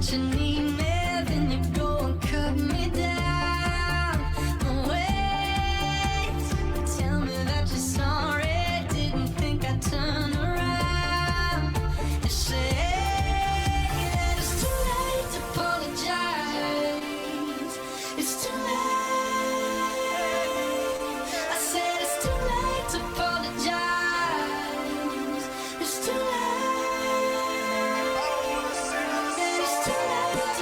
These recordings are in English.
that you need me, then you go and cut me down. Oh, wait, tell me that you're sorry. Didn't think I'd turn around and say that it's too late to apologize. It's too late. I said it's too late to apologize. It's too late. It's too late to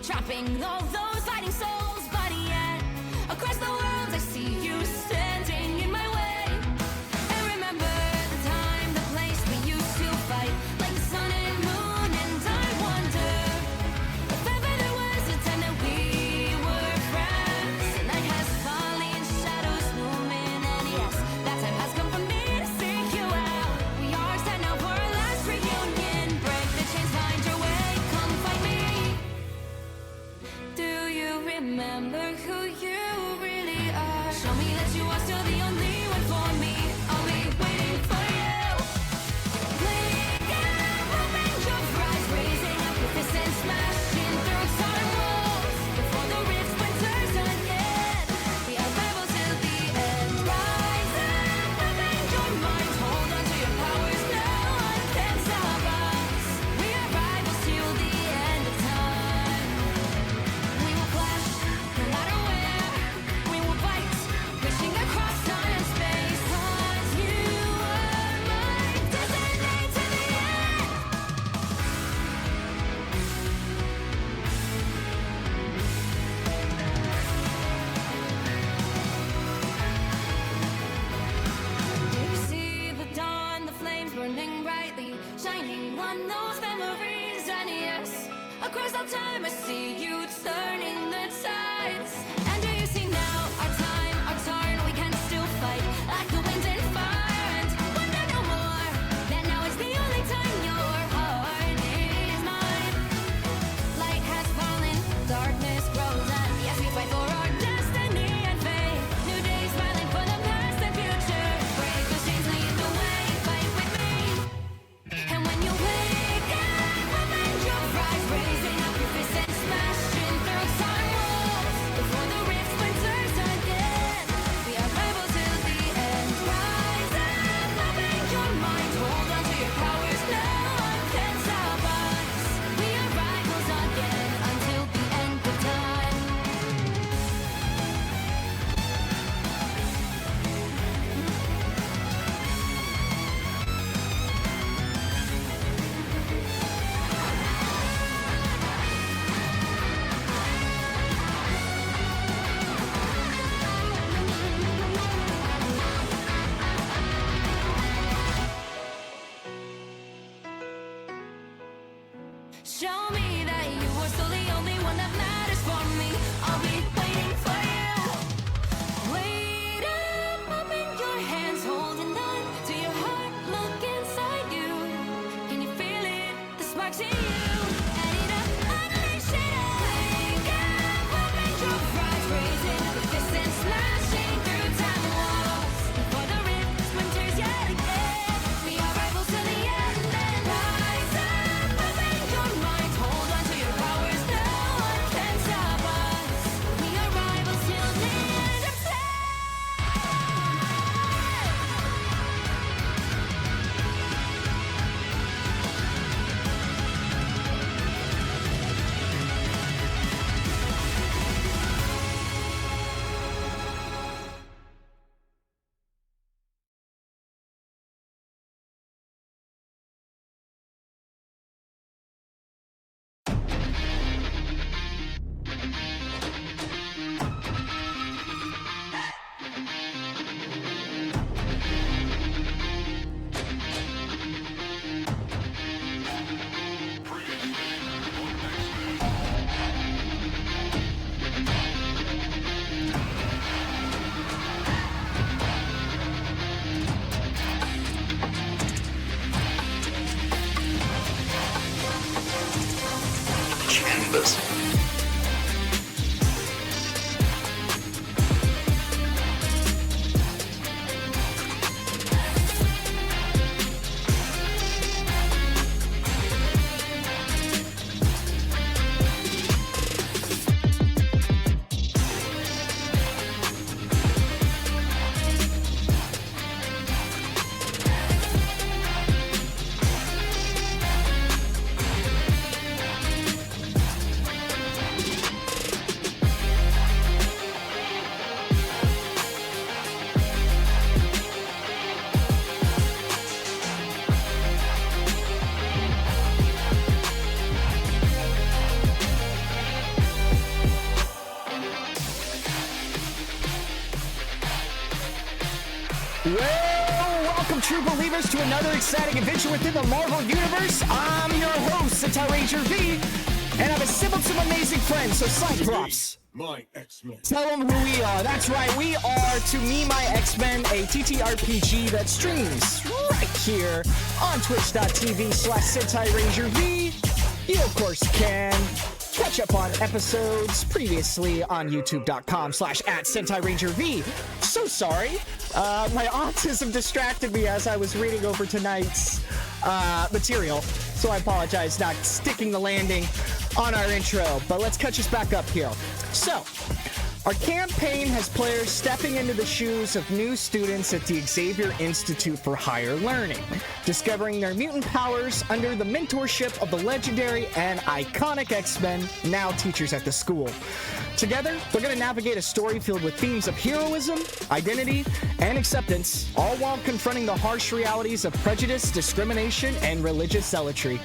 trapping all those fighting souls. But yet, across the world, I see you standing in my way. And remember the time, the place we used to fight, like the sun and moon. And I wonder if ever there was a time that we were friends. The night has fallen, shadows looming, and yes, that time has come for me to seek you out. We are set now for our last reunion. Break the chains, find your way, come find me. Do you remember who you really are? Show me that you are still the only one for me. I'll be waiting for you. Blink and open your eyes, raising up your fists and smashing through time walls. Before the rift splinters again, we are rebels till the end. Rise and open your mind, hold on to your powers, no one can stop us. We are rivals till the end of time. We will clash, no matter where. We will fight, reaching across time and space. 'Cause you are my destiny to the end. Do you see the dawn, the flames burning brightly, shining on those memories? And yes, across all time I see you turning the tides. And do you see now our time, our turn? We can still fight like the wind and fire. And wonder no more that now is the only time your heart is mine. Light has fallen, darkness grows, and yes, we fight for our destiny and fate. New days smiling for the past and future. Break the chains, lead the way, fight with me. And when you wake and open your eyes, raising up your fists and smashing through time walls. Before the rift splinters again, we are rebels till the end. Rise and open your mind, hold on to your powers, no one can stop us. We are rivals again until the end of time. Show me that you are still the only one that matters for me. I'll be waiting for you. Wait up, open your hands, holding on to your heart. Look inside you. Can you feel it? The sparks in you. And it up, unleash it up. Wake up, open your eyes, raising up your fists and smashing through time walls. Before the rift splinters yet again, we are rivals till the end. And rise up, open your mind, hold on to your powers, no one can stop us. We are rivals till the end of time. Canvas. Well, welcome, true believers, to another exciting adventure within the Marvel Universe. I'm your host, SentaiRangerV, and I have assembled some amazing friends. So, Cyclops, My X-Men. tell them who we are. That's right, we are To Me, My X-Men, a TTRPG that streams right here on twitch.tv/SentaiRangerV. You, of course, can catch up on episodes previously on youtube.com/@SentaiRangerV. So sorry, my autism distracted me as I was reading over tonight's material, so I apologize not sticking the landing on our intro, but let's catch us back up here. So, our campaign has players stepping into the shoes of new students at the Xavier Institute for Higher Learning, discovering their mutant powers under the mentorship of the legendary and iconic X-Men, now teachers at the school. Together, they're going to navigate a story filled with themes of heroism, identity, and acceptance, all while confronting the harsh realities of prejudice, discrimination, and religious zealotry.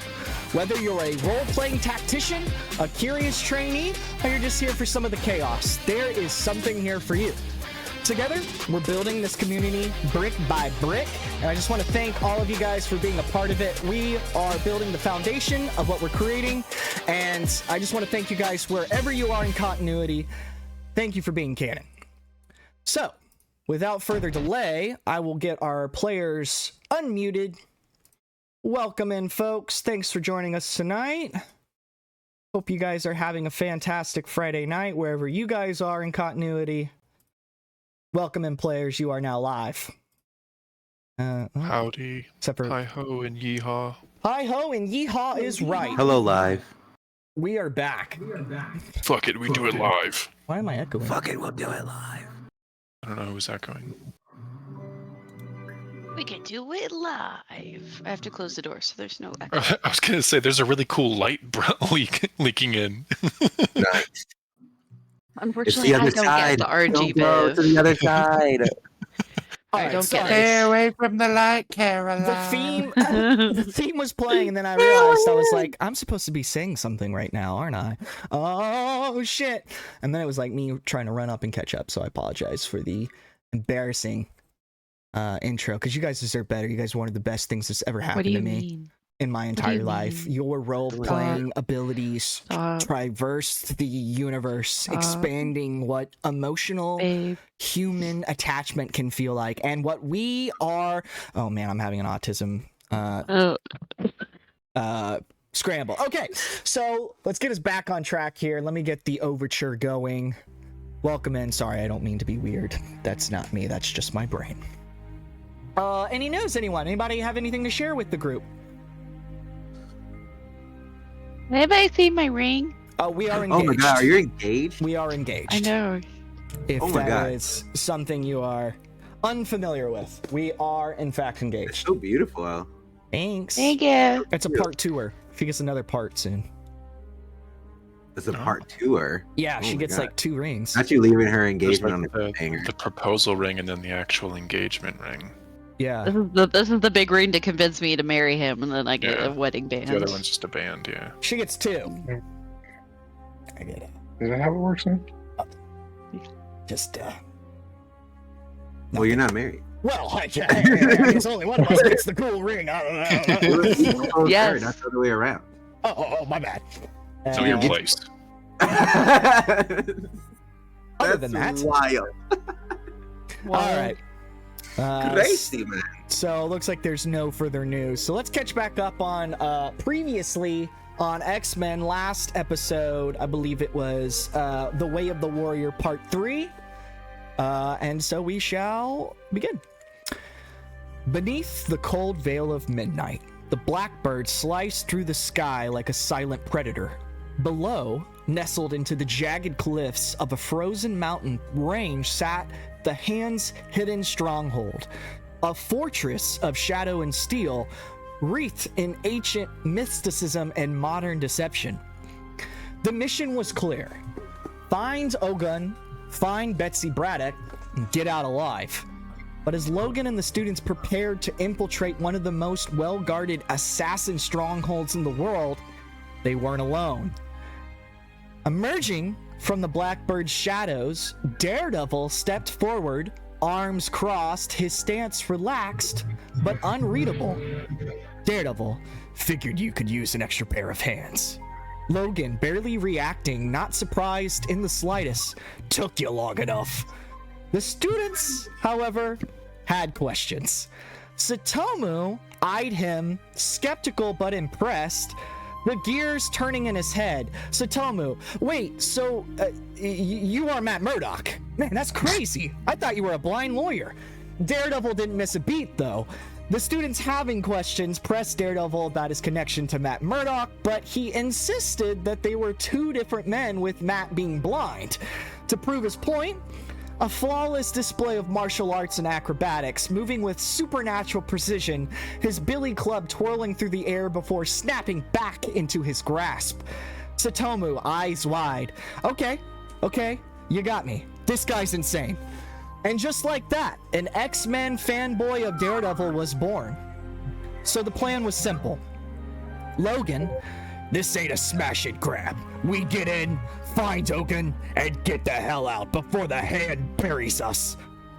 Whether you're a role-playing tactician, a curious trainee, or you're just here for some of the chaos, there is something here for you. Together, we're building this community brick by brick, and I just want to thank all of you guys for being a part of it. We are building the foundation of what we're creating, and I just want to thank you guys wherever you are in continuity. Thank you for being canon. So, without further delay, I will get our players unmuted. Welcome in, folks. Thanks for joining us tonight. Hope you guys are having a fantastic Friday night wherever you guys are in continuity. Welcome in, players. You are now live. Howdy. Except for Hi-ho and yeehaw. hi-ho and yeehaw is right. Hello, live. We are back. Fuck it, we do it live. Why am I echoing? Fuck it, we'll do it live. I don't know who's echoing. We can do it live. I have to close the door so there's no echo. I was gonna say, there's a really cool light leaking in. Nice. Unfortunately, I don't get the Don't go to RGB. the other side. I don't get Stay it. away from the light, Caroline. The theme was playing, and then I realized I was like, I'm supposed to be saying something right now, aren't I? Oh, shit. And then it was like me trying to run up and catch up, so I apologize for the embarrassing intro, because you guys deserve better. You guys are one of the best things that's ever What happened do you to me mean? in my entire life. Your role-playing abilities traverse the universe, expanding what emotional Babe. human attachment can feel like, and what we are. Oh man, I'm having an autism scramble. Okay, so let's get us back on track here. Let me get the overture going. Welcome in. Sorry, I don't mean to be weird. That's not me. That's just my brain. Any news, anyone? Anybody have anything to share with the group? Anybody seen my ring? We are engaged. Oh my god, are you engaged? We are engaged. I know. If Oh my that God. is something you are unfamiliar with, we are in fact It's engaged. so beautiful. Thanks. Thank you. It's a part tour. She gets another part soon. It's a No. part tour. Yeah, Oh she my gets God. like 2 rings. Not you leaving her There's engagement on like the hanger. the proposal ring and then the actual engagement ring. Yeah. This is the big ring to convince me to marry him, and then I get Yeah. a wedding band. The other one's just a band, yeah. She gets 2. I get it. Is that how it works then? Just Well, you're not married. well, I guess only one of us gets the cool ring. I don't know. Oh, Yes. sorry, not the other way around. Oh, my bad. So your place. Other than that, wild. all right. Crazy, man. So looks like there's no further news. So let's catch back up on previously on X-Men. Last episode, I believe it was The Way of the Warrior Part 3. And so we shall begin. Beneath the cold veil of midnight, the blackbird sliced through the sky like a silent predator. Below, nestled into the jagged cliffs of a frozen mountain range, sat the Hand's hidden stronghold, a fortress of shadow and steel, wreathed in ancient mysticism and modern deception. The mission was clear: find Ogun, find Betsy Braddock, and get out alive. But as Logan and the students prepared to infiltrate one of the most well-guarded assassin strongholds in the world, they weren't alone. Emerging from the Blackbird's shadows, Daredevil stepped forward, arms crossed, his stance relaxed, but unreadable. Daredevil, figured you could use an extra pair of hands. Logan, barely reacting, not surprised in the slightest. Took you long enough. The students, however, had questions. Satomu eyed him, skeptical but impressed, the gears turning in his head. Satomu, wait, so you are Matt Murdock? Man, that's crazy. I thought you were a blind lawyer. Daredevil didn't miss a beat, though. The students having questions pressed Daredevil about his connection to Matt Murdock, but he insisted that they were two different men, with Matt being blind. To prove his point, a flawless display of martial arts and acrobatics, moving with supernatural precision, his billy club twirling through the air before snapping back into his grasp. Satomu, eyes wide. Okay, you got me. This guy's insane. And just like that, an X-Men fanboy of Daredevil was born. So the plan was simple. Logan, this ain't a smash and grab. We get in, find Ogun, and get the hell out before the hand buries us.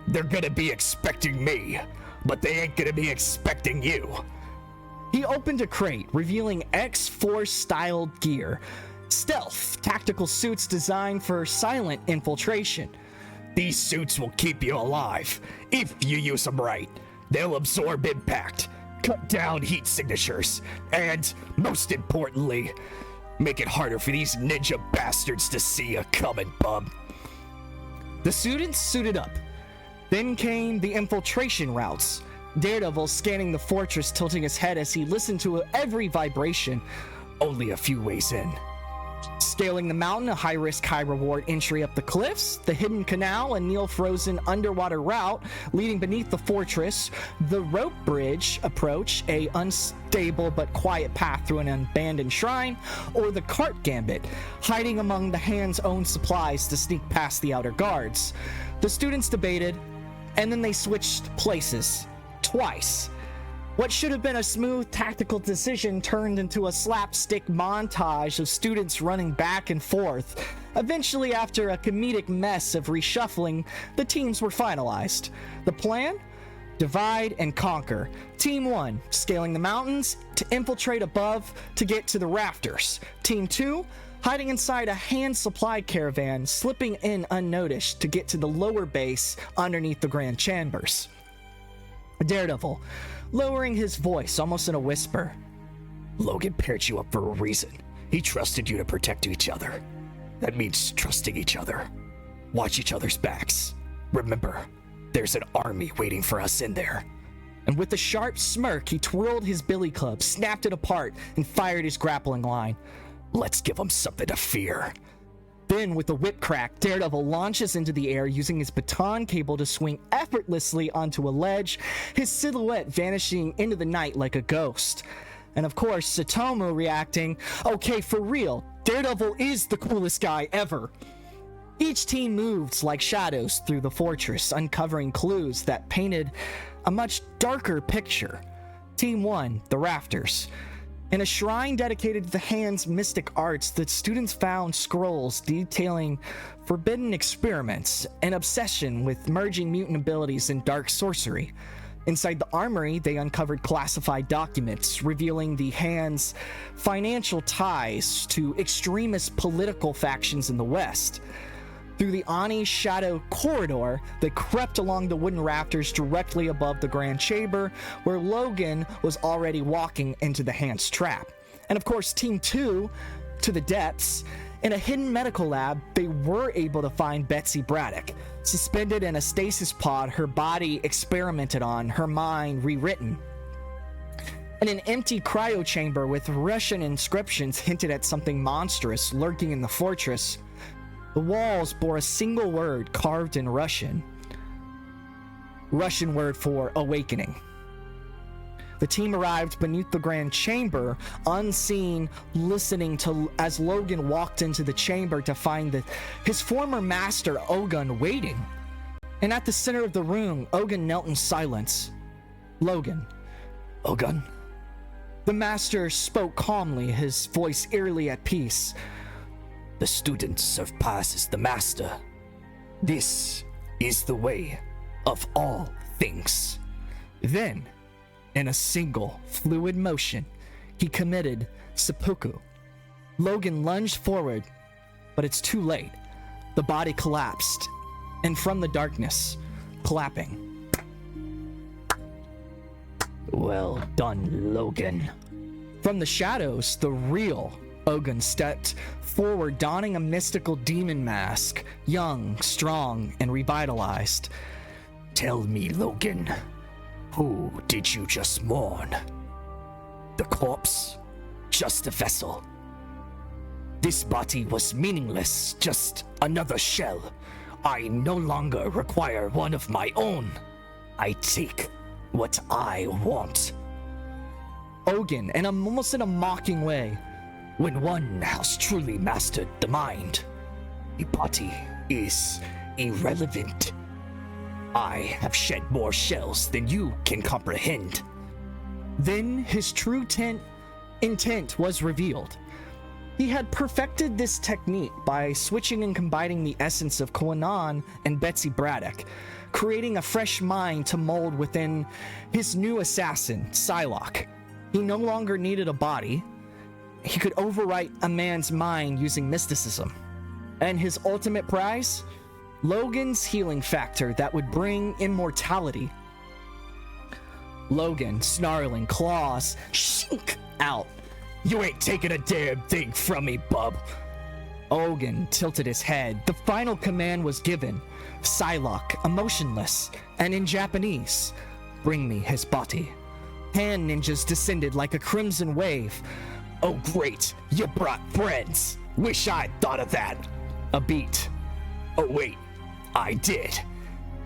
They're gonna be expecting me, but they ain't gonna be expecting you. He opened a crate, revealing X-Force styled gear. Stealth, tactical suits designed for silent infiltration. These suits will keep you alive, if you use them right. They'll absorb impact, cut down heat signatures, and, most importantly, make it harder for these ninja bastards to see you coming, bub. The students suited up. Then came the infiltration routes. Daredevil scanning the fortress, tilting his head as he listened to every vibration. Only a few ways in. Scaling the mountain, a high-risk, high-reward entry up the cliffs, the hidden canal, a Neil-frozen underwater route leading beneath the fortress, the rope bridge approach, a unstable but quiet path through an abandoned shrine, or the cart gambit, hiding among the hand's own supplies to sneak past the outer guards. The students debated, and then they switched places. Twice. What should have been a smooth tactical decision turned into a slapstick montage of students running back and forth. Eventually, after a comedic mess of reshuffling, the teams were finalized. The plan? Divide and conquer. Team 1, scaling the mountains to infiltrate above to get to the rafters. Team 2, hiding inside a hand supply caravan, slipping in unnoticed to get to the lower base underneath the grand chambers. Daredevil, lowering his voice almost in a whisper. Logan paired you up for a reason. He trusted you to protect each other. That means trusting each other. Watch each other's backs. Remember, there's an army waiting for us in there. And with a sharp smirk, he twirled his billy club, snapped it apart, and fired his grappling line. Let's give them something to fear. Then, with a whip crack, Daredevil launches into the air using his baton cable to swing effortlessly onto a ledge, his silhouette vanishing into the night like a ghost. And of course, Satomu reacting, okay, for real, Daredevil is the coolest guy ever. Each team moved like shadows through the fortress, uncovering clues that painted a much darker picture. Team 1, the rafters. In a shrine dedicated to the hand's mystic arts, the students found scrolls detailing forbidden experiments, an obsession with merging mutant abilities and dark sorcery. Inside the armory, they uncovered classified documents revealing the hand's financial ties to extremist political factions in the West. Through the Ani shadow corridor, they crept along the wooden rafters directly above the grand chamber, where Logan was already walking into the hand's trap. And of course, Team 2, to the depths. In a hidden medical lab, they were able to find Betsy Braddock, suspended in a stasis pod, her body experimented on, her mind rewritten. In an empty cryo chamber with Russian inscriptions hinted at something monstrous lurking in the fortress. The walls bore a single word carved in Russian. Russian word for awakening. The team arrived beneath the grand chamber, unseen, listening to as Logan walked into the chamber to find his former master, Ogun, waiting. And at the center of the room, Ogun knelt in silence. Logan. Ogun? The master spoke calmly, his voice eerily at peace. The student surpasses the master. This is the way. of all things. Then, in a single fluid motion, he committed seppuku. Logan lunged forward, but it's too late. The body collapsed, and from the darkness, clapping. Well done, Logan. From the shadows, the real Ogun stepped forward, donning a mystical demon mask, young, strong, and revitalized. Tell me, Logan, who did you just mourn? The corpse? Just a vessel. This body was meaningless, just another shell. I no longer require one of my own. I take what I want. Ogun, and almost in a mocking way, when one has truly mastered the mind, the body is irrelevant. I have shed more shells than you can comprehend. Then his true intent was revealed. He had perfected this technique by switching and combining the essence of Kwannon and Betsy Braddock, creating a fresh mind to mold within his new assassin, Psylocke. He no longer needed a body. He could overwrite a man's mind using mysticism. And his ultimate prize? Logan's healing factor that would bring immortality. Logan, snarling, claws, shink out. You ain't taking a damn thing from me, bub. Ogun tilted his head. The final command was given. Psylocke, emotionless, and in Japanese, bring me his body. Hand ninjas descended like a crimson wave. Oh great, you brought friends. Wish I'd thought of that. A beat. Oh wait, I did.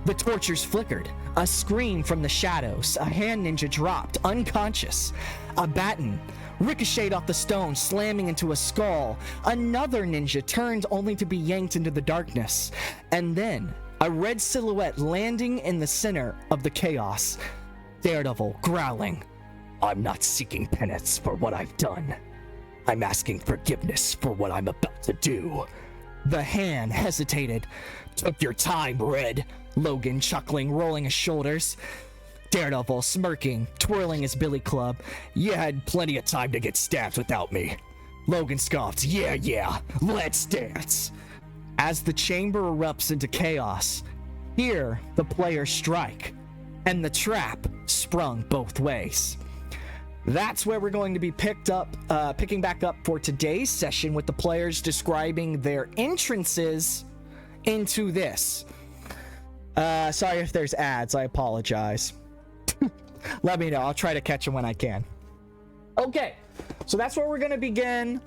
The torches flickered. A scream from the shadows. A hand ninja dropped, unconscious. A baton ricocheted off the stone, slamming into a skull. Another ninja turned only to be yanked into the darkness. And then, a red silhouette landing in the center of the chaos. Daredevil growling. I'm not seeking penance for what I've done. I'm asking forgiveness for what I'm about to do. The hand hesitated. Took your time, Red. Logan chuckling, rolling his shoulders. Daredevil smirking, twirling his billy club. You had plenty of time to get stabbed without me. Logan scoffed. Yeah, let's dance. As the chamber erupts into chaos, here the players strike, and the trap sprung both ways. That's where we're going to be picking back up for today's session, with the players describing their entrances into this. Sorry if there's ads, I apologize. Let me know, I'll try to catch them when I can. Okay, so that's where we're going to begin,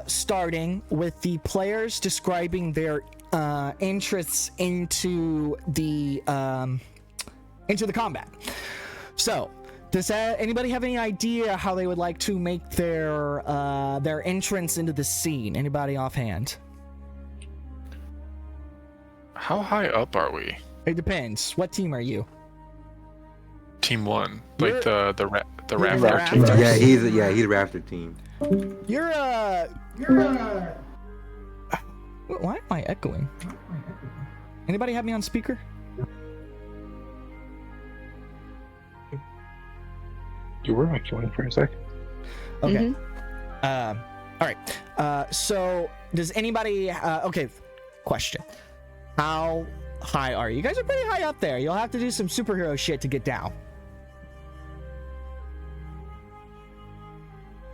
starting with the players describing their entrance into the combat. So, does anybody have any idea how they would like to make their entrance into the scene? Anybody offhand? How high up are we? It depends. What team are you? Team 1, like the rafter Raptor. team. He's a rafter team. You're Why am I echoing? Anybody have me on speaker? You were echoing for a second. Okay. All right. So does anybody? Okay. Question. How high are you? You guys are pretty high up there. You'll have to do some superhero shit to get down.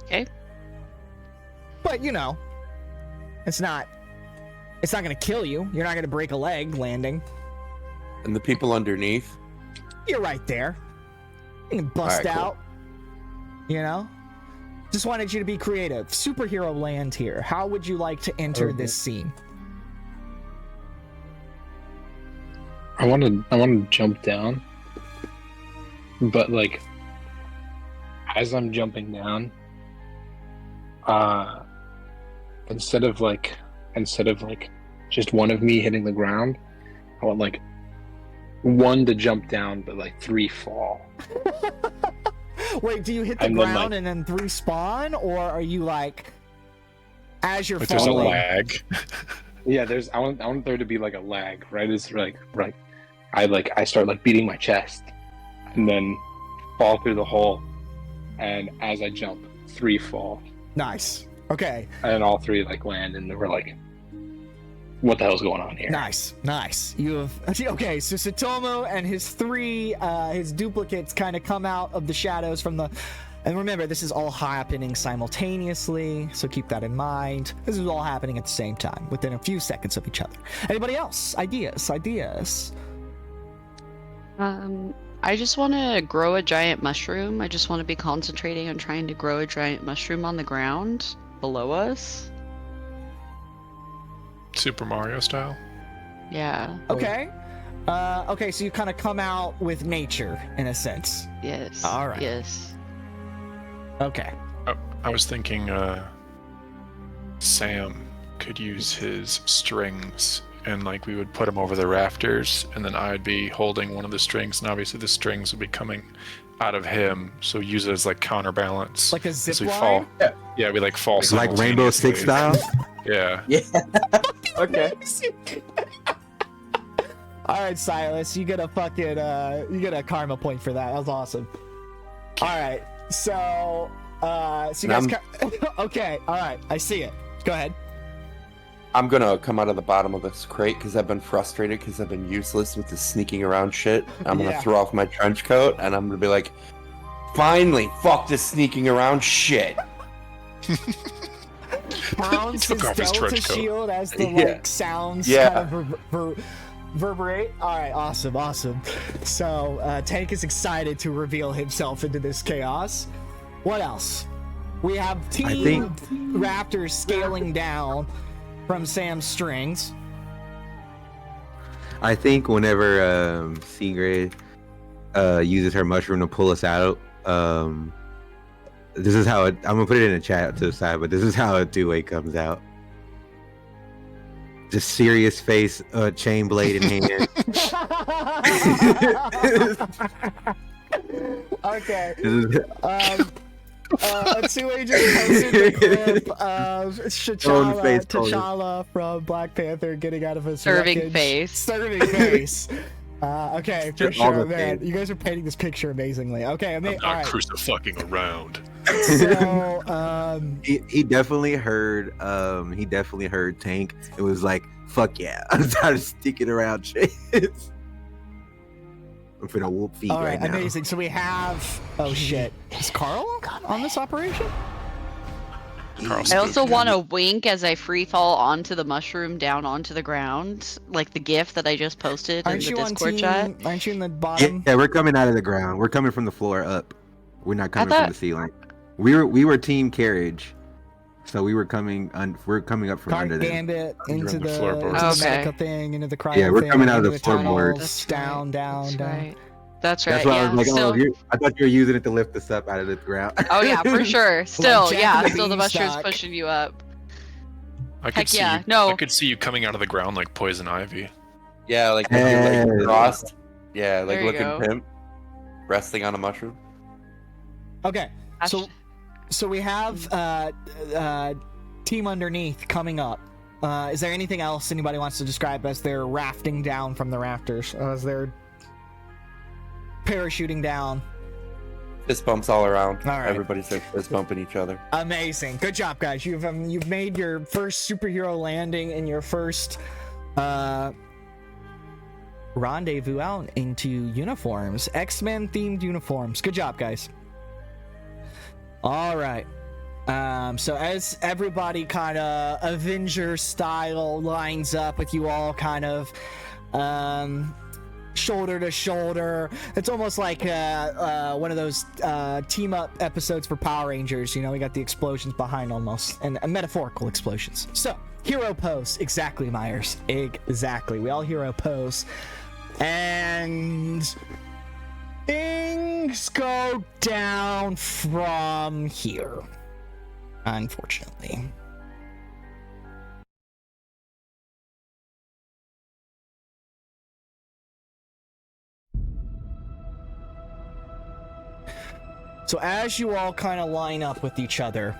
Okay. But you know, it's not gonna kill you. You're not gonna break a leg landing. And the people underneath? You're right there. You can bust All right, cool. out. You know? Just wanted you to be creative. Superhero land here. How would you like to enter this scene? I want to jump down, but like as I'm jumping down, instead of like just one of me hitting the ground, I want like one to jump down, but like 3 fall. Wait, do you hit the And then, ground like- and then 3 spawn, or are you like as you're But there's a falling? lag. Yeah, I want there to be like a lag, right? It's like right. I start like beating my chest, and then fall through the hole. And as I jump, 3 fall, Nice. Okay. and all 3 like land, and we're like, "What the hell's going on here?" Nice. You have okay. So Satomo and his 3 his duplicates kind of come out of the shadows from the. And remember, this is all happening simultaneously, so keep that in mind. This is all happening at the same time, within a few seconds of each other. Anybody else? Ideas? I just want to grow a giant mushroom. I just want to be concentrating on trying to grow a giant mushroom on the ground below us. Super Mario style. Yeah. Okay. Okay, so you kind of come out with nature, in a sense. Yes. All right. Yes. Okay. I was thinking Sam could use his strings, and like we would put them over the rafters, and then I'd be holding one of the strings, and obviously the strings would be coming out of him, so use it as like counterbalance. Like a as zip we line? fall. Yeah, we like fall. Like Rainbow Six simultaneously. style. Yeah. Okay. All right, Silas, you get a fucking you get a karma point for that. That was awesome. All right, so you guys okay, all right, I see it. Go ahead. I'm gonna come out of the bottom of this crate because I've been frustrated because I've been useless with this sneaking around shit. I'm gonna Yeah. throw off my trench coat and I'm gonna be like, finally, fuck this sneaking around shit. Pounds Took his off his Delta trench coat. shield as the Yeah. like sounds Yeah. kind of reverberate. All right, awesome. So Tank is excited to reveal himself into this chaos. What else? We have Team Raptors scaling down from Sam's strings. I think whenever Seagrade uses her mushroom to pull us out, this is how it. I'm gonna put it in the chat to the side, but this is how a 2-way comes out. Just serious face, chain blade in hand. Okay. This is- A 2-way just posted the clip of Tone face, T'Challa from Black Panther getting out of his Serving wreckage. face. Serving face. Okay, for Just all sure, the man. face. You guys are painting this picture amazingly. Okay, I'm all not right. crucifying around. So, he definitely heard. He definitely heard Tank. It was like, fuck yeah! I'm tired of sticking around shit. I'm finna whoop feet all right, right now. amazing. So we have. Oh shit, is Carl on this operation? I also want to wink as I free fall onto the mushroom down onto the ground, like the GIF that I just posted in Aren't the you on Discord team? chat. Aren't you in the bottom? Yeah, we're coming out of the ground. We're coming from the floor up. We're not coming thought- from the ceiling. We were team carriage, so we were coming. We're coming up from Cart under them. Gambit into from the the, floorboards. into the Okay. medical thing, into the cryo Yeah, we're thing, coming out of into the floorboards. tunnels, down. That's right. That's why Yeah. I was like, still, I thought you were using it to lift us up out of the ground. oh yeah, for sure. Still, Jack yeah. and the Still, the mushroom's Beanstalk. pushing you up. I could Heck see yeah, you, no. I could see you coming out of the ground like poison ivy. Yeah, like when you're Eh. like crossed. Yeah, like There you looking go. pimp, resting on a mushroom. Okay, so we have team underneath coming up. Is there anything else anybody wants to describe as they're rafting down from the rafters? As they're parachuting down? Fist bumps all around. All right. Everybody's like fist bumping each other. Amazing, good job, guys. You've made your first superhero landing and your first rendezvous out into uniforms, X-Men themed uniforms. Good job, guys. All right. So as everybody kind of Avenger style lines up with you all kind of shoulder to shoulder, it's almost like one of those team up episodes for Power Rangers. You know, we got the explosions behind almost, and metaphorical explosions. So hero pose, exactly, Myers, exactly. We all hero pose, and things go down from here. Unfortunately. So as you all kind of line up with each other,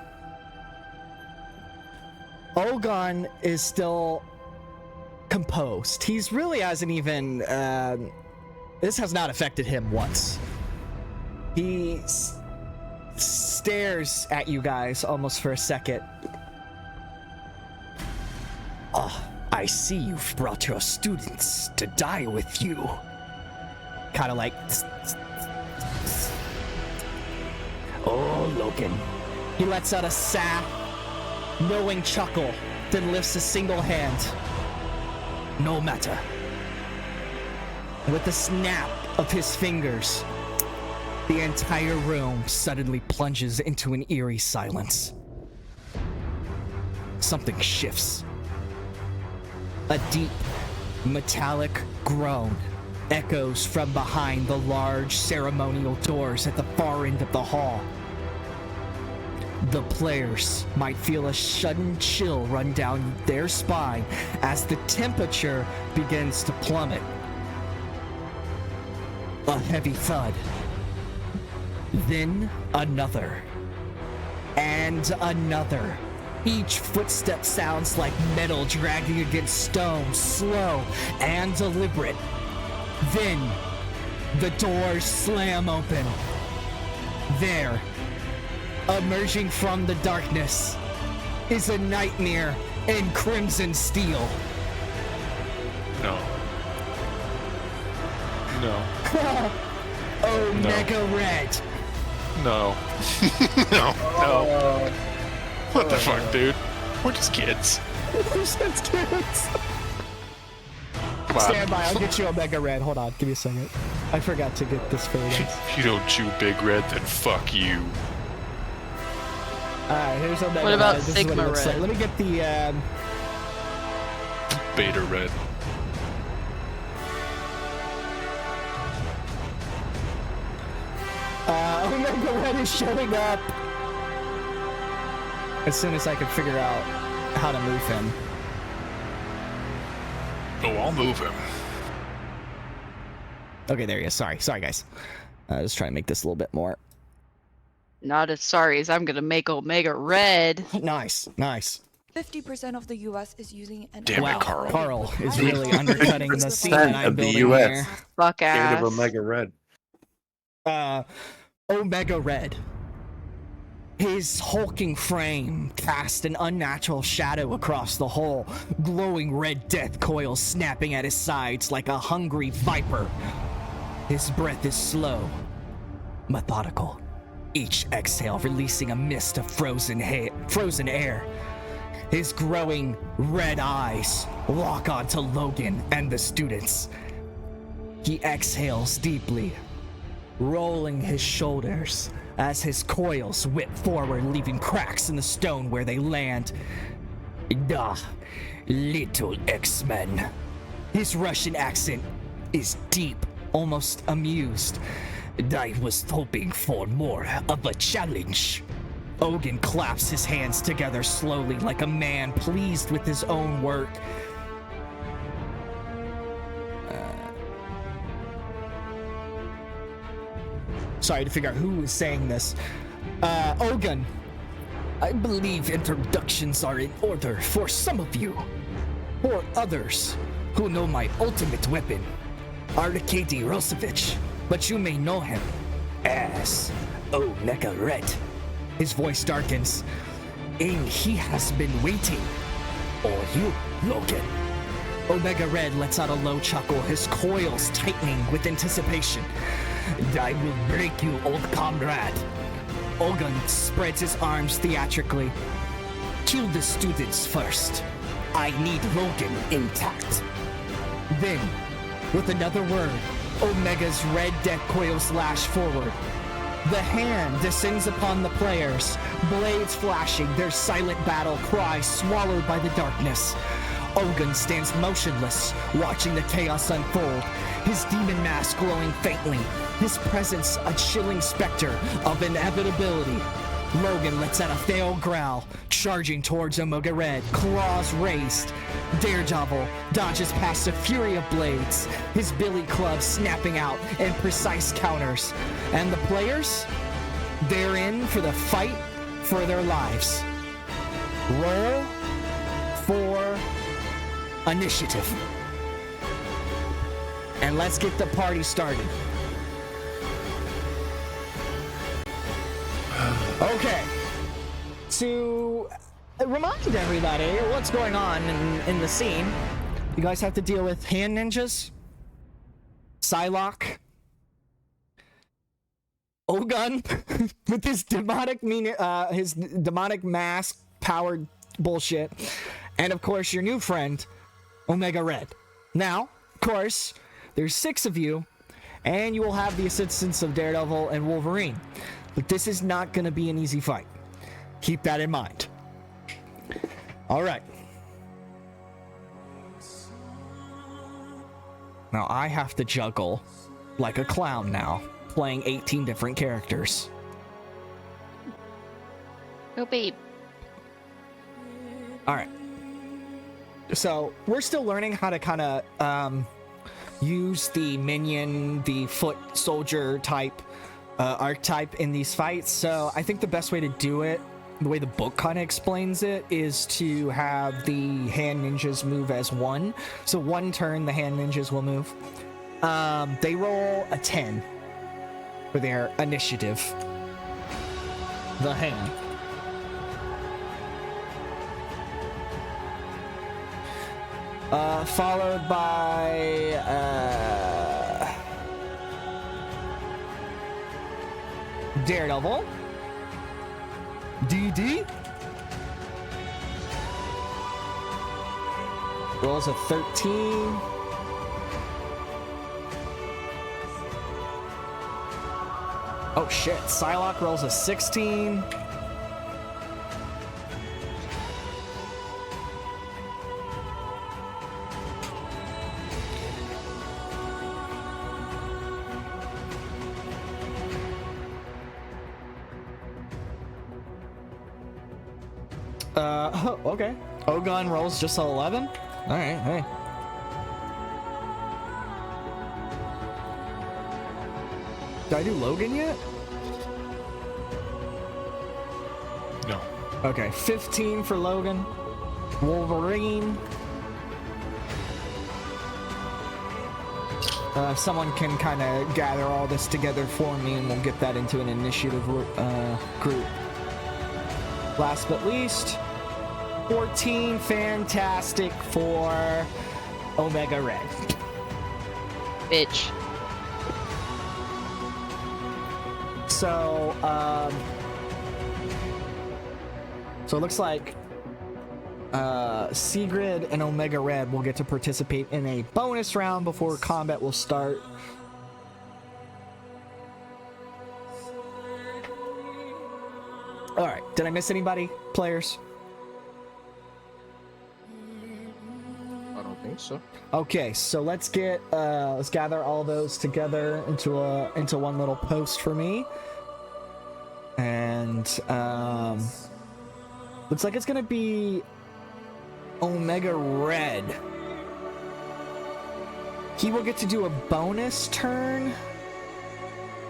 Ogun is still composed. He's really hasn't even This has not affected him once. He stares at you guys almost for a second. Oh, I see you've brought your students to die with you. Kind of like... Oh, Logan. He lets out a sad, knowing chuckle, then lifts a single hand. No matter. With a snap of his fingers, the entire room suddenly plunges into an eerie silence. Something shifts. A deep, metallic groan echoes from behind the large ceremonial doors at the far end of the hall. The players might feel a sudden chill run down their spine as the temperature begins to plummet. A heavy thud. Then another. And another. Each footstep sounds like metal dragging against stone, slow and deliberate. Then, the doors slam open. There, emerging from the darkness, is a nightmare in crimson steel. No. No. Omega Red. No. No. What the fuck, dude? We're just kids. Come on. Stand by, I'll get you Omega Red. Hold on, give me a second. I forgot to get this for you guys. If you don't chew Big Red, then fuck you. Alright, here's Omega Red. What about This is Sigma what it looks Red? like. Let me get the, Beta Red. Omega Red is showing up. As soon as I can figure out how to move him. Oh, I'll move him. Okay, there he is. Sorry guys. Just trying to make this a little bit more. Not as sorry as I'm gonna make Omega Red. Nice. 50% of the U.S. is using an Damn it, Wow, Carl. Carl is really undercutting the scene that I'm of the building US. here. Fuck And ass. of Omega Red. Omega Red. His hulking frame cast an unnatural shadow across the whole, glowing red death coils snapping at his sides like a hungry viper. His breath is slow, methodical, each exhale releasing a mist of frozen air. His growing red eyes lock onto Logan and the students. He exhales deeply, rolling his shoulders as his coils whip forward, leaving cracks in the stone where they land. Little X-Men. His Russian accent is deep, almost amused. I was hoping for more of a challenge. Ogun claps his hands together slowly like a man pleased with his own work. Sorry to figure out who was saying this. Ogun, I believe introductions are in order for some of you. For others who know my ultimate weapon, Arkady Rosevich, but you may know him as Omega Red. His voice darkens. And he has been waiting for you, Logan. Omega Red lets out a low chuckle, his coils tightening with anticipation. I will break you, old comrade. Ogun spreads his arms theatrically. Kill the students first. I need Logan intact. Then, with another word, Omega's red death coils lash forward. The hand descends upon the players, blades flashing, their silent battle cry swallowed by the darkness. Ogun stands motionless, watching the chaos unfold, his demon mask glowing faintly, his presence a chilling specter of inevitability. Logan lets out a fail growl, charging towards Omega Red, claws raised. Daredevil dodges past a fury of blades, his billy club snapping out in precise counters. And the players? They're in for the fight for their lives. Roll for initiative. and let's get the party started. Okay. To remind everybody what's going on in the scene, you guys have to deal with hand ninjas, Psylocke, Ogun with his demonic his demonic mask powered bullshit, and of course your new friend, Omega Red. Now, of course, there's 6 of you, and you will have the assistance of Daredevil and Wolverine. But this is not going to be an easy fight. Keep that in mind. All right. Now I have to juggle like a clown now, playing 18 different characters. Oh, babe. All right. So we're still learning how to kind of use the minion, the foot soldier type archetype in these fights. So I think the best way to do it, the way the book kind of explains it, is to have the hand ninjas move as one. So one turn the hand ninjas will move. They roll a 10 for their initiative. The hand. Followed by Daredevil, DD, rolls a 13. Oh shit, Psylocke rolls a 16. Okay. Ogun rolls just a 11. All right, hey. Did I do Logan yet? No. Okay, 15 for Logan. Wolverine. Someone can kind of gather all this together for me, and we'll get that into an initiative group. Last but least, 14, fantastic for Omega Red. Bitch. So, so it looks like Sigrid and Omega Red will get to participate in a bonus round before combat will start. All right, did I miss anybody, players? I don't think so. Okay, so let's gather all those together into one little post for me. And looks like it's gonna be Omega Red. He will get to do a bonus turn,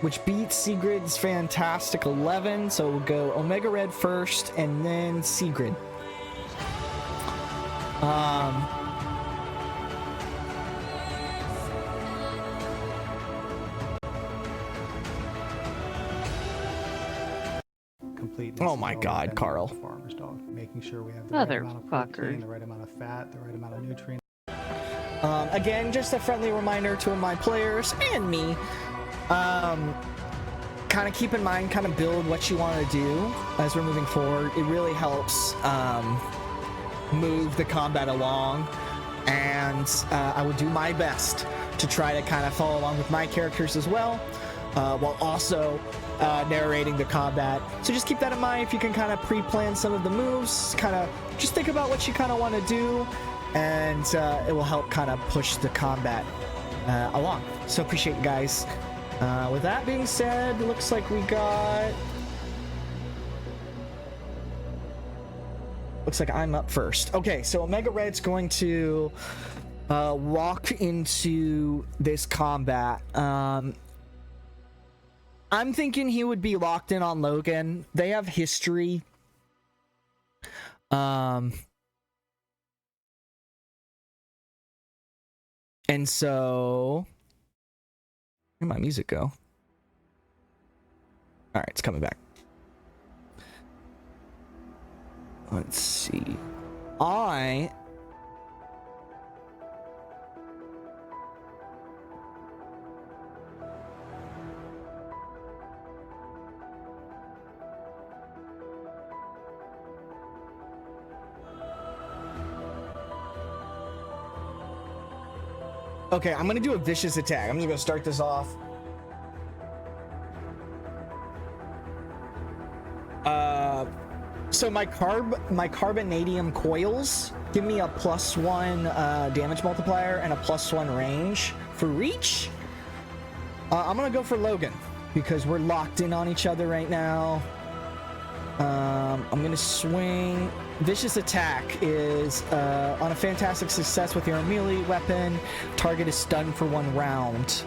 which beats Sigrid's fantastic 11. So we'll go Omega Red first, and then Sigrid. Oh my God, Carl. Farmer's dog, making sure we have the right amount of protein, the right amount of fat, the right amount of nutrients. Again, just a friendly reminder to my players and me. Kind of keep in mind, kind of build what you want to do as we're moving forward. It really helps move the combat along, and I will do my best to try to kind of follow along with my characters as well, while also narrating the combat. So just keep that in mind. If you can kind of pre-plan some of the moves, kind of just think about what you kind of want to do, and it will help kind of push the combat along. So appreciate you guys. With that being said, looks like we got... Looks like I'm up first. Okay, so Omega Red's going to walk into this combat. I'm thinking he would be locked in on Logan. They have history. And so Where'd my music go? All right, it's coming back. Let's see. Okay, I'm gonna do a vicious attack. I'm gonna go start this off. So my carbonadium coils give me a +1 damage multiplier and a +1 range for reach. I'm gonna go for Logan because we're locked in on each other right now. I'm gonna swing. Vicious attack is on a fantastic success with your melee weapon. Target is stunned for 1 round.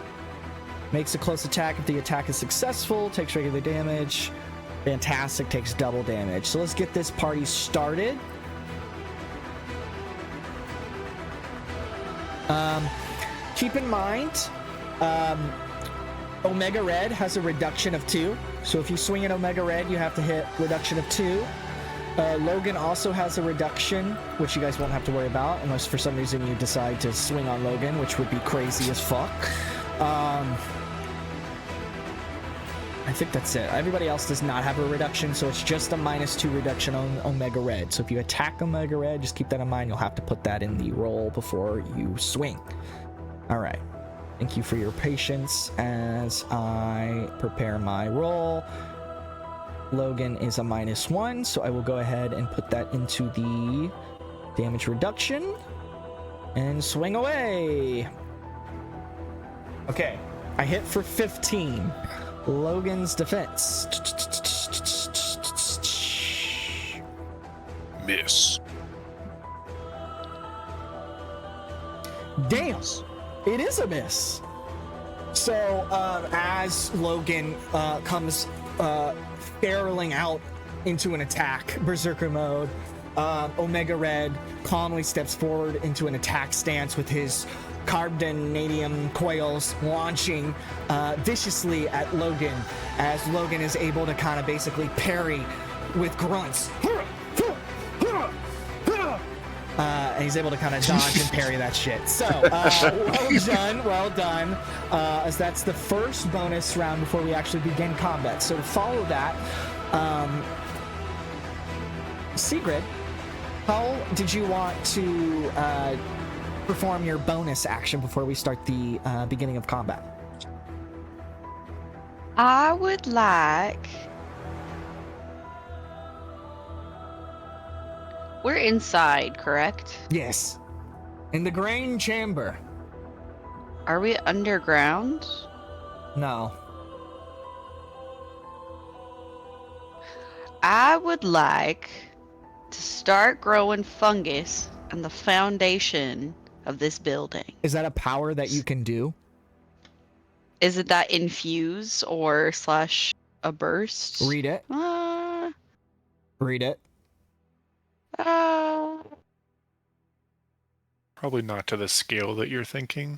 Makes a close attack if the attack is successful. Takes regular damage. Fantastic, takes double damage. So let's get this party started. Keep in mind, Omega Red has a reduction of 2. So if you swing at Omega Red, you have to hit reduction of 2. Logan also has a reduction, which you guys won't have to worry about unless for some reason you decide to swing on Logan, which would be crazy as fuck. I think that's it. Everybody else does not have a reduction, so it's just a -2 reduction on Omega Red. So if you attack Omega Red, just keep that in mind. You'll have to put that in the roll before you swing. All right. Thank you for your patience as I prepare my roll. Logan is a -1, so I will go ahead and put that into the damage reduction and swing away. Okay, I hit for 15. Logan's defense. Miss. Damn, it is a miss. So as Logan comes barreling out into an attack, berserker mode, Omega Red calmly steps forward into an attack stance with his carbonadium coils launching viciously at Logan, as Logan is able to kind of basically parry with grunts. And he's able to kind of dodge and parry that shit. So, well done. As that's the first bonus round before we actually begin combat. So to follow that, Sigrid, how did you want to perform your bonus action before we start the beginning of combat? I would like... We're inside, correct? Yes. In the grain chamber. Are we underground? No. I would like to start growing fungus on the foundation of this building. Is that a power that you can do? Is it that infuse or slash a burst? Read it. Read it. Probably not to the scale that you're thinking.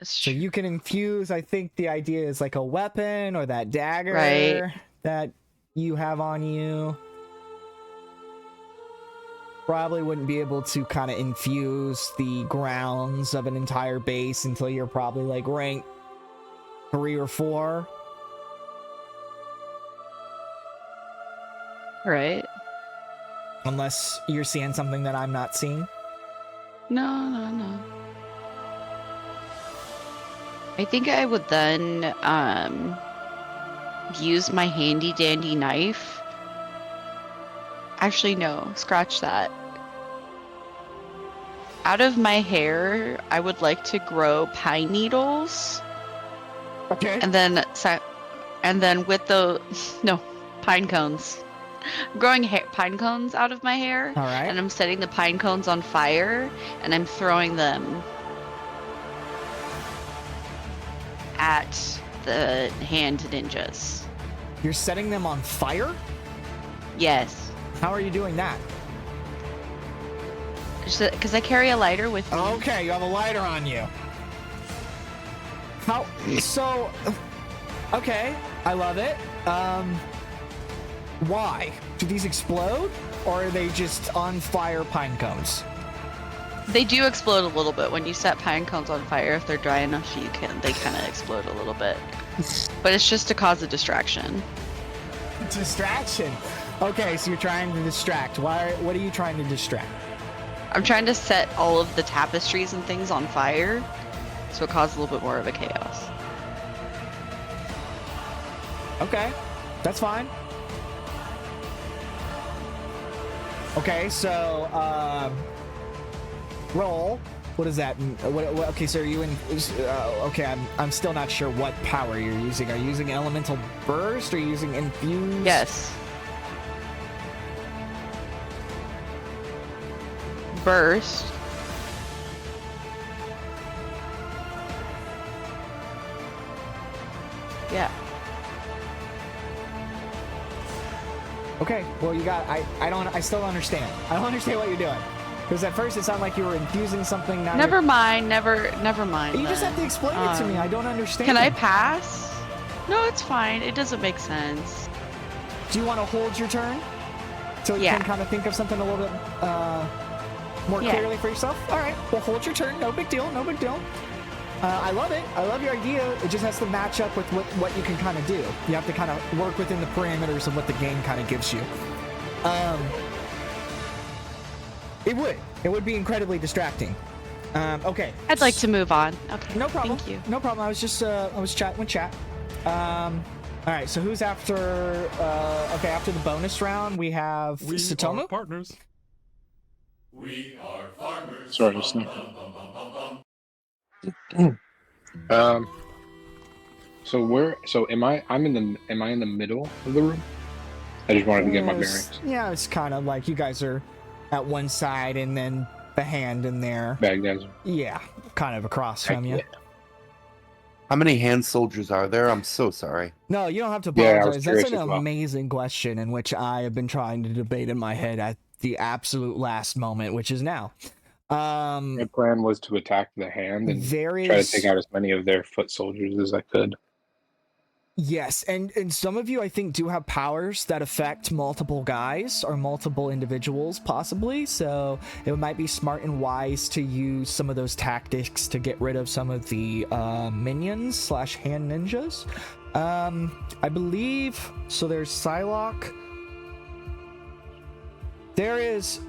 So you can infuse, I think the idea is like a weapon or that dagger right. that you have on you. Probably wouldn't be able to kind of infuse the grounds of an entire base until you're probably like rank 3 or 4. Right. Unless you're seeing something that I'm not seeing. No. I think I would then use my handy dandy knife. Actually, no, scratch that. Out of my hair, I would like to grow pine needles. Okay. And then with the pine cones. I'm growing pine cones out of my hair. All right. And I'm setting the pine cones on fire, and I'm throwing them at the hand ninjas. You're setting them on fire? Yes. How are you doing that? Because I carry a lighter with me. Okay, you have a lighter on you. How? So, okay, I love it. Why? Do these explode, or are they just on fire pine cones? They do explode a little bit when you set pine cones on fire. If they're dry enough, they kind of explode a little bit. But it's just to cause a distraction. Distraction. Okay, so you're trying to distract. Why? What are you trying to distract? I'm trying to set all of the tapestries and things on fire, so it causes a little bit more of a chaos. Okay, that's fine. Okay, so roll. What does that mean? Okay, so are you in? Okay, I'm still not sure what power you're using. Are you using elemental burst? Or are you using infuse? Yes. Burst. Yeah. Okay, well you got. I still don't understand. I don't understand what you're doing. Because at first it sounded like you were infusing something. Now Never mind. Never mind. You just have to explain it to me. I don't understand. Can I pass? No, it's fine. It doesn't make sense. Do you want to hold your turn? So you can kind of think of something a little bit more clearly for yourself? Alright, well hold your turn. No big deal, no big deal. I love it. I love your idea. It just has to match up with what you can kind of do. You have to kind of work within the parameters of what the game kind of gives you. It would be incredibly distracting. Okay. I'd like to move on. Okay. No problem. Thank you. No problem. I was just I was chatting with chat. All right. So who's after? Okay, after the bonus round, we have Satomu. Partners. We are farmers. Sorry, just So am I in the middle of the room? I just wanted to get my bearings. Yeah, it's kind of like you guys are at one side and then the hand in there. Baghdad's. Yeah, kind of across from you. Yeah. How many hand soldiers are there? I'm so sorry. No, you don't have to Yeah, I apologize. was That's curious an as well. amazing question in which I have been trying to debate in my head at the absolute last moment, which is now. My plan was to attack the hand and try to take out as many of their foot soldiers as I could. Yes, and some of you I think do have powers that affect multiple guys or multiple individuals possibly, so it might be smart and wise to use some of those tactics to get rid of some of the minions / hand ninjas. I believe, so there's Psylocke. There is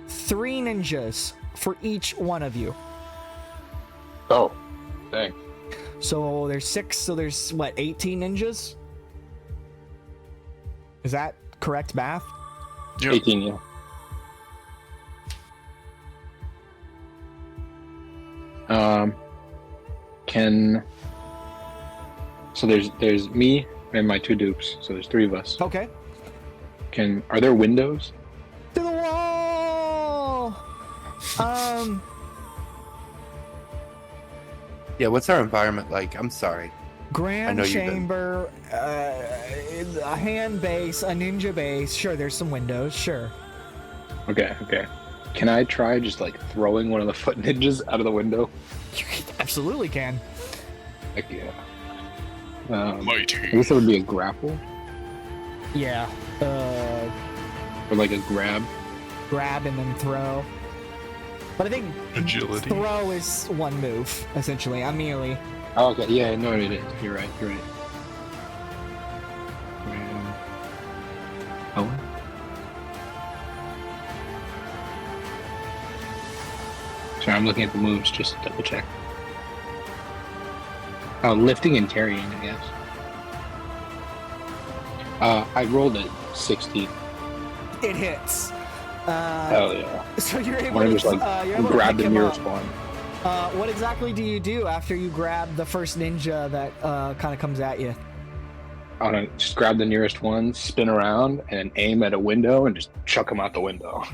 3 ninjas for each one of you. Oh, dang. So there's 6, so there's what, 18 ninjas? Is that correct math? Yep. 18, yeah. So there's me and my 2 dupes, so there's 3 of us. Okay. Are there windows? To the wall! Yeah, what's our environment like? I'm sorry. Grand know you've been- chamber, a hand base, a ninja base. Sure, there's some windows, sure. Okay. Can I try just like throwing one of the foot ninjas out of the window? You absolutely can. Like, yeah. Mighty. I guess it would be a grapple Yeah. or like a grab. Grab and then throw. But I think Agility. throw is one move, essentially. I'm melee. Oh, okay. Yeah, no, it is. You're right. Oh. Sorry, I'm looking at the moves just to double check. Oh, lifting and carrying, I guess. I rolled at 16. It hits. Hell yeah. So you're I able want to to just like you're able to grab pick the him nearest up. one. What exactly do you do after you grab the first ninja that kind of comes at you? I don't know, just grab the nearest one, spin around, and aim at a window and just chuck him out the window.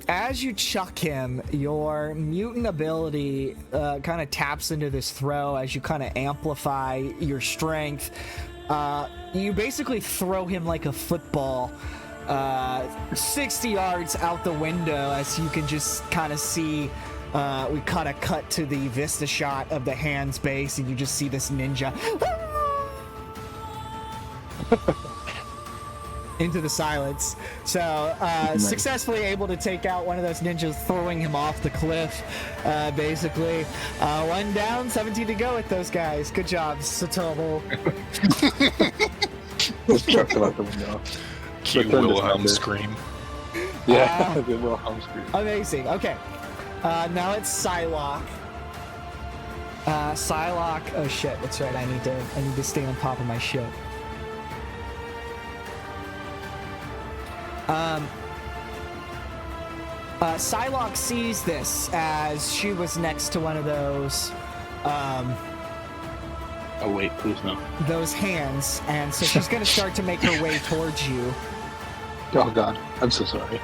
As you chuck him, your mutant ability kind of taps into this throw as you kind of amplify your strength. You basically throw him like a football 60 yards out the window, as you can just kind of see we cut a cut to the vista shot of the hand's base, and you just see this ninja into the silence. So successfully able to take out one of those ninjas, throwing him off the cliff. Basically, 1 down, 17 to go with those guys. Good job, Satomo. Just chucked it out the window. Cue Wilhelm scream. Yeah, the Wilhelm scream. Amazing. Okay, now it's Psylocke. Psylocke. Oh shit, that's right. I need to stay on top of my shit. Psylocke sees this as she was next to one of those, Oh wait, please no. those hands, and so she's gonna start to make her way towards you. Oh god, I'm so sorry.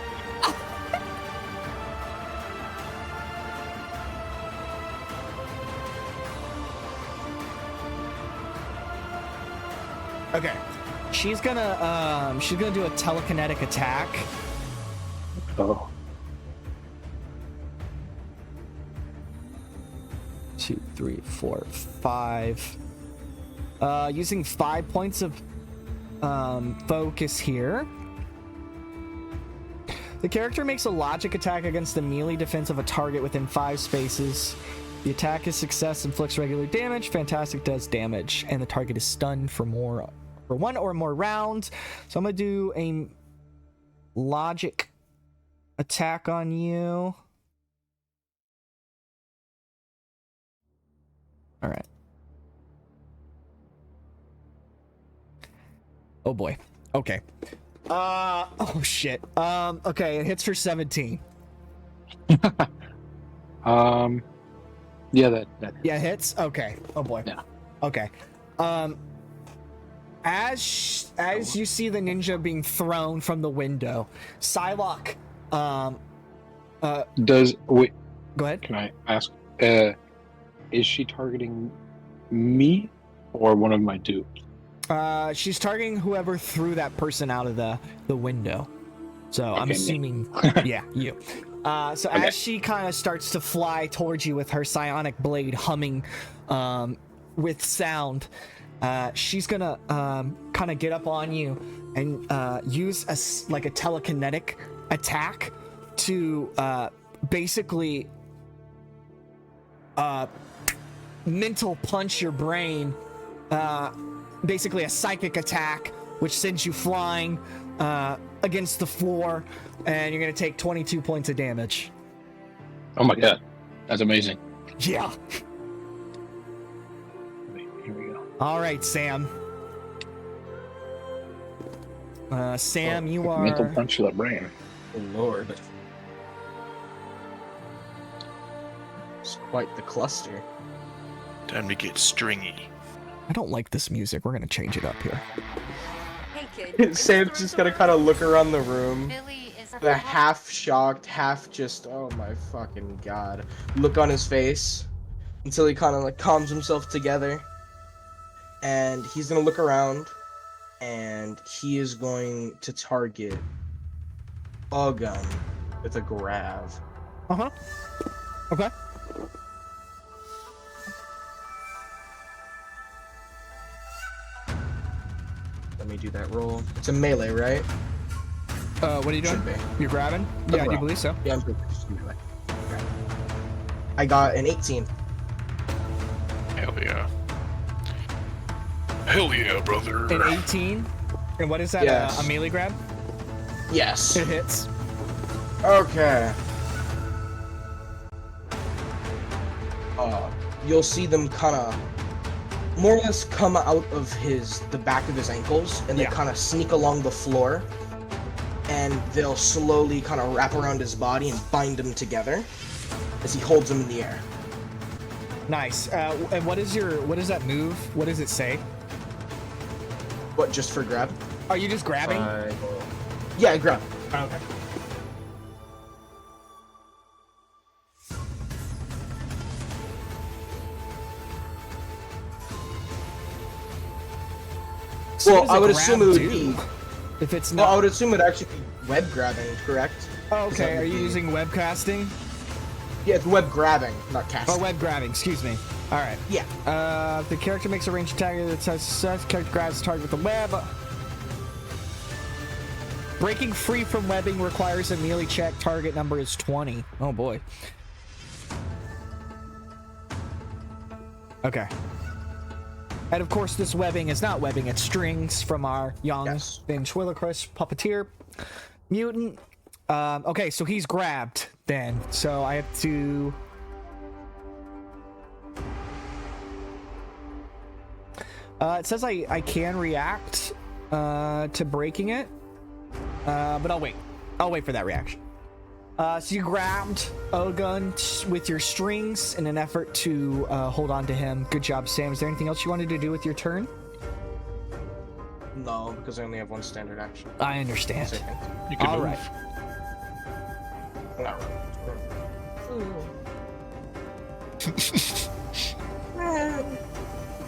Okay, she's gonna do a telekinetic attack. Oh. 2, 3, 4, 5. Using 5 points of focus here. The character makes a logic attack against the melee defense of a target within 5 spaces. The attack is success, inflicts regular damage. Fantastic does damage, and the target is stunned for 1 or more rounds. So I'm gonna do a logic attack on you. All right. Oh boy. Okay. Oh shit. Okay, it hits for 17. Yeah, that Yeah, it hits. Okay. Oh boy. Yeah. Okay. As you see the ninja being thrown from the window, Psylocke. Wait, Go ahead. can I ask? Is she targeting me or one of my dupes? She's targeting whoever threw that person out of the window. So I'm Okay, assuming, yeah, you. So Okay. as she kind of starts to fly towards you with her psionic blade humming with sound, she's gonna kind of get up on you and use a telekinetic attack to basically mental punch your brain. Basically a psychic attack, which sends you flying against the floor, and you're gonna take 22 points of damage. Oh my god, that's amazing. Yeah. Wait, here we go. All right, Sam. Sam, you are. Mental punch to the brain. Oh, Lord. It's quite the cluster. Time to get stringy. I don't like this music. We're gonna change it up here. Hey kid. Sam's just gonna kind of look around the room. Billy is The half shocked, half just, oh my fucking god, look on his face until he kind of like calms himself together. And he's gonna look around and he is going to target a gun with a grav. Uh-huh. Okay. Let me do that roll. It's a melee, right? What are you doing? Should be. You're grabbing? The Yeah, I do roll. believe so. Yeah, I'm pretty sure it's melee. Okay. I got an 18. Hell yeah. Hell yeah, brother. An 18. And what is that? Yes. A melee grab? Yes. It hits. Okay. You'll see them kind of more or less come out of the back of his ankles, and they Yeah. kind of sneak along the floor, and they'll slowly kind of wrap around his body and bind him together as he holds them in the air. Nice. And what is that move? What does it say? What, just for grab? Are you just grabbing? Yeah, grab. Okay. So Well, what does I a would grab assume it would do? be. If it's Well, not. I would assume it'd actually be web grabbing, correct? Oh, Is that okay. Are would you be- using webcasting? Yeah, it's web grabbing, not casting. Oh, web grabbing. Excuse me. All right. Yeah. If the character makes a ranged attack that says success, character grabs the target with the web. Breaking free from webbing requires a melee check. Target number is 20. Oh boy. Okay. And of course, this webbing is not webbing, it's strings from our young ventriloquist puppeteer mutant. Okay, so he's grabbed then. So I have to... it says I can react to breaking it, but I'll wait. I'll wait for that reaction. So you grabbed Ogun with your strings in an effort to hold on to him. Good job, Sam. Is there anything else you wanted to do with your turn? No, because I only have one standard action. I understand. You can All move. right.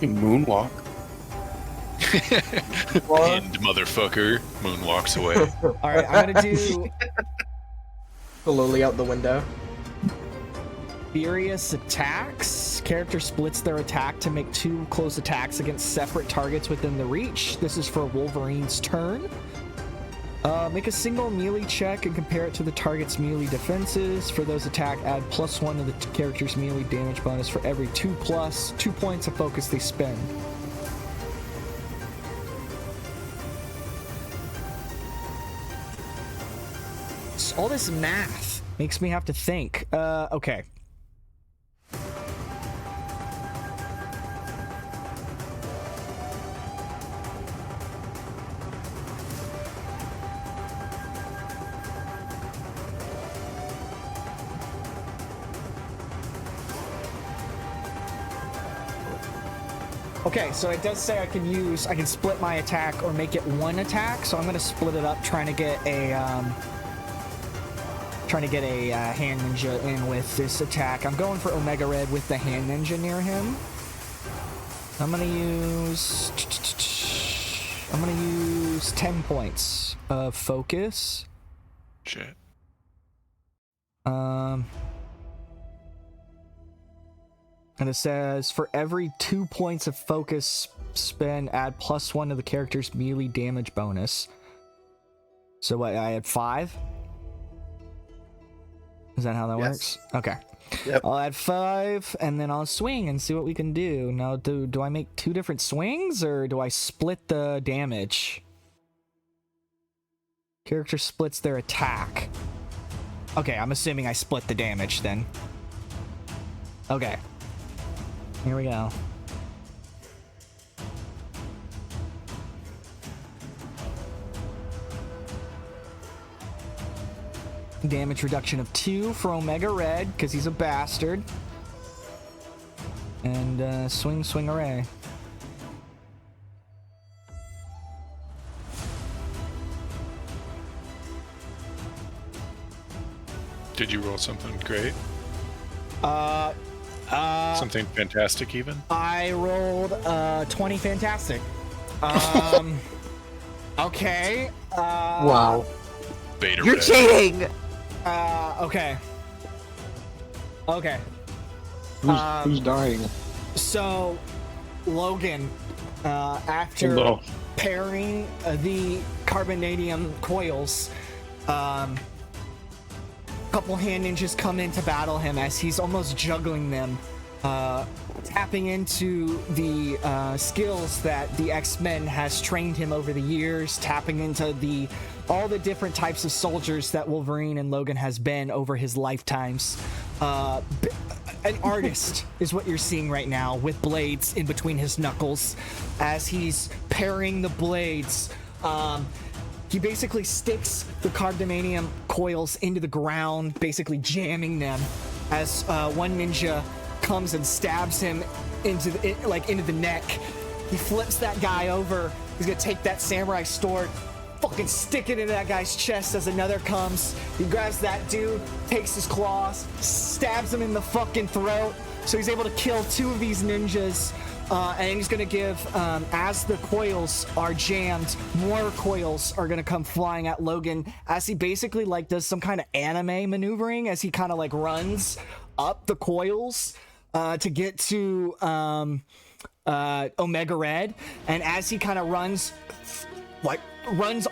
You can moonwalk. And motherfucker moonwalks away. All right, I'm gonna do slowly out the window. Furious attacks. Character splits their attack to make 2 close attacks against separate targets within the reach. This is for Wolverine's turn. Make a single melee check and compare it to the target's melee defenses. For those attack, add +1 to the character's melee damage bonus for every 2 points of focus they spend. All this math makes me have to think. Okay. Okay, so it does say I can split my attack or make it 1 attack, so I'm gonna split it up trying to get a hand ninja in with this attack. I'm going for Omega Red with the hand ninja near him. I'm gonna use 10 points of focus. Shit. And it says for every 2 points of focus spend, add +1 to the character's melee damage bonus. So what, I had 5? Is that how that works? Okay. Yep. I'll add 5 and then I'll swing and see what we can do. Now, do I make 2 different swings or do I split the damage? Character splits their attack. Okay, I'm assuming I split the damage then. Okay. Here we go. Damage reduction of 2 for Omega Red, because he's a bastard. And swing array. Did you roll something great? Something fantastic even? I rolled 20 fantastic. Okay. Wow. Beta You're red. cheating! Okay. Okay. Who's dying? So, Logan, after Hello. pairing the carbonadium coils, couple hand ninjas come in to battle him as he's almost juggling them, tapping into the skills that the X-Men has trained him over the years, tapping into all the different types of soldiers that Wolverine and Logan has been over his lifetimes. An artist is what you're seeing right now, with blades in between his knuckles as he's pairing the blades. He basically sticks the carbonadium coils into the ground, basically jamming them as one ninja comes and stabs him into the neck. He flips that guy over. He's gonna take that samurai sword, fucking stick it into that guy's chest as another comes. He grabs that dude, takes his claws, stabs him in the fucking throat. So he's able to kill 2 of these ninjas. And he's gonna give, as the coils are jammed, more coils are gonna come flying at Logan as he basically does some kind of anime maneuvering as he kind of runs up the coils to get to Omega Red, and as he kind of runs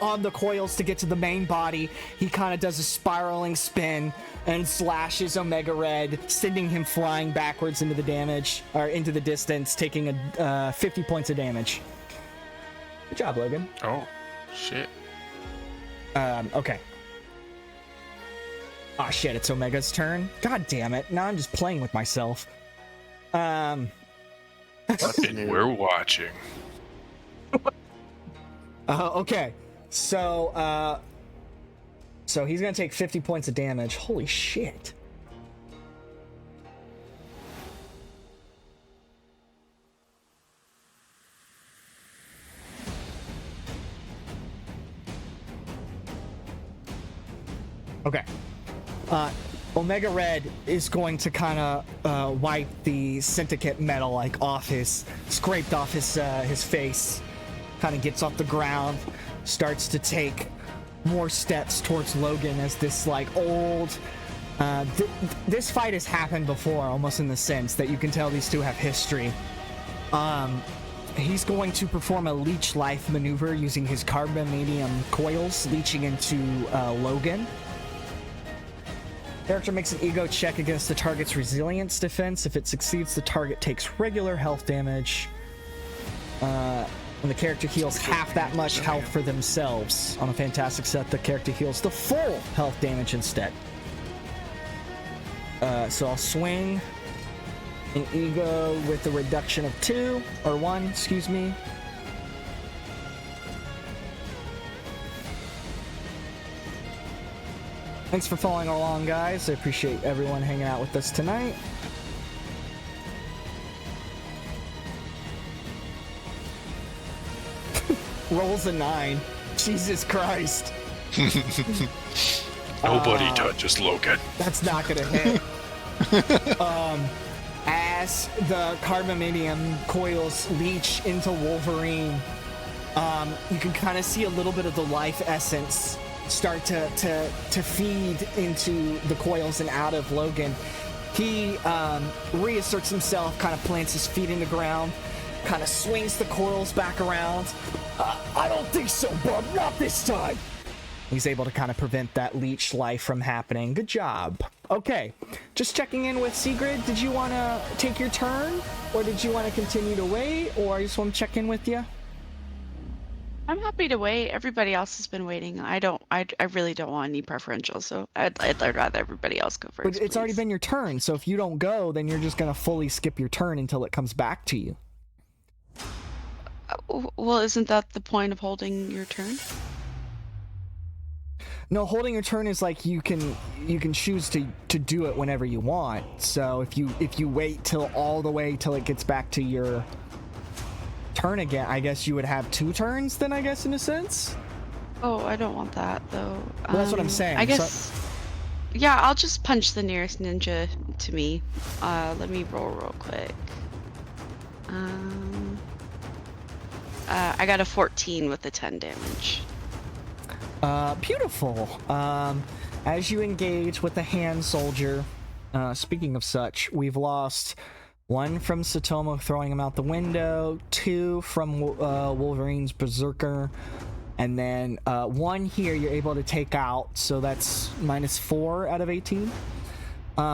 on the coils to get to the main body, he kind of does a spiraling spin and slashes Omega Red, sending him flying backwards into the distance, taking 50 points of damage. Good job, Logan. Oh, shit. Okay. Oh shit, it's Omega's turn. God damn it. Now I'm just playing with myself. And we're watching. Okay. So he's gonna take 50 points of damage. Holy shit. Okay. Omega Red is going to kind of wipe the syndicate metal like scraped off his face. Kind of gets off the ground, starts to take more steps towards Logan as this like old. This fight has happened before, almost in the sense that you can tell these two have history. He's going to perform a leech life maneuver using his carbonadium coils, leeching into Logan. Character makes an ego check against the target's resilience defense. If it succeeds, the target takes regular health damage. When the character heals half that much health for themselves. On a fantastic set, the character heals the full health damage instead. So I'll swing an ego with a reduction of 1, excuse me. Thanks for following along, guys. I appreciate everyone hanging out with us tonight. Rolls a 9. Jesus Christ. Nobody touches Logan. That's not gonna hit. As the carbonadium coils leech into Wolverine, you can kind of see a little bit of the life essence start to feed into the coils and out of Logan. He reasserts himself, kind of plants his feet in the ground, kind of swings the coils back around. I don't think so, bub. Not this time. He's able to kind of prevent that leech life from happening. Good job. Okay, just checking in with Sigrid. Did you want to take your turn, or did you want to continue to wait, or I just want to check in with you? I'm happy to wait. Everybody else has been waiting. I really don't want any preferential, so I'd rather everybody else go first. But it's already been your turn, so if you don't go, then you're just gonna fully skip your turn until it comes back to you. Well, isn't that the point of holding your turn? No, holding your turn is like you can choose to do it whenever you want. So if you wait till all the way till it gets back to your turn again, I guess you would have 2 turns then, I guess, in a sense. Oh, I don't want that though. Well, that's what I'm saying. I guess. Yeah, I'll just punch the nearest ninja to me. Let me roll real quick. I got a 14 with the 10 damage. Beautiful. As you engage with the hand soldier, speaking of such, we've lost 1 from Satomo throwing him out the window, 2 from Wolverine's Berserker, and then 1 here you're able to take out, so that's -4 out of 18.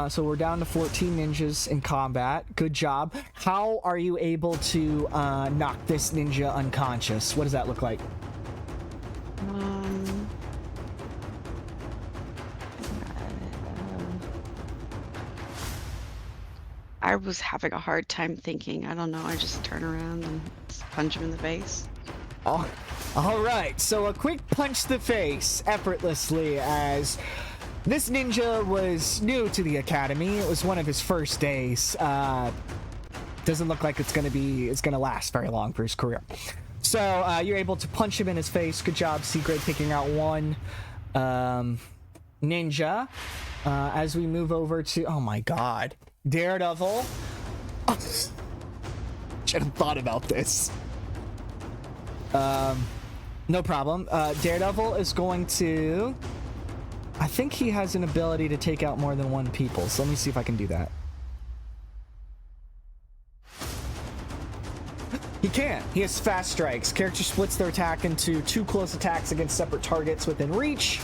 So we're down to 14 ninjas in combat. Good job. How are you able to knock this ninja unconscious? What does that look like? I was having a hard time thinking. I don't know. I just turn around and punch him in the face. Oh, all right. So a quick punch to the face effortlessly, as this ninja was new to the academy. It was one of his first days. Doesn't look like it's gonna last very long for his career. So you're able to punch him in his face. Good job, Sigrid, taking out 1 ninja. As we move over to, oh my god, Daredevil. Should have thought about this. No problem. Daredevil is going to I think he has an ability to take out more than one people, so let me see if I can do that. He can. He has fast strikes. Character splits their attack into 2 close attacks against separate targets within reach.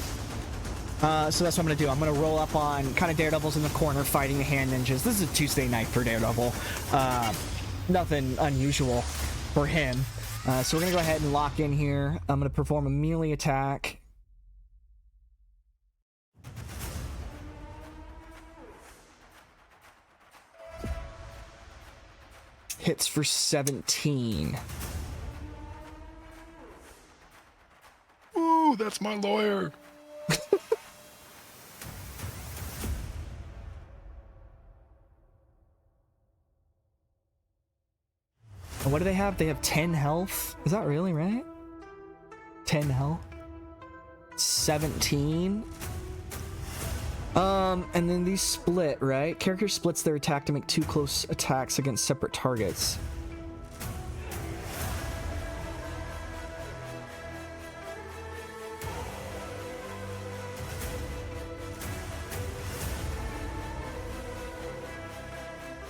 So that's what I'm going to do. I'm going to roll up on kind of Daredevil's in the corner fighting the hand ninjas. This is a Tuesday night for Daredevil. Nothing unusual for him. So we're going to go ahead and lock in here. I'm going to perform a melee attack. Hits for 17. Ooh, that's my lawyer. And what do they have? They have 10 health. Is that really right? 10 health. 17. And then these split, right? Character splits their attack to make 2 close attacks against separate targets.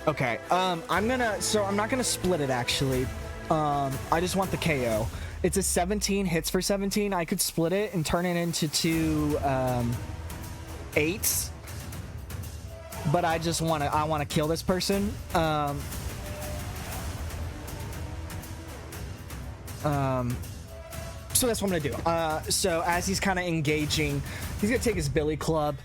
Okay, I'm not gonna split it actually. I just want the KO. It's a 17, hits for 17. I could split it and turn it into 2 8s. But I want to kill this person. So that's what I'm gonna do. So as he's kind of engaging, he's gonna take his billy club.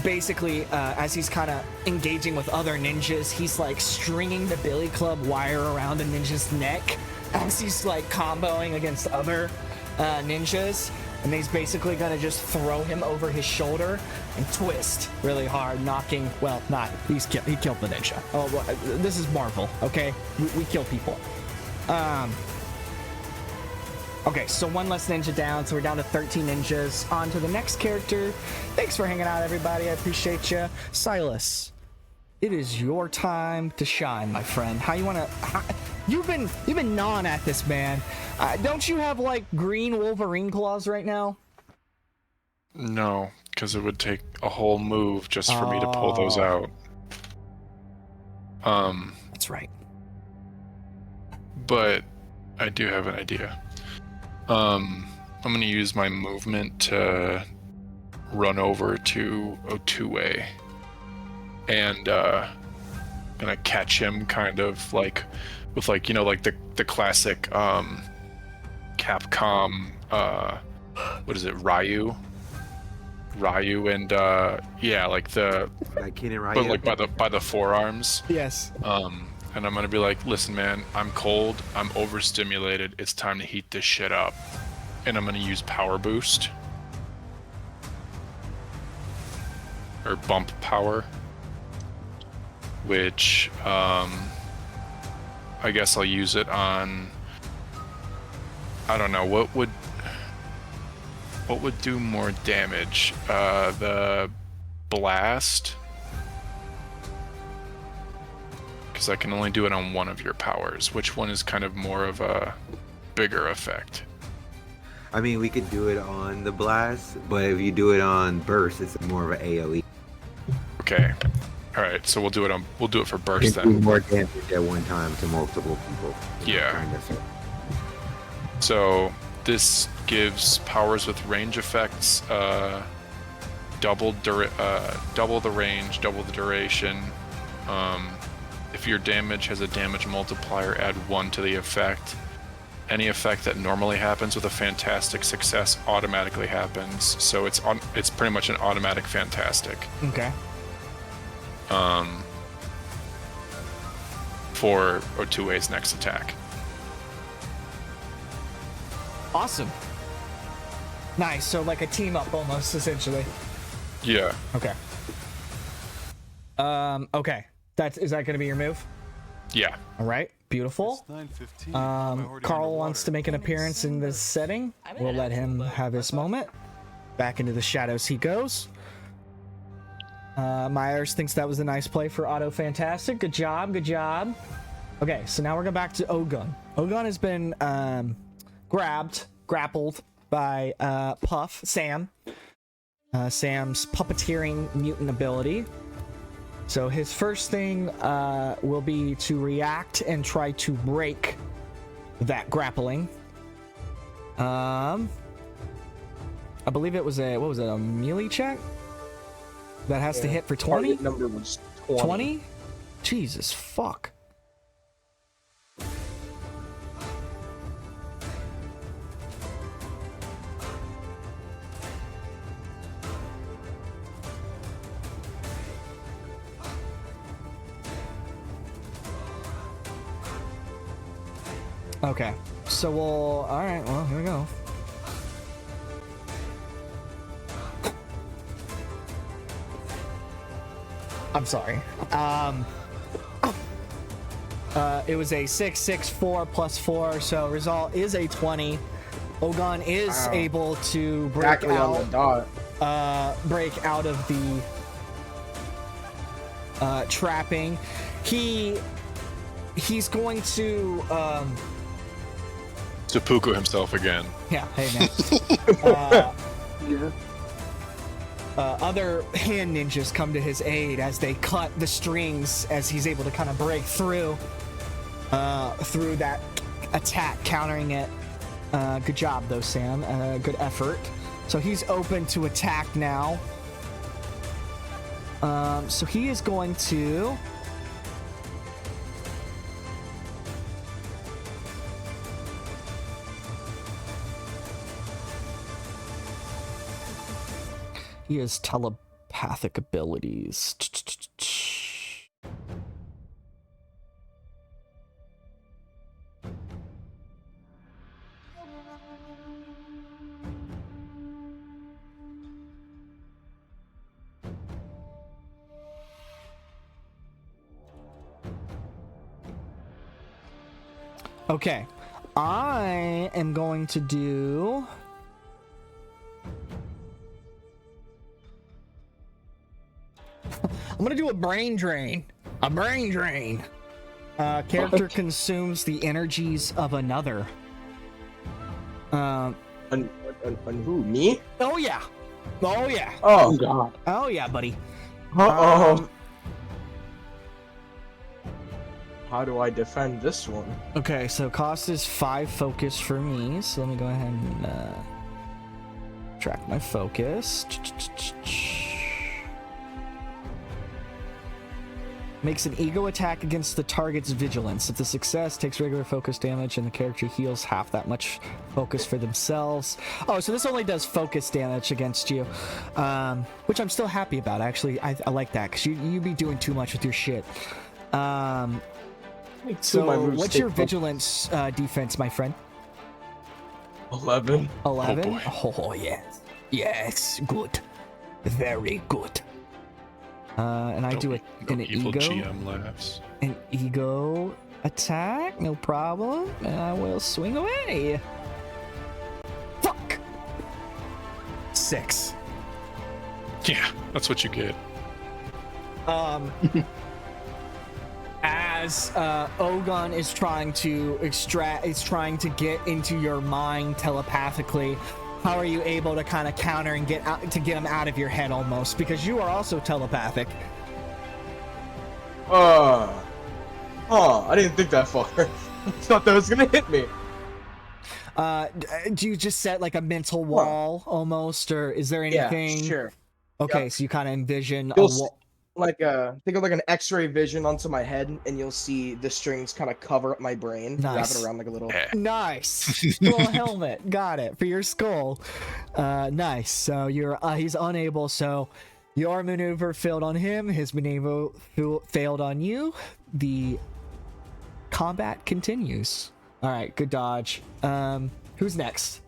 Basically, as he's kind of engaging with other ninjas, he's like stringing the billy club wire around the ninja's neck as he's like comboing against other ninjas. And he's basically gonna just throw him over his shoulder and twist really hard, knocking. Well, not he killed the ninja. Oh, well, this is Marvel, okay? We kill people. Okay, so 1 less ninja down, so we're down to 13 ninjas. On to the next character. Thanks for hanging out, everybody. I appreciate you, Silas. It is your time to shine, my friend. How you wanna? You've been gnawing at this, man. Don't you have like green Wolverine claws right now? No, because it would take a whole move just for me to pull those out. That's right. But I do have an idea. I'm gonna use my movement to run over to a 2-way and gonna catch him kind of like with like, you know, like the classic Capcom what is it, Ryu and yeah, like the but like by the forearms. Yes. And I'm gonna be like, listen man, I'm cold, I'm overstimulated, it's time to heat this shit up. And I'm gonna use power boost. Or bump power. Which I guess I'll use it on, I don't know, what would do more damage? The blast? Because I can only do it on one of your powers. Which one is kind of more of a bigger effect? I mean, we could do it on the blast, but if you do it on burst, it's more of an AoE. Okay. All right. So we'll do it for burst then. then. More damage at one time to multiple people. Yeah. So this gives powers with range effects double the range, double the duration. If your damage has a damage multiplier, add 1 to the effect. Any effect that normally happens with a fantastic success automatically happens. So it's pretty much an automatic fantastic. Okay. For 2-way's next attack. Awesome. Nice. So like a team up almost, essentially. Yeah. Okay. Okay. Is that going to be your move? Yeah. All right. Beautiful. Carl wants to make an appearance in this setting. We'll let him have his moment. Back into the shadows he goes. Myers thinks that was a nice play for Auto Fantastic. Good job. Good job. Okay, so now we're going back to Ogun. Ogun has been grappled, by Puff, Sam. Sam's puppeteering mutant ability. So his first thing will be to react and try to break that grappling. I believe it was a melee check that has to hit for 20. Target number was 20. Jesus fuck. Okay, so we'll. All right, well, here we go. I'm sorry. It was a 6, 6, 4 plus 4, so result is a 20. Ogon is able to break Exactly on the dot. Break out of the trapping. He's going to Seppuku himself again. yeah, hey man. Other hand ninjas come to his aid as they cut the strings as he's able to kind of break through that attack, countering it. Good job though, Sam. Good effort. So he's open to attack now. So he is going to He has telepathic abilities. Okay, I am going to do... I'm gonna do a brain drain. A brain drain. Character consumes the energies of another. On who? Me? Oh yeah. Oh yeah. Oh god. Oh yeah, buddy. Uh-oh. How do I defend this one? Okay, so cost is 5 focus for me. So let me go ahead and track my focus. Makes an ego attack against the target's vigilance. If the success takes regular focus damage and the character heals half that much focus for themselves. Oh, so this only does focus damage against you, which I'm still happy about. Actually, I like that because you be doing too much with your shit. So what's your vigilance defense, my friend? 11. 11? Oh, yes. Yes, good. Very good. And I do an ego. GM laughs. An ego attack, no problem. And I will swing away. Fuck! 6. Yeah, that's what you get. As Ogon is trying to get into your mind telepathically, how are you able to kind of counter and get him out of your head almost? Because you are also telepathic. I didn't think that far. I thought that was gonna hit me. Do you just set like a mental wall almost, or is there anything? Yeah, sure. Okay, Yep. so you kind of envision You'll a wall. think of like an X-ray vision onto my head, and you'll see the strings kind of cover up my brain, wrap Nice. it around like a little. Nice. Little helmet. Got it. For your skull. Nice. So he's unable, so your maneuver failed on him, his maneuver failed on you. The combat continues. Alright, good dodge. Who's next?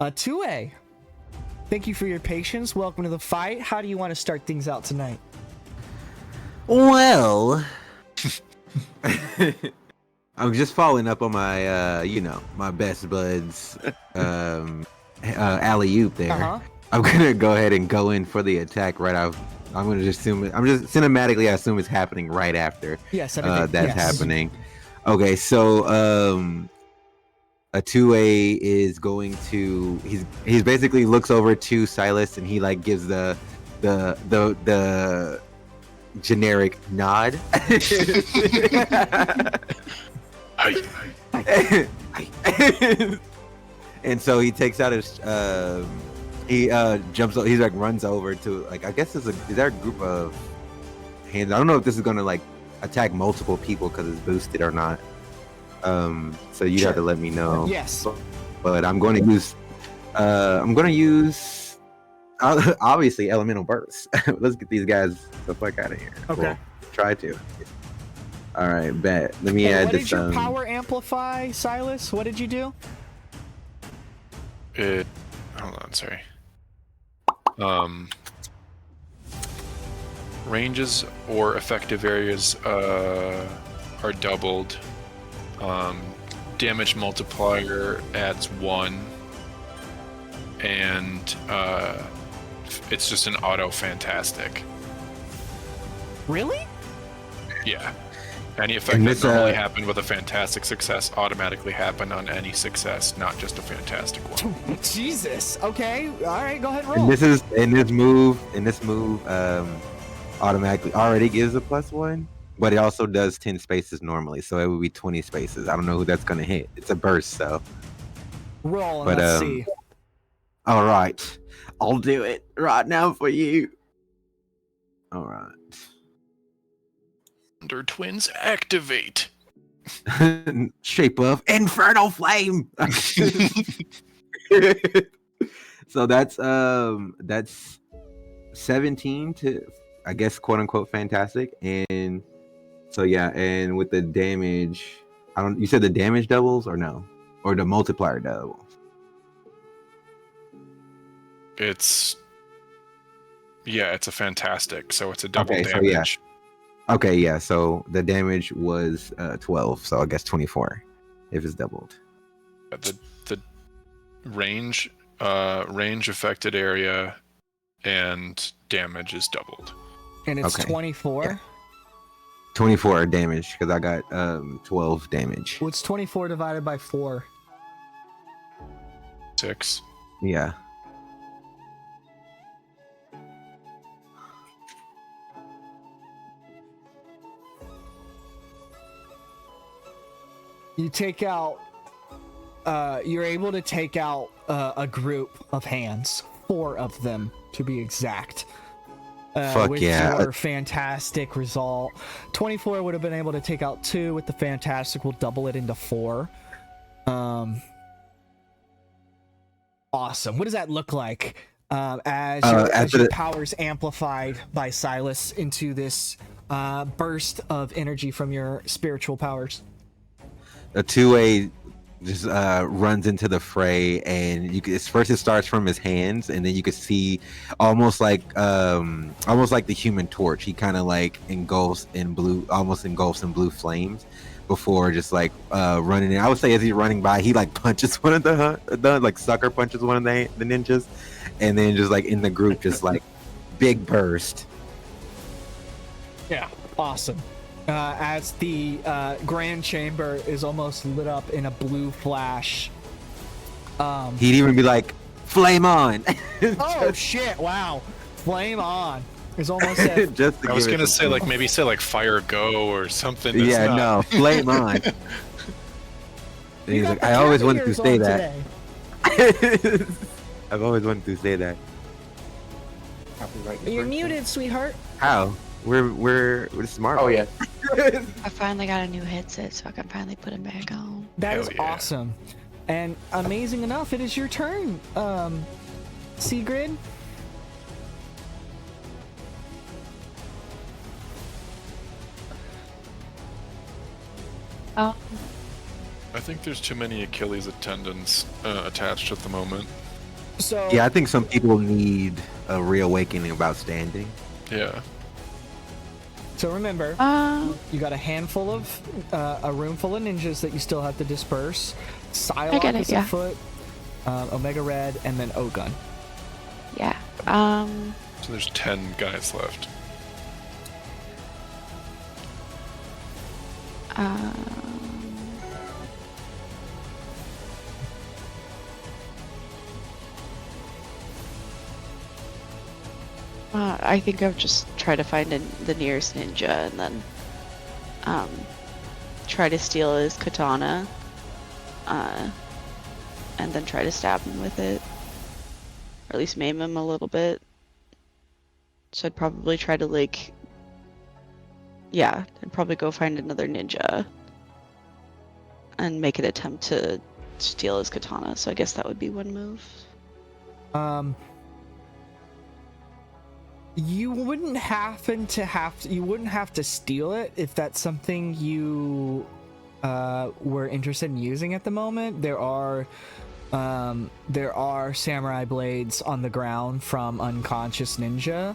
2A. Thank you for your patience. Welcome to the fight. How do you want to start things out tonight? Well, I'm just following up on my, my best buds, alley-oop there. Uh-huh. I'm gonna go ahead and go in for the attack right out. I'm gonna just assume I'm just cinematically. I assume it's happening right after. Yes, that's happening. Okay, so a 2A is going to he's basically looks over to Silas and he like gives the generic nod. And so he takes out his he jumps, he like runs over to, like, I guess is there a group of hands? I don't know if this is gonna like attack multiple people because it's boosted or not. So you have to let me know. Yes. But I'm going to use obviously elemental burst. Let's get these guys the fuck out of here. Okay. Well, try to. All right, bet. Let me add what this. Did your power amplify, Silas? What did you do? Hold on, sorry. Ranges or effective areas are doubled. Damage multiplier adds 1, and it's just an auto fantastic. Really? Yeah. Any effect that normally happened with a fantastic success automatically happened on any success, not just a fantastic one. Jesus. Okay. All right. Go ahead and roll. And this move automatically already gives a +1, but it also does 10 spaces normally, so it would be 20 spaces. I don't know who that's gonna hit. It's a burst, so roll and let's see. All right, I'll do it right now for you. All right. Thunder Twins activate. Shape of infernal flame. So that's 17 to, I guess, quote unquote fantastic. And so yeah, and with the damage, you said the damage doubles or no? Or the multiplier doubles? It's a fantastic, so it's a double damage. So yeah. Okay, yeah, so the damage was 12, so I guess 24 if it's doubled. The range affected area and damage is doubled. And it's 24? Yeah. 24 damage, because I got 12 damage. What's 24 divided by 4? 6. Yeah. You take out, you're able to take out a group of hands, 4 of them to be exact. With your fantastic result. 24 would have been able to take out 2. With the fantastic, we'll double it into 4. Awesome. What does that look like as your powers amplified by Silas into this burst of energy from your spiritual powers? A 2A just runs into the fray, and first it starts from his hands, and then you can see almost like the Human Torch. He kind of like engulfs in blue flames before just like running in. I would say as he's running by, he like punches one of the like sucker punches one of the ninjas, and then just like in the group, just like big burst. Yeah, awesome. As the grand chamber is almost lit up in a blue flash. He'd even be like, "Flame on!" Oh shit! Wow, flame on is almost. I was gonna say like maybe say like fire go or something. Yeah, no, flame on. And he's like, I always wanted to say that. I've always wanted to say that. You're muted, sweetheart. How? We're smart. Oh yeah. I finally got a new headset, so I can finally put it back on. That is awesome. And amazing enough, it is your turn, Sigrid. Oh. I think there's too many Achilles tendons attached at the moment. So yeah, I think some people need a reawakening about standing. Yeah. So remember, you got a handful of, a room full of ninjas that you still have to disperse. Psylocke is afoot, Omega Red, and then Ogun. Yeah. So there's 10 guys left. I think I would just try to find the nearest ninja and then try to steal his katana, and then try to stab him with it, or at least maim him a little bit. So I'd probably try to I'd probably go find another ninja and make an attempt to steal his katana. So I guess that would be one move. You wouldn't have to steal it if that's something you were interested in using at the moment. There are samurai blades on the ground from unconscious ninja.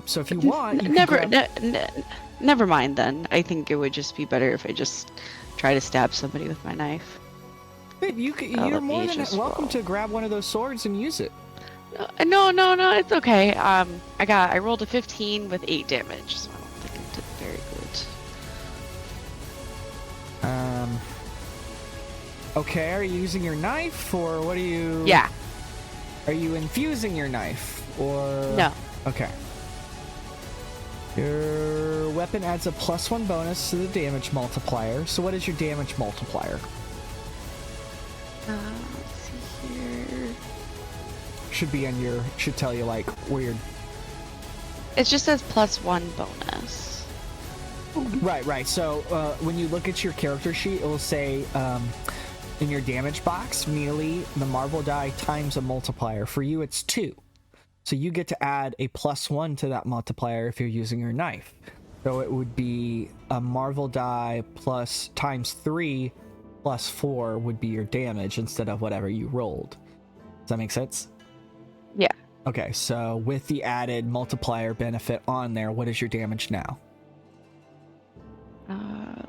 So if you want, you never mind then. I think it would just be better if I just try to stab somebody with my knife. You're more than welcome to grab one of those swords and use it. No, it's okay. I rolled a 15 with 8 damage, so I don't think I did very good. Okay, are you using your knife, or what are you... Yeah. Are you infusing your knife, or... No. Okay. Your weapon adds a +1 bonus to the damage multiplier. So what is your damage multiplier? Let's see here. Should tell you, like, weird... It just says +1 bonus. Right. So when you look at your character sheet, it will say in your damage box, melee, the marvel die times a multiplier. For you, it's 2. So you get to add a +1 to that multiplier if you're using your knife. So it would be a marvel die plus times 3 plus 4 would be your damage instead of whatever you rolled. Does that make sense? Yeah. Okay, so with the added multiplier benefit on there, what is your damage now?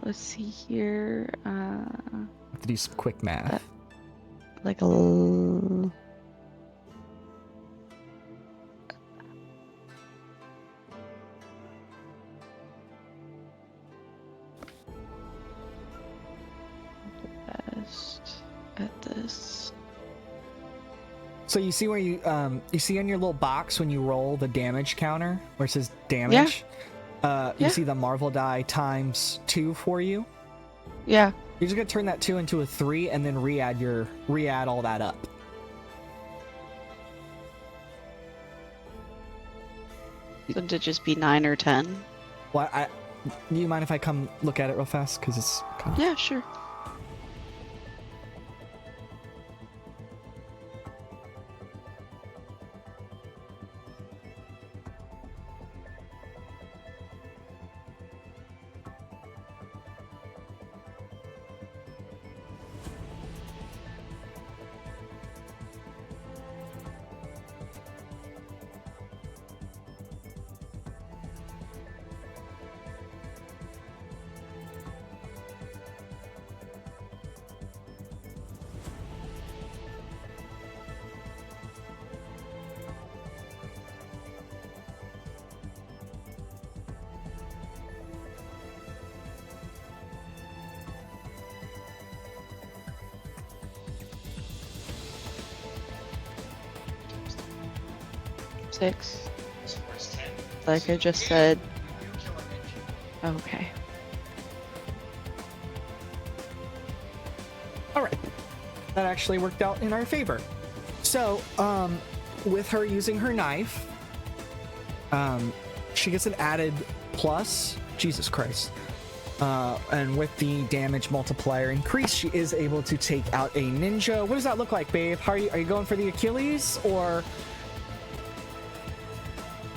Let's see here. I have to do some quick math. Like a... At this. So you see where you see on your little box when you roll the damage counter where it says damage? You see the marvel die times 2 for you? Yeah. You're just gonna turn that 2 into a 3 and then re-add all that up. So to just be 9 or 10? Well, do you mind if I come look at it real fast? Because it's kind of... Yeah, sure. Six. Like I just said. Okay. Alright. That actually worked out in our favor. So, with her using her knife, she gets an added plus. Jesus Christ. And with the damage multiplier increase, she is able to take out a ninja. What does that look like, babe? Are you going for the Achilles, or...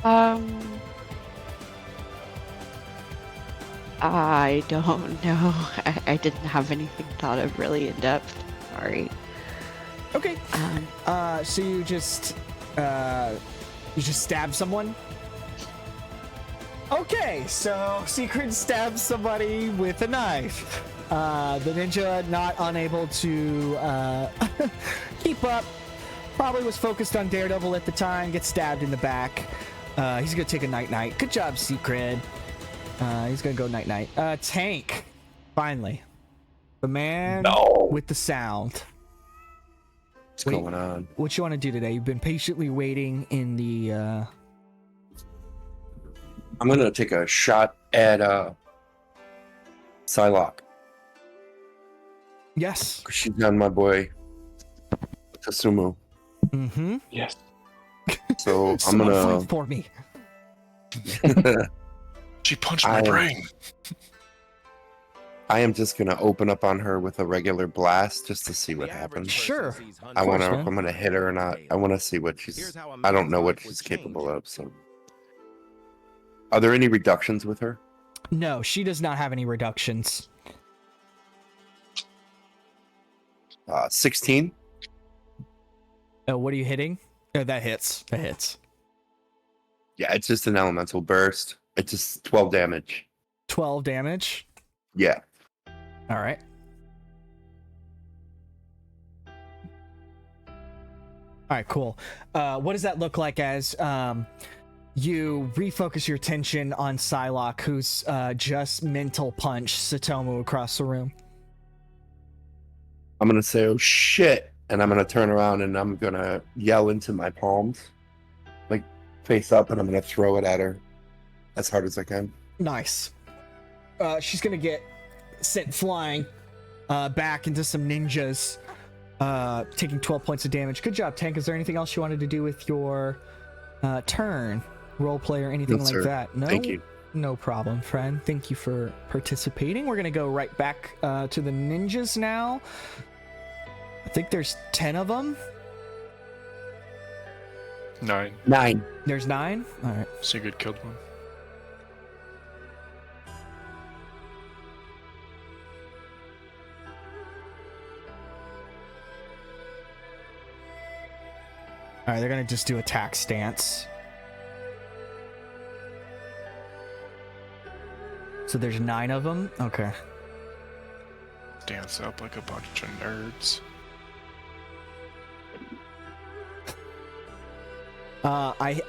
I don't know. I didn't have anything thought of really in depth. Sorry. Okay. So you just stab someone? Okay, so Secret stabs somebody with a knife. The ninja not unable to keep up. Probably was focused on Daredevil at the time, gets stabbed in the back. He's gonna take a night-night. Good job, Secret. He's gonna go night-night. Tank. Finally. The man with the sound. What's going on? What you want to do today? You've been patiently waiting in the I'm gonna take a shot at Psylocke. Yes. She's on my boy Kasumu. Mm-hmm. Yes. So I'm Someone gonna fight for me. She punched my brain. I am just gonna open up on her with a regular blast just to see what happens. Sure. I want to. man. I'm gonna hit her or not. I want to see what she's. I don't know what she's capable of. So, are there any reductions with her? No, she does not have any reductions. 16. Oh, what are you hitting? Oh, that hits. That hits. Yeah, it's just an elemental burst. It's just 12 damage. 12 damage. Yeah. All right. All right, cool. What does that look like as you refocus your attention on Psylocke, who's just mental punch Satomu across the room? I'm gonna say, "Oh shit!" and I'm gonna turn around and I'm gonna yell into my palms, like face up, and I'm gonna throw it at her as hard as I can. Nice. She's gonna get sent flying back into some ninjas, taking 12 points of damage. Good job, Tank. Is there anything else you wanted to do with your turn? Role play or anything No, like sir. that? No? Thank you. No problem, friend. Thank you for participating. We're gonna go right back to the ninjas now. I think there's 10 of them. 9. 9. There's 9? All right. Sigurd killed one. All right, they're gonna just do attack stance. So there's 9 of them? Okay. Dance up like a bunch of nerds.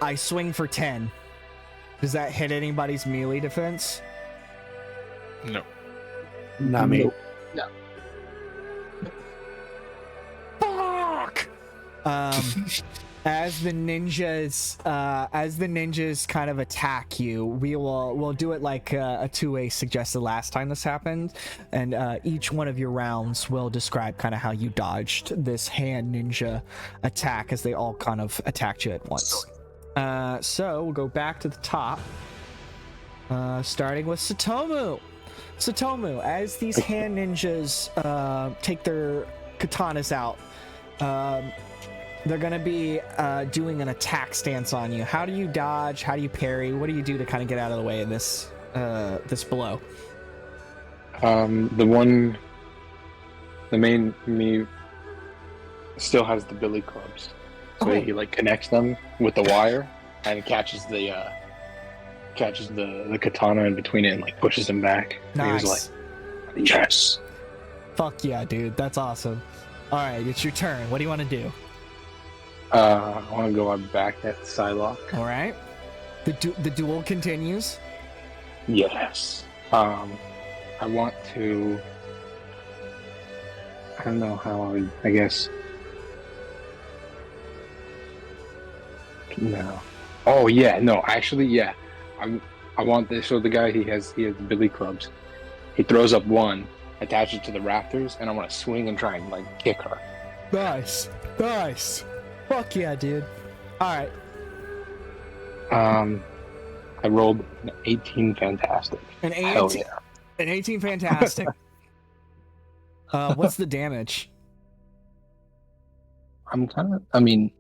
I swing for 10. Does that hit anybody's melee defense? No. Not me. No. Fuck! As the ninjas kind of attack you, we'll do it like a 2A suggested last time this happened, and each one of your rounds will describe kind of how you dodged this hand ninja attack as they all kind of attacked you at once. So we'll go back to the top, starting with Satomu. Satomu, as these hand ninjas take their katanas out, they're going to be doing an attack stance on you. How do you dodge? How do you parry? What do you do to kind of get out of the way of this this blow? The main me still has the billy clubs, so he like connects them with the wire and it catches the katana in between it and like pushes him back. Nice. And he was like, yes. Fuck yeah, dude. That's awesome. All right, it's your turn. What do you want to do? I want to go back at Psylocke. All right. The duel continues. Yes. I want to. I don't know how I guess. No. Oh yeah, no. Actually, yeah. I want this. So the guy he has billy clubs. He throws up one, attaches it to the rafters, and I want to swing and try and like kick her. Nice. Nice. Fuck yeah, dude. All right. I rolled an 18 fantastic. An 18. Hell yeah. An 18 fantastic. What's the damage? I mean,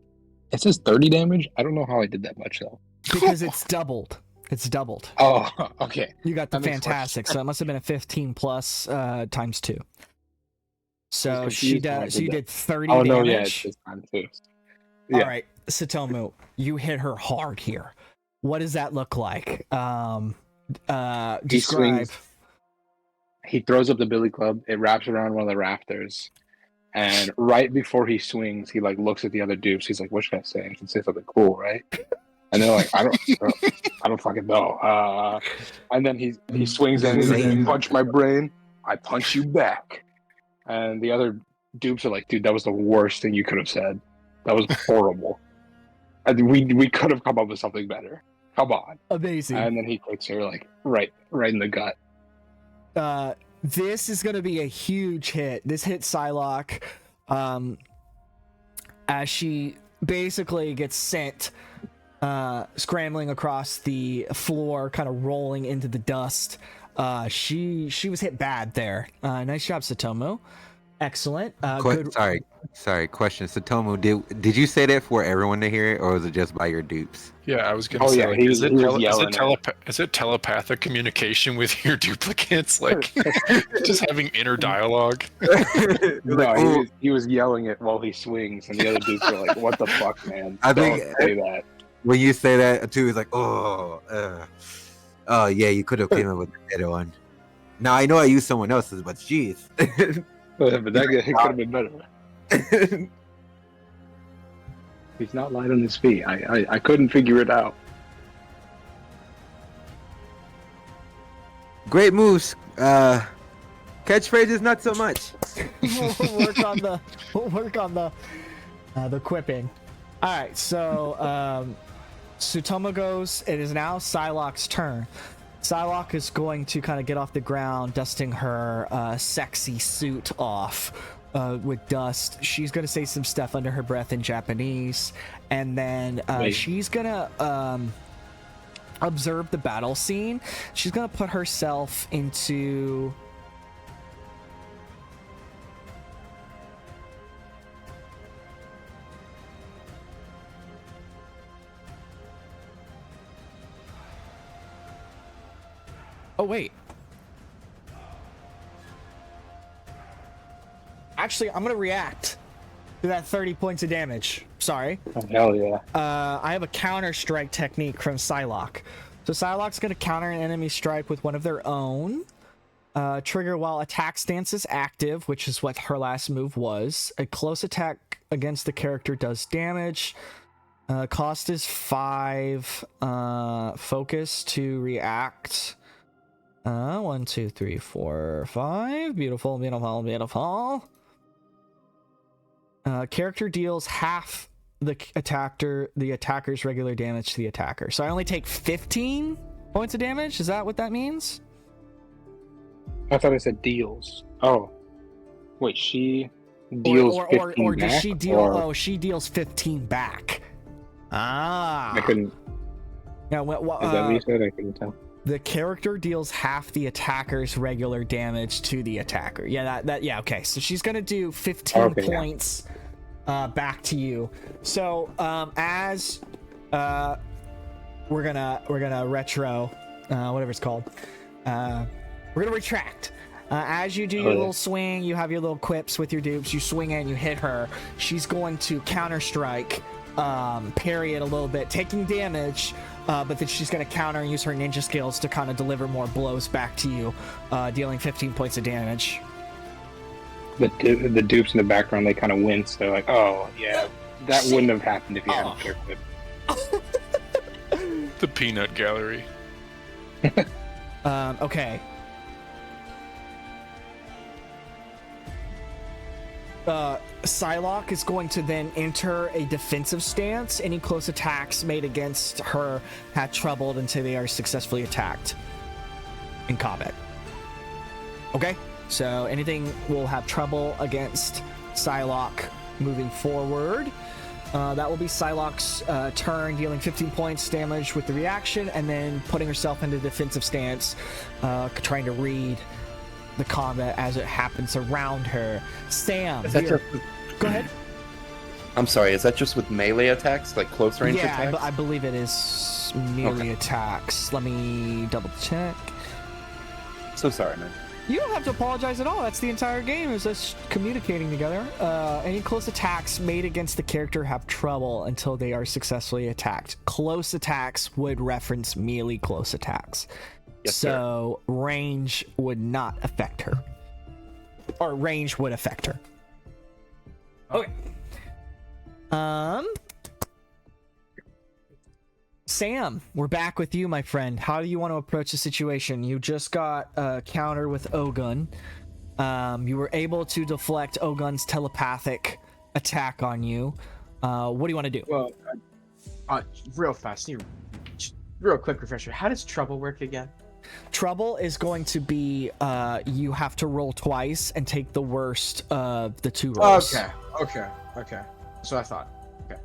it says 30 damage. I don't know how I did that much though. Because it's doubled. It's doubled. Oh, okay. You got the That makes fantastic, so it must have been a 15 plus times 2. So confused she when I does. So did you that. did 30 Oh damage. no, yeah, it's this time too. Yeah. All right, Satomu, you hit her hard here. What does that look like? Describe. swings. He throws up the billy club. It wraps around one of the rafters, and right before he swings, he like looks at the other dupes. He's like, "What should I say? I should say something cool, right?" And they're like, "I don't fucking know." And then he swings in. He's like, "You punch my brain, I punch you back." And the other dupes are like, "Dude, that was the worst thing you could have said. That was horrible. And we could have come up with something better." Come on. Amazing. And then he kicks her like right in the gut. This is going to be a huge hit. This hits Psylocke as she basically gets sent scrambling across the floor, kind of rolling into the dust. She was hit bad there. Nice job, Satomu. Excellent. Good. Sorry. Question, Satomu. Did you say that for everyone to hear it, or was it just by your dupes? Yeah, I was gonna say. Is it telepathic communication with your duplicates? Like, just having inner dialogue? No, he was yelling it while he swings, and the other dudes are like, "What the fuck, man? Don't say that." When you say that, too, it's like, oh yeah, you could have came up with a better one. Now I know I used someone else's, but jeez. But that could have been better. He's not light on his feet. I couldn't figure it out. Great moves. Catchphrases, not so much. we'll work on the quipping. All right, so Sutoma goes. It is now Psylocke's turn. Psylocke is going to kind of get off the ground, dusting her sexy suit off with dust. She's going to say some stuff under her breath in Japanese, and then she's going to observe the battle scene. She's going to put herself into... Oh, wait. Actually, I'm going to react to that 30 points of damage. Sorry. Oh, hell yeah. I have a counter strike technique from Psylocke. So Psylocke's going to counter an enemy strike with one of their own. Trigger while attack stance is active, which is what her last move was. A close attack against the character does damage. Cost is 5. Focus to react. 1, 2, 3, 4, 5. Beautiful. Character deals half the attacker's regular damage to the attacker. So I only take 15 points of damage. Is that what that means? I thought I said deals. Oh, wait. She deals 15 or does back, she deal? or... Oh, she deals 15 back. Ah. I couldn't. Yeah. Is that what you said? I couldn't tell. The character deals half the attacker's regular damage to the attacker. Yeah, yeah, okay. So she's gonna do 15 points back to you. So as we're gonna retro, whatever it's called. We're gonna retract. As you do your little swing, you have your little quips with your dupes. You swing in, you hit her. She's going to counter strike, parry it a little bit, taking damage. But then she's going to counter and use her ninja skills to kind of deliver more blows back to you, dealing 15 points of damage. The dupes in the background, they kind of wince. They're like, oh, yeah, that wouldn't have happened if you hadn't tricked it. The peanut gallery. Okay. Psylocke is going to then enter a defensive stance. Any close attacks made against her have troubled until they are successfully attacked in combat. Okay, so anything will have trouble against Psylocke moving forward. That will be Psylocke's turn, dealing 15 points damage with the reaction, and then putting herself into defensive stance, trying to read the combat as it happens around her. Sam, go ahead. I'm sorry, is that just with melee attacks, like close range attacks? Yeah, I believe it is melee attacks. Let me double check. So sorry, man. You don't have to apologize at all. That's the entire game, is us communicating together. Any close attacks made against the character have trouble until they are successfully attacked. Close attacks would reference melee close attacks. Yes, so range would not affect her. Or range would affect her. Okay. Sam, we're back with you, my friend. How do you want to approach the situation? You just got a counter with Ogun. You were able to deflect Ogun's telepathic attack on you. What do you want to do? Well, real fast. real quick refresher. How does trouble work again? Trouble is going to be you have to roll twice and take the worst of the 2 rolls. Okay. So I thought. Okay.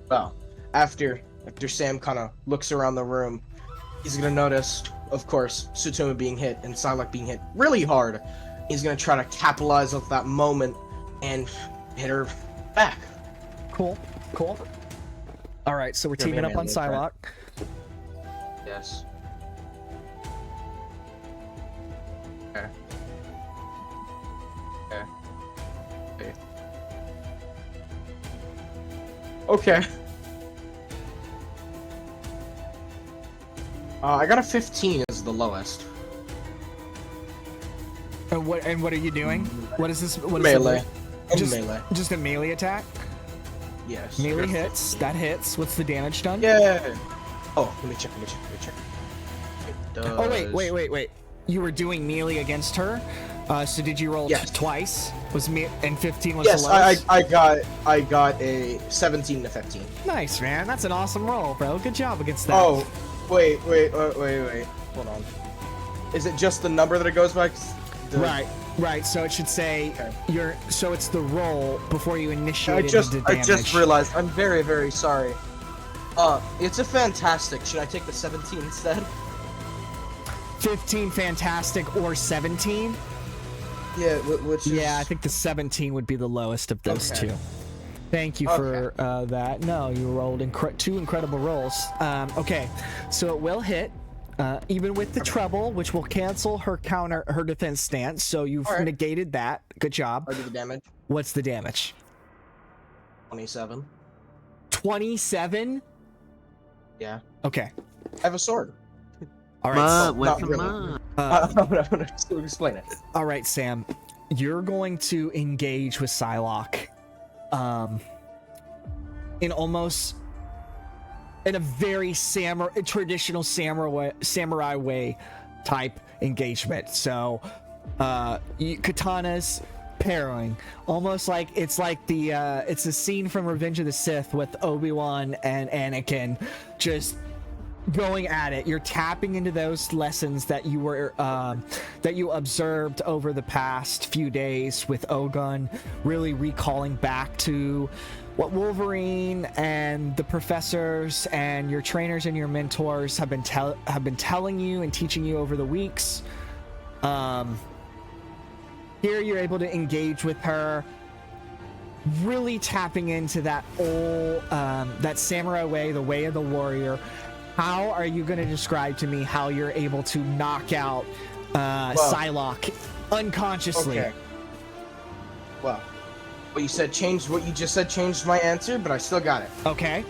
Well, after Sam kind of looks around the room, he's gonna notice, of course, Sutoma being hit and Psylocke being hit really hard. He's gonna try to capitalize off that moment and hit her back. Cool. All right, so we're teaming up on Psylocke. Yes. Okay. I got a 15 as the lowest. And what are you doing? What is this? What Melee. Is Melee. Just a melee attack? Yes. Melee hits. That hits. What's the damage done? Yeah. Oh, let me check. It Oh, wait. You were doing melee against her? So did you roll twice? And 15 was the lowest? I got a 17 to 15. Nice, man. That's an awesome roll, bro. Good job against that. Oh, wait. Hold on. Is it just the number that it goes by? Right. So it should say so it's the roll before you initiate the damage. I just realized. I'm very, very sorry. It's a fantastic. Should I take the 17 instead? 15 fantastic or 17? Yeah, which is... Yeah, I think the 17 would be the lowest of those two. Thank you for that. No, you rolled 2 incredible rolls. Okay, so it will hit, even with the trouble, which will cancel her defense stance. So you've negated that. Good job. I do the damage. What's the damage? 27. 27? Yeah. Okay. I have a sword. All right. I'm gonna explain it. All right, Sam. You're going to engage with Psylocke, in a very traditional samurai way type engagement. So, katanas parrying, almost like it's a scene from Revenge of the Sith with Obi-Wan and Anakin just going at it. You're tapping into those lessons that you were that you observed over the past few days with Ogun, really recalling back to what Wolverine and the professors and your trainers and your mentors have been telling you and teaching you over the weeks. Here you're able to engage with her, really tapping into that old that samurai way, the way of the warrior. How are you going to describe to me how you're able to knock out Psylocke unconsciously? Okay. Well, what you just said changed my answer, but I still got it. Okay.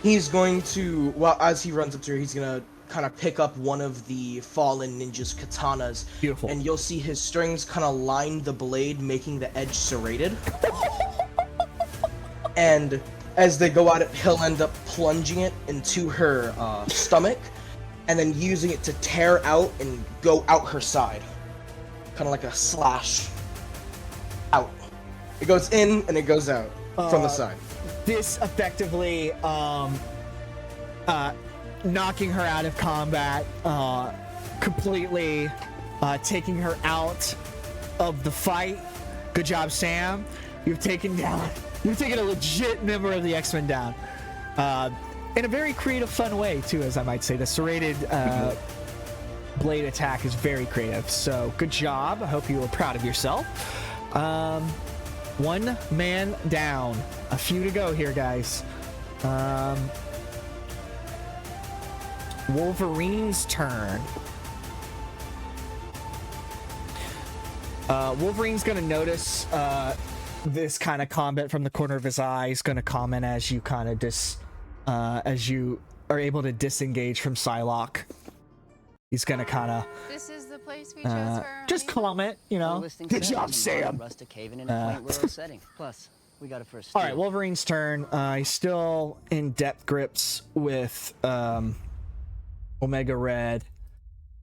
He's going to, as he runs up to her, he's going to kind of pick up one of the fallen ninja's katanas. Beautiful. And you'll see his strings kind of line the blade, making the edge serrated. And as they go at it, he'll end up plunging it into her stomach, and then using it to tear out and go out her side. Kind of like a slash out. It goes in and it goes out from the side. This effectively knocking her out of combat, completely taking her out of the fight. Good job, Sam. You've taken a legit member of the X-Men down. In a very creative, fun way, too, as I might say. The serrated blade attack is very creative. So, good job. I hope you were proud of yourself. One man down. A few to go here, guys. Wolverine's turn. Wolverine's gonna notice this kind of combat from the corner of his eye. He's gonna comment as you kind of as you are able to disengage from Psylocke. He's gonna kind of This is the place we chose for our just comment, you know. Good job, Sam. Rustic cave in a quaint rural setting. Plus, we got a first. All right, Wolverine's turn. He's still in depth grips with Omega Red.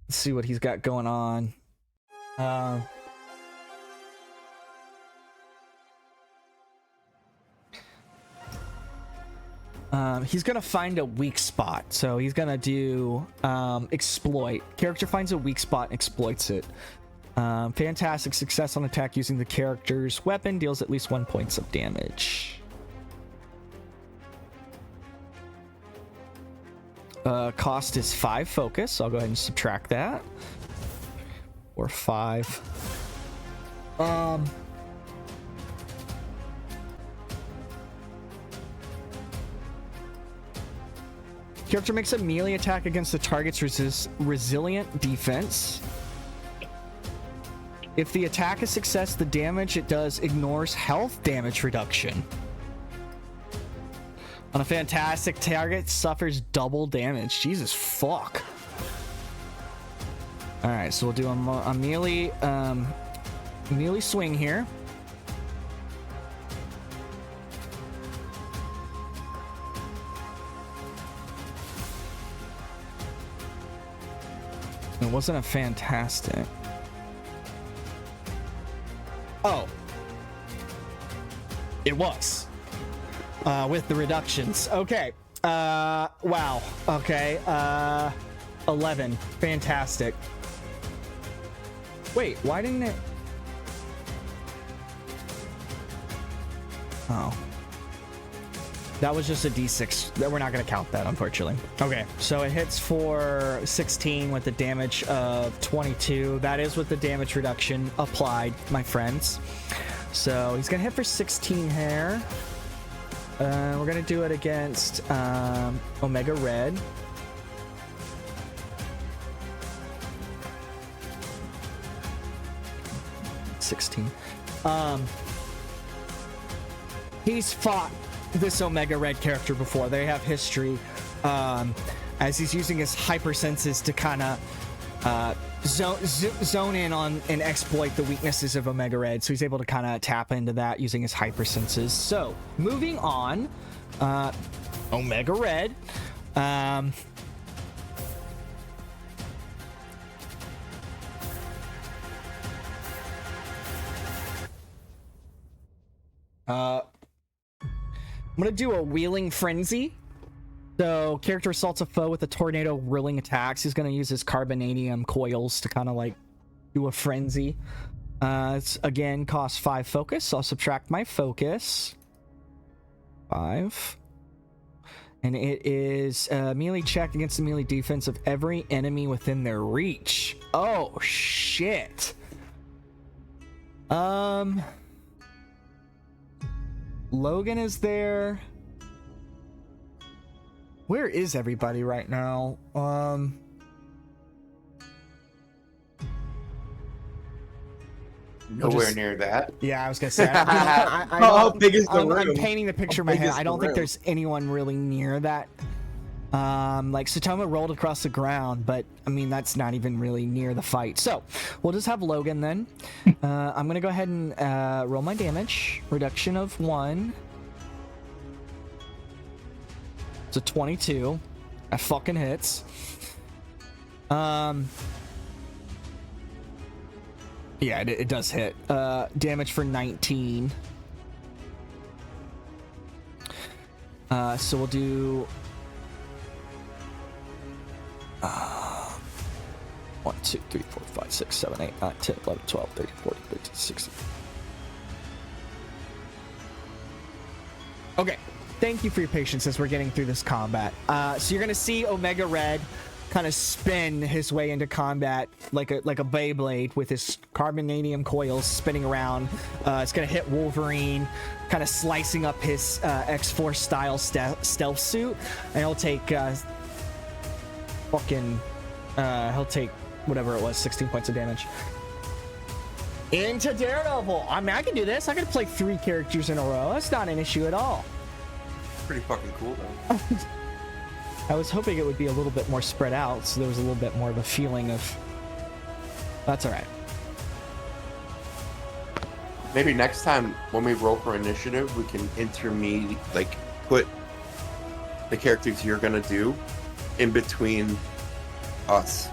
Let's see what he's got going on. He's gonna find a weak spot, so he's gonna do exploit. Character finds a weak spot and exploits it. Fantastic success on attack using the character's weapon, deals at least 1 point of damage. Cost is 5 focus, so I'll go ahead and subtract that. Or 5. Character makes a melee attack against the target's resilient defense. If the attack is success, the damage it does ignores health damage reduction. On a fantastic, target suffers double damage. Jesus fuck. All right, so we'll do a melee swing here. It wasn't a fantastic. Oh. It was. With the reductions. Okay. Wow. Okay. 11. Fantastic. Wait, why didn't it? Oh. That was just a d6. We're not going to count that, unfortunately. Okay, so it hits for 16 with the damage of 22. That is with the damage reduction applied, my friends. So he's going to hit for 16 here. We're going to do it against Omega Red. He's fought this Omega Red character before. They have history, as he's using his hypersenses to kind of zone in on and exploit the weaknesses of Omega Red. So he's able to kind of tap into that using his hypersenses. So moving on, Omega Red. I'm gonna do a wheeling frenzy. So character assaults a foe with a tornado whirling attacks. He's gonna use his carbonadium coils to kind of like do a frenzy. It's again costs 5 focus, so I'll subtract my focus. 5. And it is a melee check against the melee defense of every enemy within their reach. Oh shit. Logan is there. Where is everybody right now? Nowhere near that. Yeah, I was gonna say. How big is the room? I'm painting the picture in my How big head. is I don't the think room? there's anyone really near that. Like Satoma rolled across the ground, but I mean that's not even really near the fight. So we'll just have Logan then. I'm gonna go ahead and roll my damage. Reduction of 1. It's a 22. That fucking hits. Yeah, it does hit. Damage for 19. So we'll do 1, 2, 3, 4, 5, 6, 7, 8, 9, 10, 11, 12, 13, 14, 15, 16. Okay. Thank you for your patience as we're getting through this combat. So you're gonna see Omega Red kind of spin his way into combat like a Beyblade with his carbonadium coils spinning around. It's gonna hit Wolverine, kind of slicing up his X-Force style stealth suit, and he'll take he'll take whatever it was, 16 points of damage. Into Daredevil. I mean, I can do this. I can play 3 characters in a row. That's not an issue at all. Pretty fucking cool though. I was hoping it would be a little bit more spread out, so there was a little bit more of a feeling of. That's all right. Maybe next time when we roll for initiative, we can like put the characters you're gonna do in between us.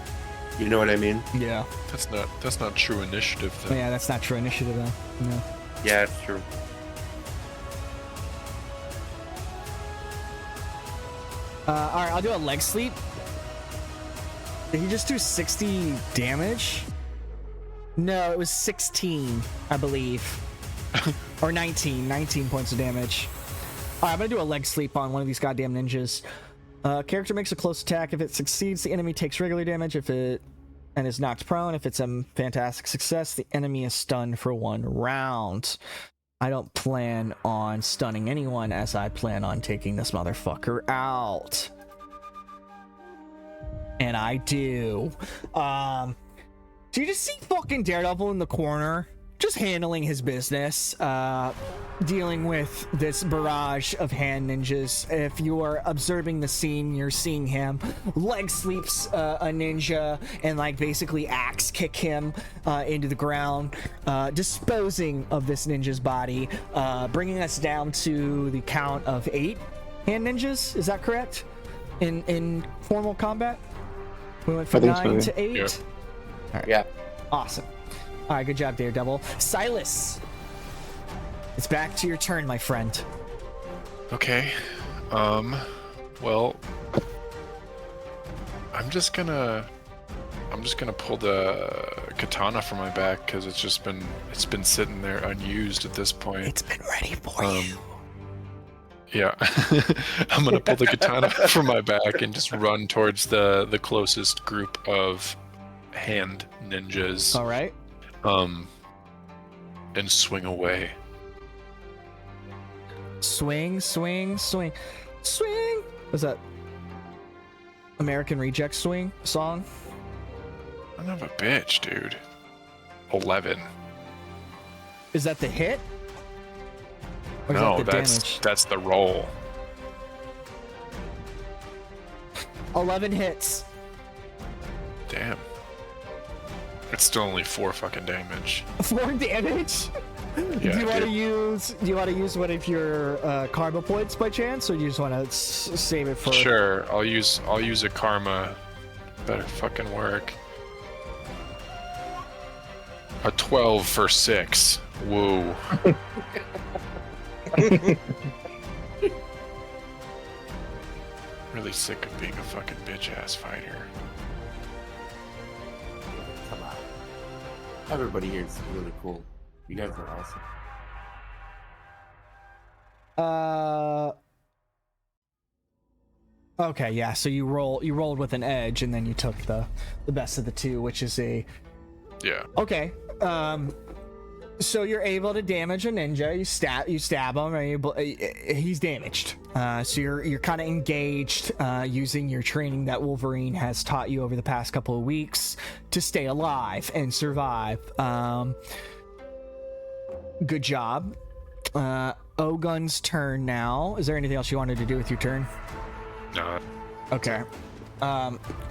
You know what I mean? Yeah. That's not true initiative though. Yeah, that's not true initiative though. No. Yeah, it's true. All right, I'll do a leg sweep. Did he just do 60 damage? No, it was 16, I believe. Or 19 points of damage. All right, I'm gonna do a leg sweep on one of these goddamn ninjas. Character makes a close attack. If it succeeds, the enemy takes regular damage. If it and is knocked prone, if it's a fantastic success, the enemy is stunned for 1 round. I don't plan on stunning anyone, as I plan on taking this motherfucker out. And I do. Do you just see fucking Daredevil in the corner? Just handling his business, dealing with this barrage of hand ninjas. If you are observing the scene, you're seeing him leg sweeps a ninja and like basically axe kick him into the ground, disposing of this ninja's body, bringing us down to the count of 8 hand ninjas. Is that correct? In formal combat, we went from 9 to 8. Yeah. All right. Yeah. Awesome. All right, good job, Daredevil. Silas, it's back to your turn, my friend. Okay. Well, I'm just gonna pull the katana from my back because it's been sitting there unused at this point. It's been ready for you. Yeah. I'm gonna pull the katana from my back and just run towards the closest group of hand ninjas. All right. And swing away. Swing. Was that American Reject Swing song? Son of a bitch, dude. 11. Is that the hit? Or is No, that the damage? that's the roll. 11 hits. Damn. It's still only 4 fucking damage. 4 damage? Yeah, do you want to use one of your karma points by chance, or do you just want to save it for? Sure, I'll use a karma. Better fucking work. A 12 for 6. Whoa. Really sick of being a fucking bitch ass fighter. Come on. Everybody here is really cool. You guys are awesome. Okay, yeah. So you rolled with an edge, and then you took the best of the two, which is a. Yeah. Okay. So you're able to damage a ninja. You stab him, and he's damaged. So you're kind of engaged, using your training that Wolverine has taught you over the past couple of weeks to stay alive and survive. Good job. Ogun's turn now. Is there anything else you wanted to do with your turn? No. Okay.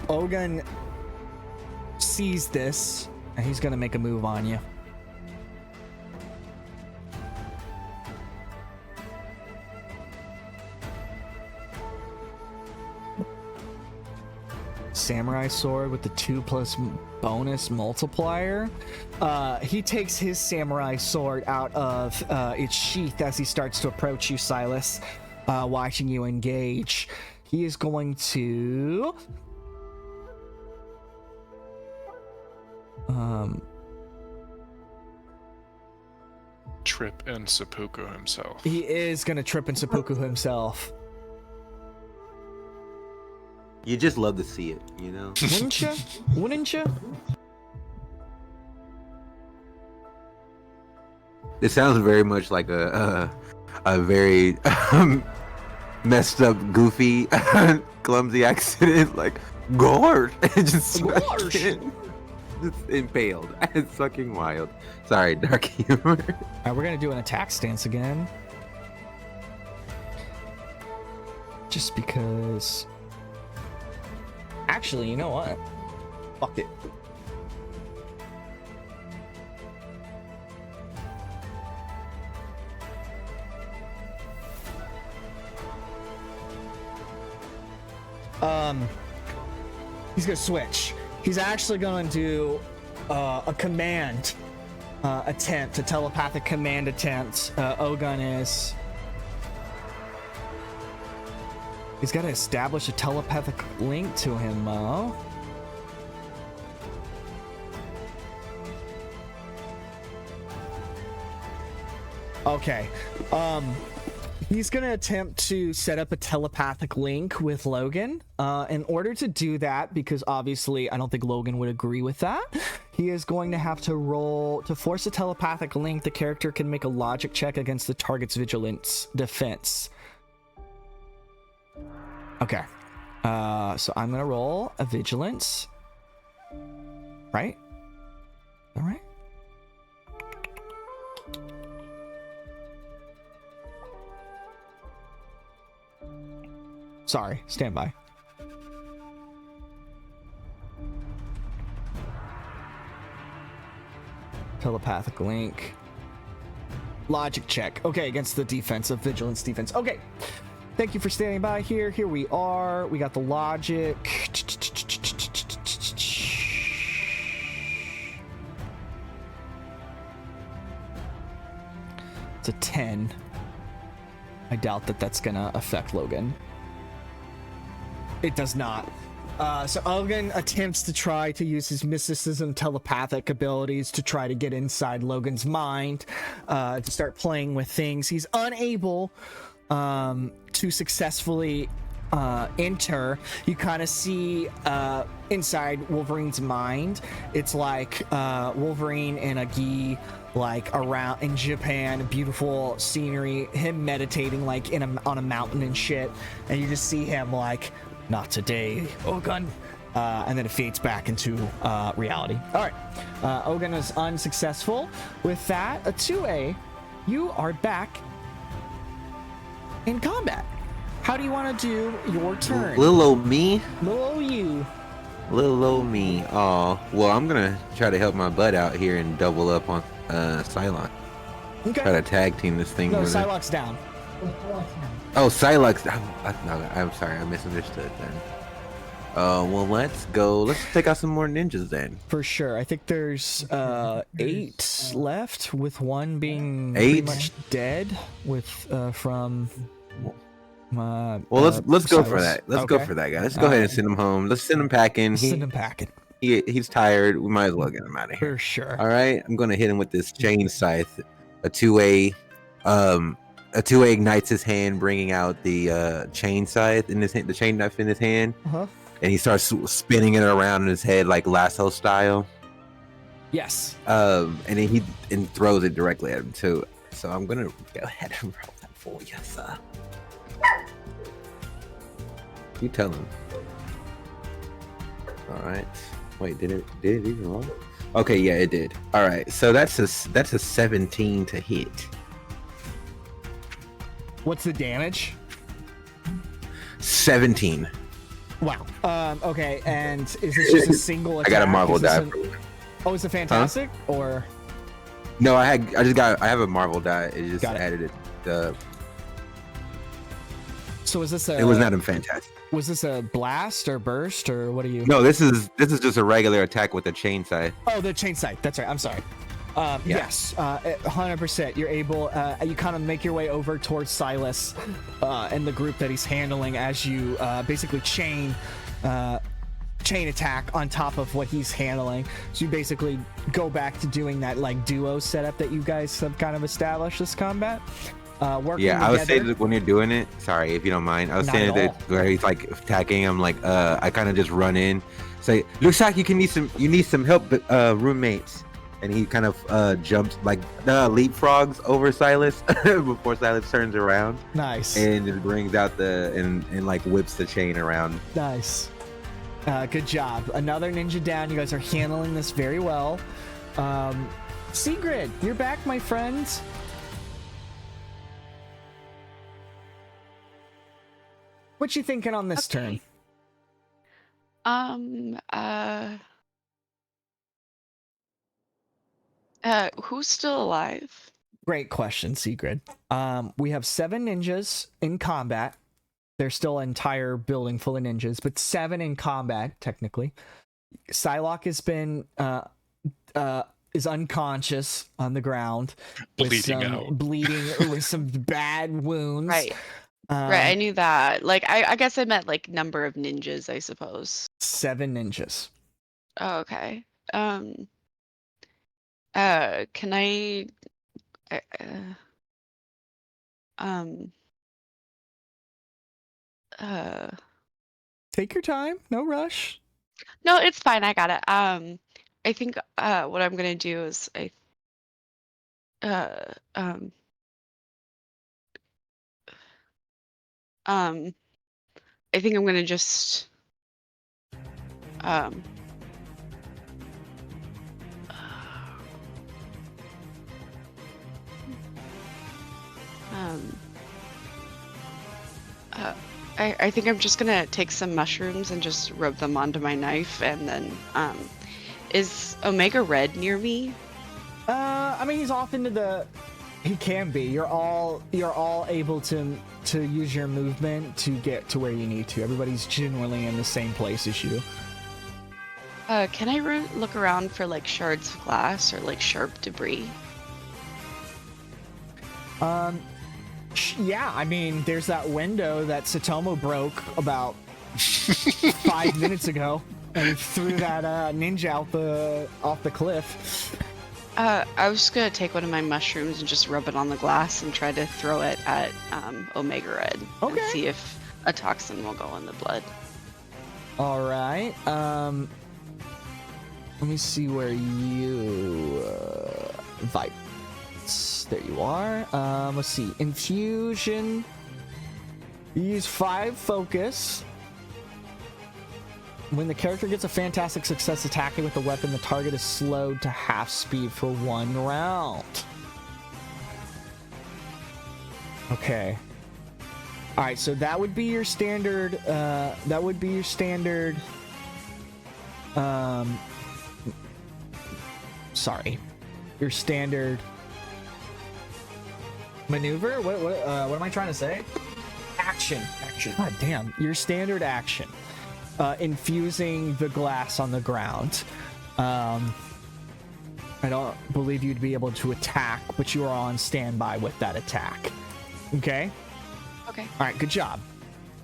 Ogun sees this, and he's gonna make a move on you. Samurai sword with the 2+ bonus multiplier. He takes his samurai sword out of its sheath as he starts to approach you, Silas, watching you engage. He is going to trip and seppuku himself. He is going to trip and seppuku himself. You just love to see it, you know? Wouldn't you? Wouldn't you? It sounds very much like a very messed up, goofy, clumsy accident, like gorge. Just impaled. It's fucking wild. Sorry, dark humor. Alright, we're gonna do an attack stance again. Just because. Actually, you know what? Fuck it. He's gonna switch. He's actually gonna do a command attempt, a telepathic command attempt. Ogun is. He's got to establish a telepathic link to him, Mo. Okay. He's going to attempt to set up a telepathic link with Logan. In order to do that, because obviously I don't think Logan would agree with that, he is going to have to roll to force a telepathic link. The character can make a logic check against the target's vigilance defense. Okay. So I'm going to roll a vigilance. Right? All right. Sorry, stand by. Telepathic link. Logic check. Okay, against the defensive vigilance defense. Okay. Thank you for standing by here. Here we are. We got the logic. It's a 10. I doubt that that's gonna affect Logan. It does not. So Logan attempts to try to use his mysticism telepathic abilities to try to get inside Logan's mind, to start playing with things. He's unable to successfully enter. You kind of see inside Wolverine's mind. It's like Wolverine and a gi, like around in Japan, beautiful scenery, him meditating like on a mountain and shit, and you just see him like, not today, Ogun. And then it fades back into reality. All right. Ogun is unsuccessful. With that, a 2A, you are back in combat. How do you want to do your turn? Little old me? Little old you. Little old me. Oh, well, I'm going to try to help my butt out here and double up on Psylocke. Okay. Try to tag team this thing. No, Psylocke's down. Oh, Psylocke's. I'm sorry, I misunderstood then. Well, let's go. Let's take out some more ninjas then. For sure. I think there's 8 left, with one being 8? pretty much dead. With from. Well, let's go for that. Let's go for that guy. Let's go ahead and send him home. Let's send him packing. Send him packing. He's tired. We might as well get him out of here. For sure. All right, I'm gonna hit him with this chain scythe. A 2A ignites his hand, bringing out the chain scythe in his hand, the chain knife in his hand, and he starts spinning it around in his head like lasso style. Yes. And then he throws it directly at him too. So I'm gonna go ahead and roll that for you, sir. You tell him. All right. Wait, did it even roll? Okay, yeah, it did. All right, so that's a 17 to hit. What's the damage? 17. Wow. Okay, and is this just a single attack? I got a Marvel die. Oh, is it fantastic or? No, I have a Marvel die. It just added it. So is this a? It was not a fantastic. Was this a blast or burst or what are you? No, this is just a regular attack with a chain scythe. Oh, the chain scythe. That's right. I'm sorry. Yes, 100%. You're able. You kind of make your way over towards Silas and the group that he's handling as you basically chain attack on top of what he's handling. So you basically go back to doing that like duo setup that you guys have kind of established this combat. Working together. I would say that when you're doing it, sorry if you don't mind, I was saying that where he's like attacking, I'm like, I kind of just run in, say, looks like you need some help, roommates, and he kind of jumps like leapfrogs over Silas before Silas turns around. Nice. And just brings out and like whips the chain around. Nice. Good job. Another ninja down. You guys are handling this very well. Sigrid, you're back, my friends. What you thinking on this turn? Who's still alive? Great question, Sigrid. We have 7 ninjas in combat. There's still an entire building full of ninjas, but 7 in combat, technically. Psylocke has been is unconscious on the ground. Bleeding out. Bleeding with some bad wounds. Right. Right, I knew that. Like, I guess I meant like number of ninjas, I suppose. 7 ninjas. Oh, okay. Can I, um, Take your time. No rush. no, it's fine. I got it. I think what I'm gonna do is uh, um, I think I'm gonna just um. I think I'm just gonna take some mushrooms and just rub them onto my knife, and then is Omega Red near me? I mean, he's off into the. He can be. You're all able to use your movement to get to where you need to. Everybody's generally in the same place as you. Can I look around for like shards of glass or like sharp debris? Yeah, I mean, there's that window that Satomo broke about 5 minutes ago, and he threw that ninja off the cliff. I was just gonna take one of my mushrooms and just rub it on the glass and try to throw it at Omega Red and see if a toxin will go in the blood. All right. Let me see where you vibe. There you are. Let's see. Infusion. You use 5 focus. When the character gets a fantastic success attacking with the weapon, the target is slowed to half speed for 1 round. Okay. All right, so that would be your standard. Sorry, your standard maneuver. What am I trying to say? Action. God damn, your standard action. Infusing the glass on the ground. I don't believe you'd be able to attack, but you are on standby with that attack. Okay? Okay. All right, good job.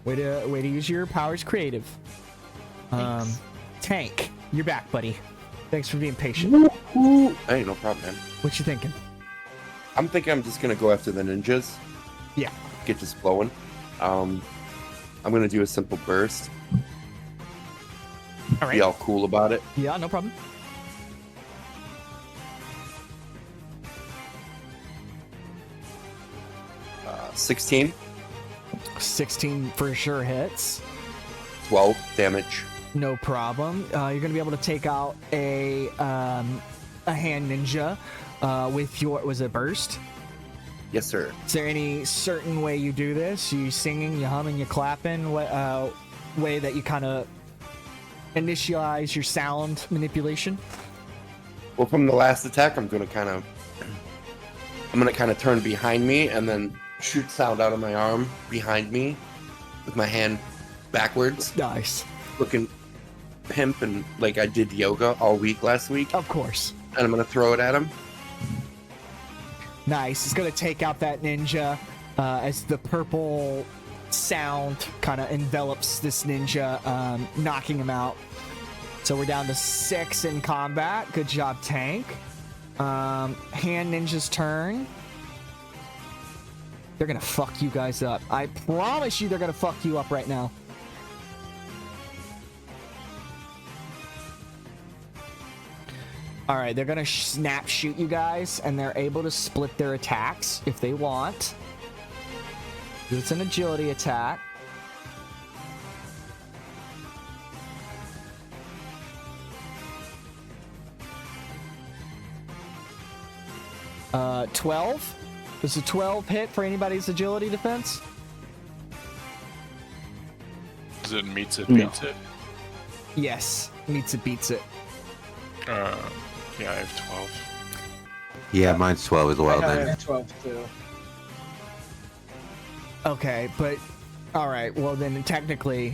Way to use your powers creative. Thanks. Tank, you're back, buddy. Thanks for being patient. Hey, no problem, man. What you thinking? I'm thinking I'm just gonna go after the ninjas. Yeah. Get this flowing. I'm gonna do a simple burst. All right. Be all cool about it. Yeah, no problem. Uh, 16. 16 for sure hits. 12 damage. No problem. You're gonna be able to take out a hand ninja with your burst. Yes, sir. Is there any certain way you do this? You singing, you humming, you clapping? What way that you kind of initialize your sound manipulation? Well, from the last attack, I'm gonna kind of turn behind me and then shoot sound out of my arm behind me with my hand backwards. Nice. Looking pimp and like I did yoga all week last week. Of course. And I'm gonna throw it at him. Nice. It's gonna take out that ninja as the purple sound kind of envelops this ninja, knocking him out. So we're down to 6 in combat. Good job, Tank. Hand ninja's turn. They're gonna fuck you guys up. I promise you they're gonna fuck you up right now. All right, they're gonna snap shoot you guys, and they're able to split their attacks if they want. It's an agility attack. Uh, 12. Does a 12 hit for anybody's agility defense? Is it meets it, beats it? Yes, meets it, beats it. Yeah, I have 12. Yeah, mine's 12 as well. I Then have 12 too. Okay, but all right. Well, then technically,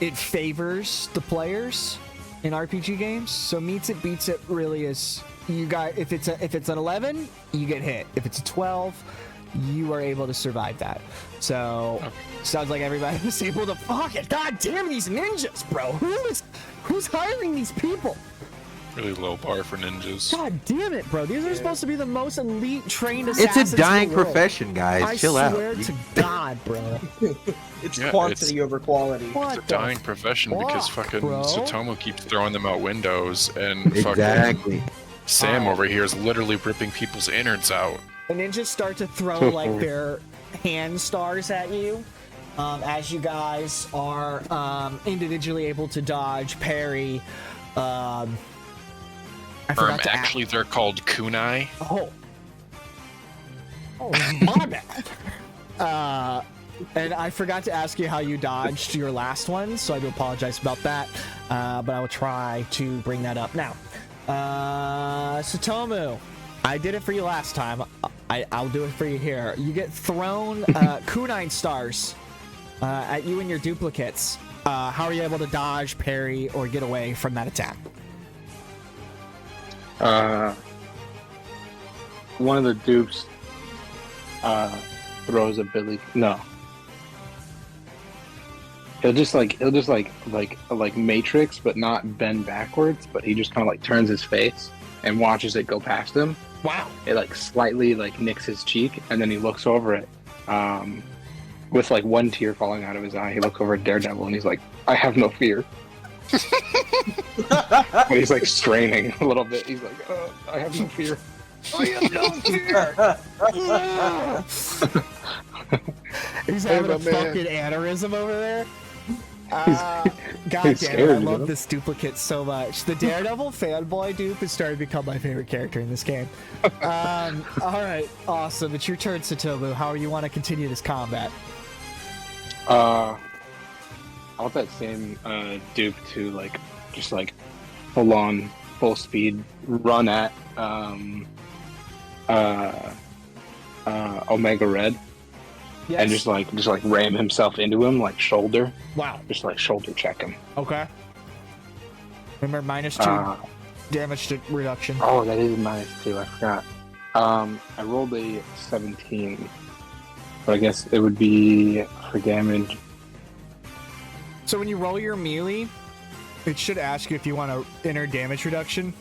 it favors the players in RPG games. So meets it, beats it. Really is you guys. If it's an 11, you get hit. If it's a 12, you are able to survive that. So sounds like everybody was able to. Fuck it! God damn these ninjas, bro! Who's hiring these people? Really low bar for ninjas. God damn it, bro! These are supposed to be the most elite trained It's assassins. a dying in the world. profession, guys. Chill I out. swear to God, bro. It's Yeah, quantity over quality. What It's a dying profession because fuck, fucking bro? Satomu keeps throwing them out windows, and Exactly. fucking Sam over here is literally ripping people's innards out. The ninjas start to throw like their hand stars at you as you guys are individually able to dodge, parry. I forgot to Actually, they're called kunai. Oh, my bad. And I forgot to ask you how you dodged your last one, so I do apologize about that. But I will try to bring that up now. Satomu, I did it for you last time. I'll do it for you here. You get thrown kunai stars at you and your duplicates. How are you able to dodge, parry, or get away from that attack? One of the dupes throws a billy. No. He'll just like Matrix, but not bend backwards. But he just kind of like turns his face and watches it go past him. Wow! It like slightly like nicks his cheek, and then he looks over it, with like one tear falling out of his eye. He looks over at Daredevil, and he's like, "I have no fear." And he's like straining a little bit. He's like, "I have no fear." I have no fear. He's having a fucking aneurysm over there. God damn it, I love this duplicate so much. The Daredevil fanboy dupe is starting to become my favorite character in this game. Alright, awesome. It's your turn, Satomu. How do you want to continue this combat? I want that same dupe to like just like full on full speed run at Omega Red. Yes. And just like ram himself into him, like shoulder. Wow. Just like shoulder check him. Okay. Remember, -2 damage to reduction. Oh, that is -2. I forgot. I rolled a 17, but I guess it would be for damage. So when you roll your melee, it should ask you if you want to enter damage reduction.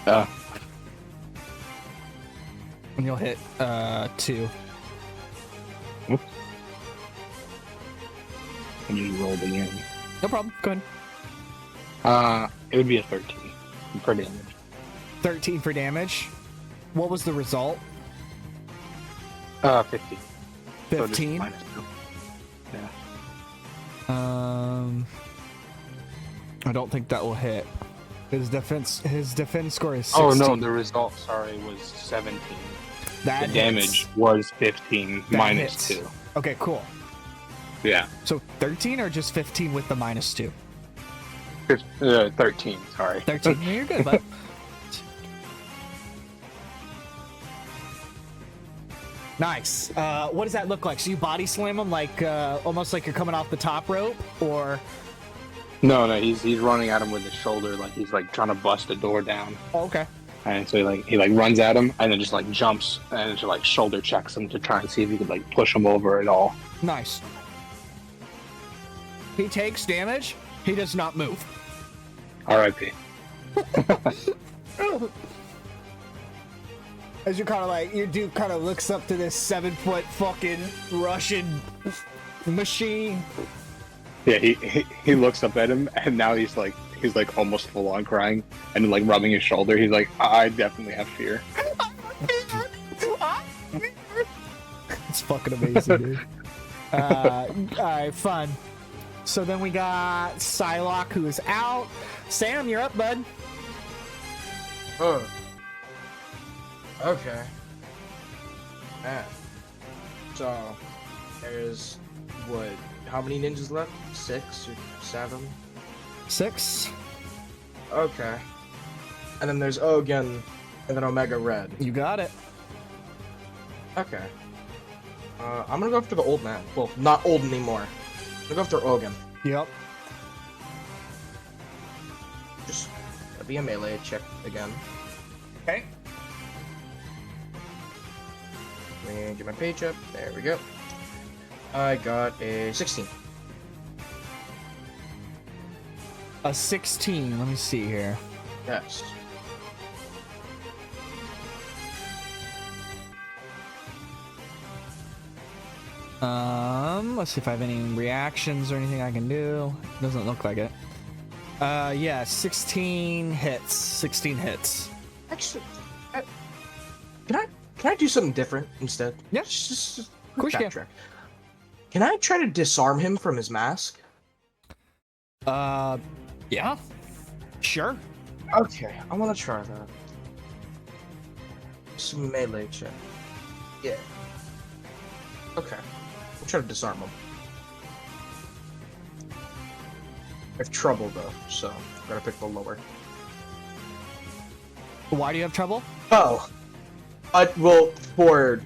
And you'll hit 2. Oops. And you rolled again. No problem. Go ahead. It would be a 13 for damage. 13 for damage. What was the result? 50. 15. So just -2. Yeah. I don't think that will hit. His defense score is 16. Oh no, the result, sorry, was 17. That the damage was 15 that hits. -2. Okay, cool. Yeah. So 13 or just 15 with the -2? 13, sorry. 13. No, you're good, bud. Nice. What does that look like? So you body slam him like almost like you're coming off the top rope, or? No, he's running at him with his shoulder, like he's like trying to bust the door down. Oh, okay. And so he runs at him and then just like jumps and just like shoulder checks him to try and see if he could like push him over at all. Nice. He takes damage. He does not move. R.I.P. As you kind of like, your dude kind of looks up to this 7-foot fucking Russian machine. Yeah, he looks up at him and now he's like almost full on crying and like rubbing his shoulder. He's like, I definitely have fear. It's fucking amazing, dude. Alright, fun. So then we got Psylocke, who is out. Sam, you're up, bud. Oh. Okay. So, there's what? How many ninjas left? 6 or 7? 6. Okay. And then there's Ogun, and then Omega Red. You got it. Okay. I'm gonna go after the old man. Well, not old anymore. I'm gonna go after Ogun. Yep. Just be a melee check again. Okay. me get my page up. There we go. I got a 16. A 16. Let me see here. Yes. Let's see if I have any reactions or anything I can do. Doesn't look like it. Yeah, 16 hits. 16 hits. Actually, can I do something different instead? Yeah. Just Of course you can. backtrack. Can I try to disarm him from his mask? Yeah. Sure. Okay, I want to try that. Some melee check. Yeah. Okay. I'll try to disarm him. I have trouble though, so gotta pick the lower. Why do you have trouble? Oh. Well, for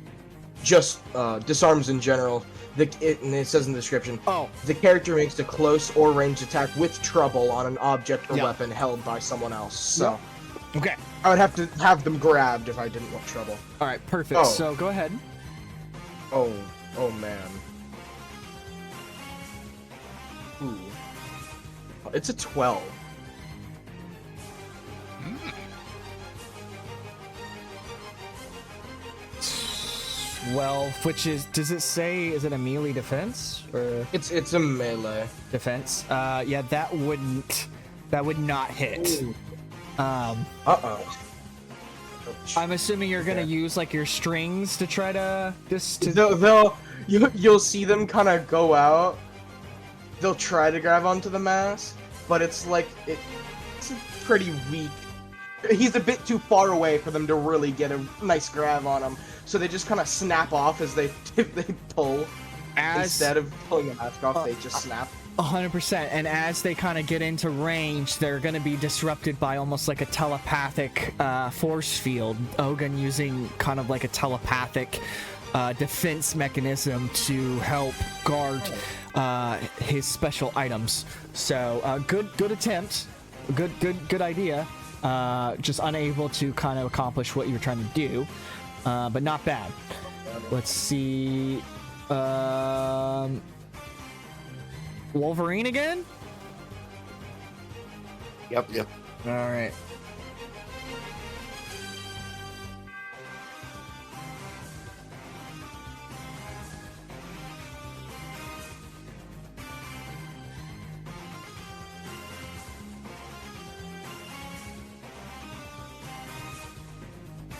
just disarms in general, and it says in the description. Oh. The character makes a close or ranged attack with trouble on an object or Yep. weapon held by someone else. So Okay. I would have to have them grabbed if I didn't want trouble. All right. Perfect. Oh. So go ahead. Oh man. Ooh. It's a 12. Well, which is, does it say, is it a melee defense or It's a melee defense? Yeah, that would not hit. Ooh. Uh-oh. I'm assuming you're gonna use like your strings to try to You'll see them kind of go out. They'll try to grab onto the mask, but it's like it's pretty weak. He's a bit too far away for them to really get a nice grab on him, so they just kind of snap off as they pull. Instead of pulling the mask off, they just snap. 100%. And as they kind of get into range, they're going to be disrupted by almost like a telepathic force field. Ogun using kind of like a telepathic defense mechanism to help guard his special items. So good attempt, good idea. Just unable to kind of accomplish what you're trying to do, but not bad. Let's see. Wolverine again? Yep. All right.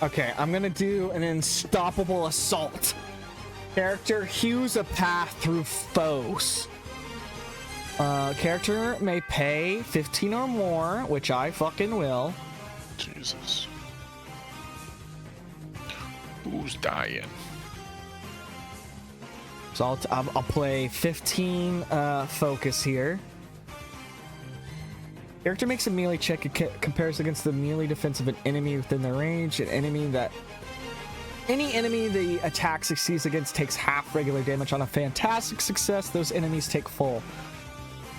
Okay, I'm gonna do an unstoppable assault. Character hews a path through foes. Character may pay 15 or more, which I fucking will. Jesus. Who's dying? So I'll play 15 focus here. Character makes a melee check. It compares against the melee defense of an enemy within their range. Any enemy the attack succeeds against takes half regular damage. On a fantastic success, those enemies take full.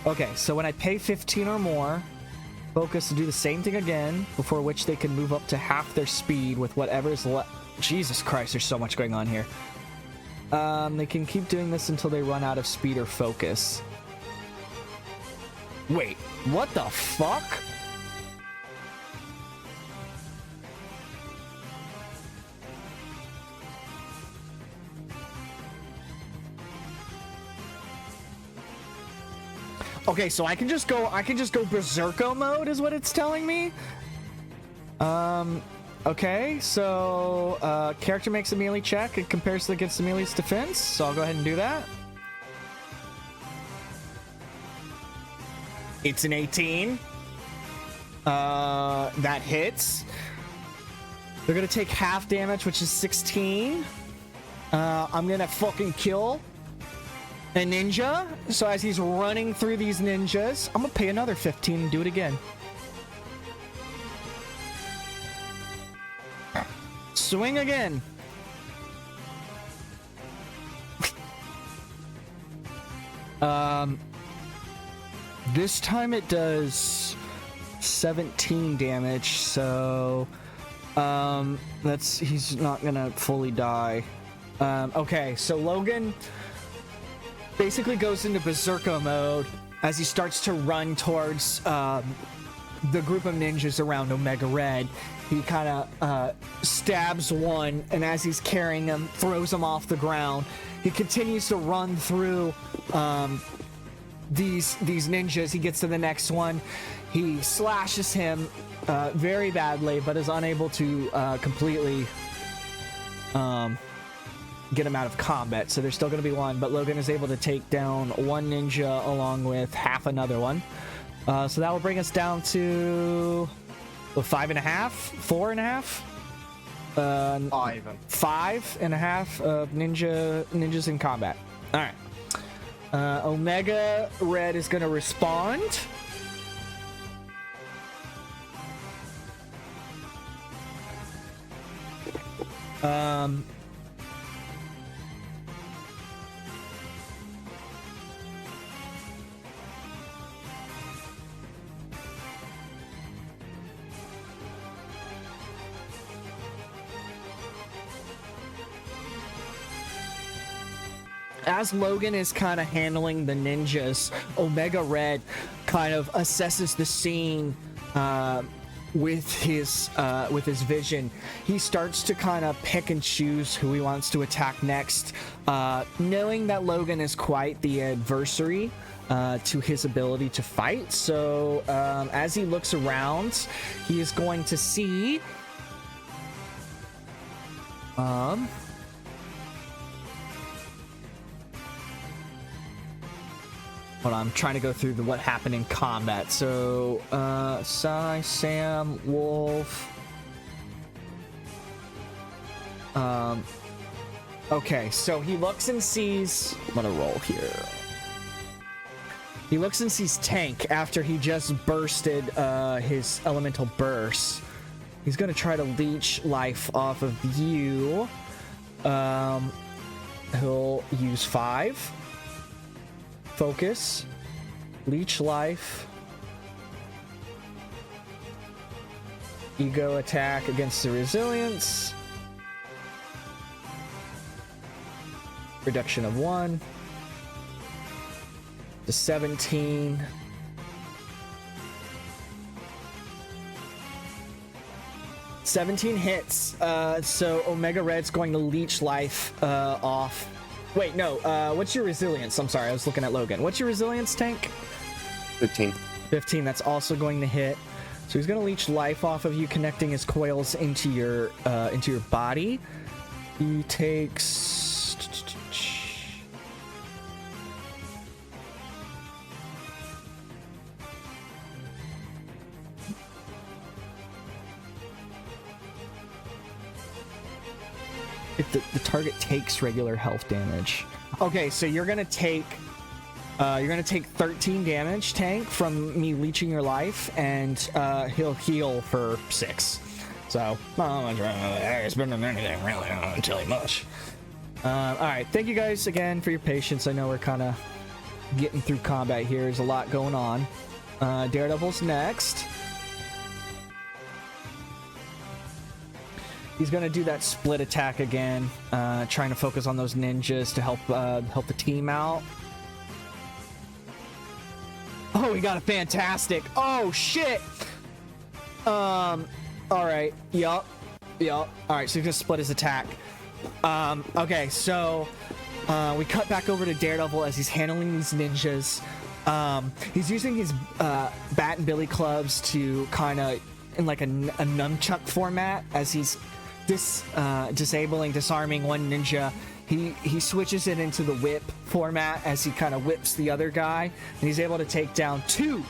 Okay, so when I pay 15 or more, focus to do the same thing again, before which they can move up to half their speed with whatever's left. Jesus Christ, there's so much going on here. They can keep doing this until they run out of speed or focus. Wait, what the fuck? Okay, so I can just go berserko mode is what it's telling me. Okay, so character makes a melee check. It compares against the melee's defense, so I'll go ahead and do that. It's an 18. That hits. They're gonna take half damage, which is 16. I'm gonna fucking kill a ninja. So as he's running through these ninjas, I'm gonna pay another 15 and do it again. Swing again. This time it does 17 damage, so he's not gonna fully die. Okay, so Logan basically goes into berserker mode as he starts to run towards the group of ninjas around Omega Red. He kind of stabs one, and as he's carrying him, throws him off the ground. He continues to run through these ninjas. He gets to the next one. He slashes him very badly, but is unable to completely get him out of combat. So there's still going to be one, but Logan is able to take down one ninja along with half another one. So that will bring us down to 5.5, 4.5. 5.5 of ninjas in combat. All right. Omega Red is going to respond. As Logan is kind of handling the ninjas, Omega Red kind of assesses the scene with his vision. He starts to kind of pick and choose who he wants to attack next, knowing that Logan is quite the adversary to his ability to fight. So as he looks around, he is going to see hold on, I'm trying to go through what happened in combat. So, Sai, Sam, Wolf. Okay, so he looks and sees... I'm gonna roll here. He looks and sees Tank after he just bursted his elemental burst. He's gonna try to leech life off of you. He'll use 5. Focus, leech life, ego attack against the resilience, reduction of 1 to 17. Hits. So Omega Red's going to leech life off. Wait, no, what's your resilience? I'm sorry, I was looking at Logan. What's your resilience, Tank? 15. 15, that's also going to hit. So he's going to leech life off of you, connecting his coils into your body. He takes... If the target takes regular health damage. Okay, so you're gonna take 13 damage, Tank, from me leeching your life, and he'll heal for 6. So not much. It's been anything really. I don't tell you much. All right, thank you guys again for your patience. I know we're kind of getting through combat here. There's a lot going on. Daredevil's next. He's gonna do that split attack again, trying to focus on those ninjas to help the team out. Oh, he got a fantastic. Oh shit. All right. Yup. All right. So he's gonna split his attack. Okay. So we cut back over to Daredevil as he's handling these ninjas. He's using his bat and billy clubs to kind of in like a nunchuck format as he's disarming one ninja. He switches it into the whip format as he kind of whips the other guy, and he's able to take down two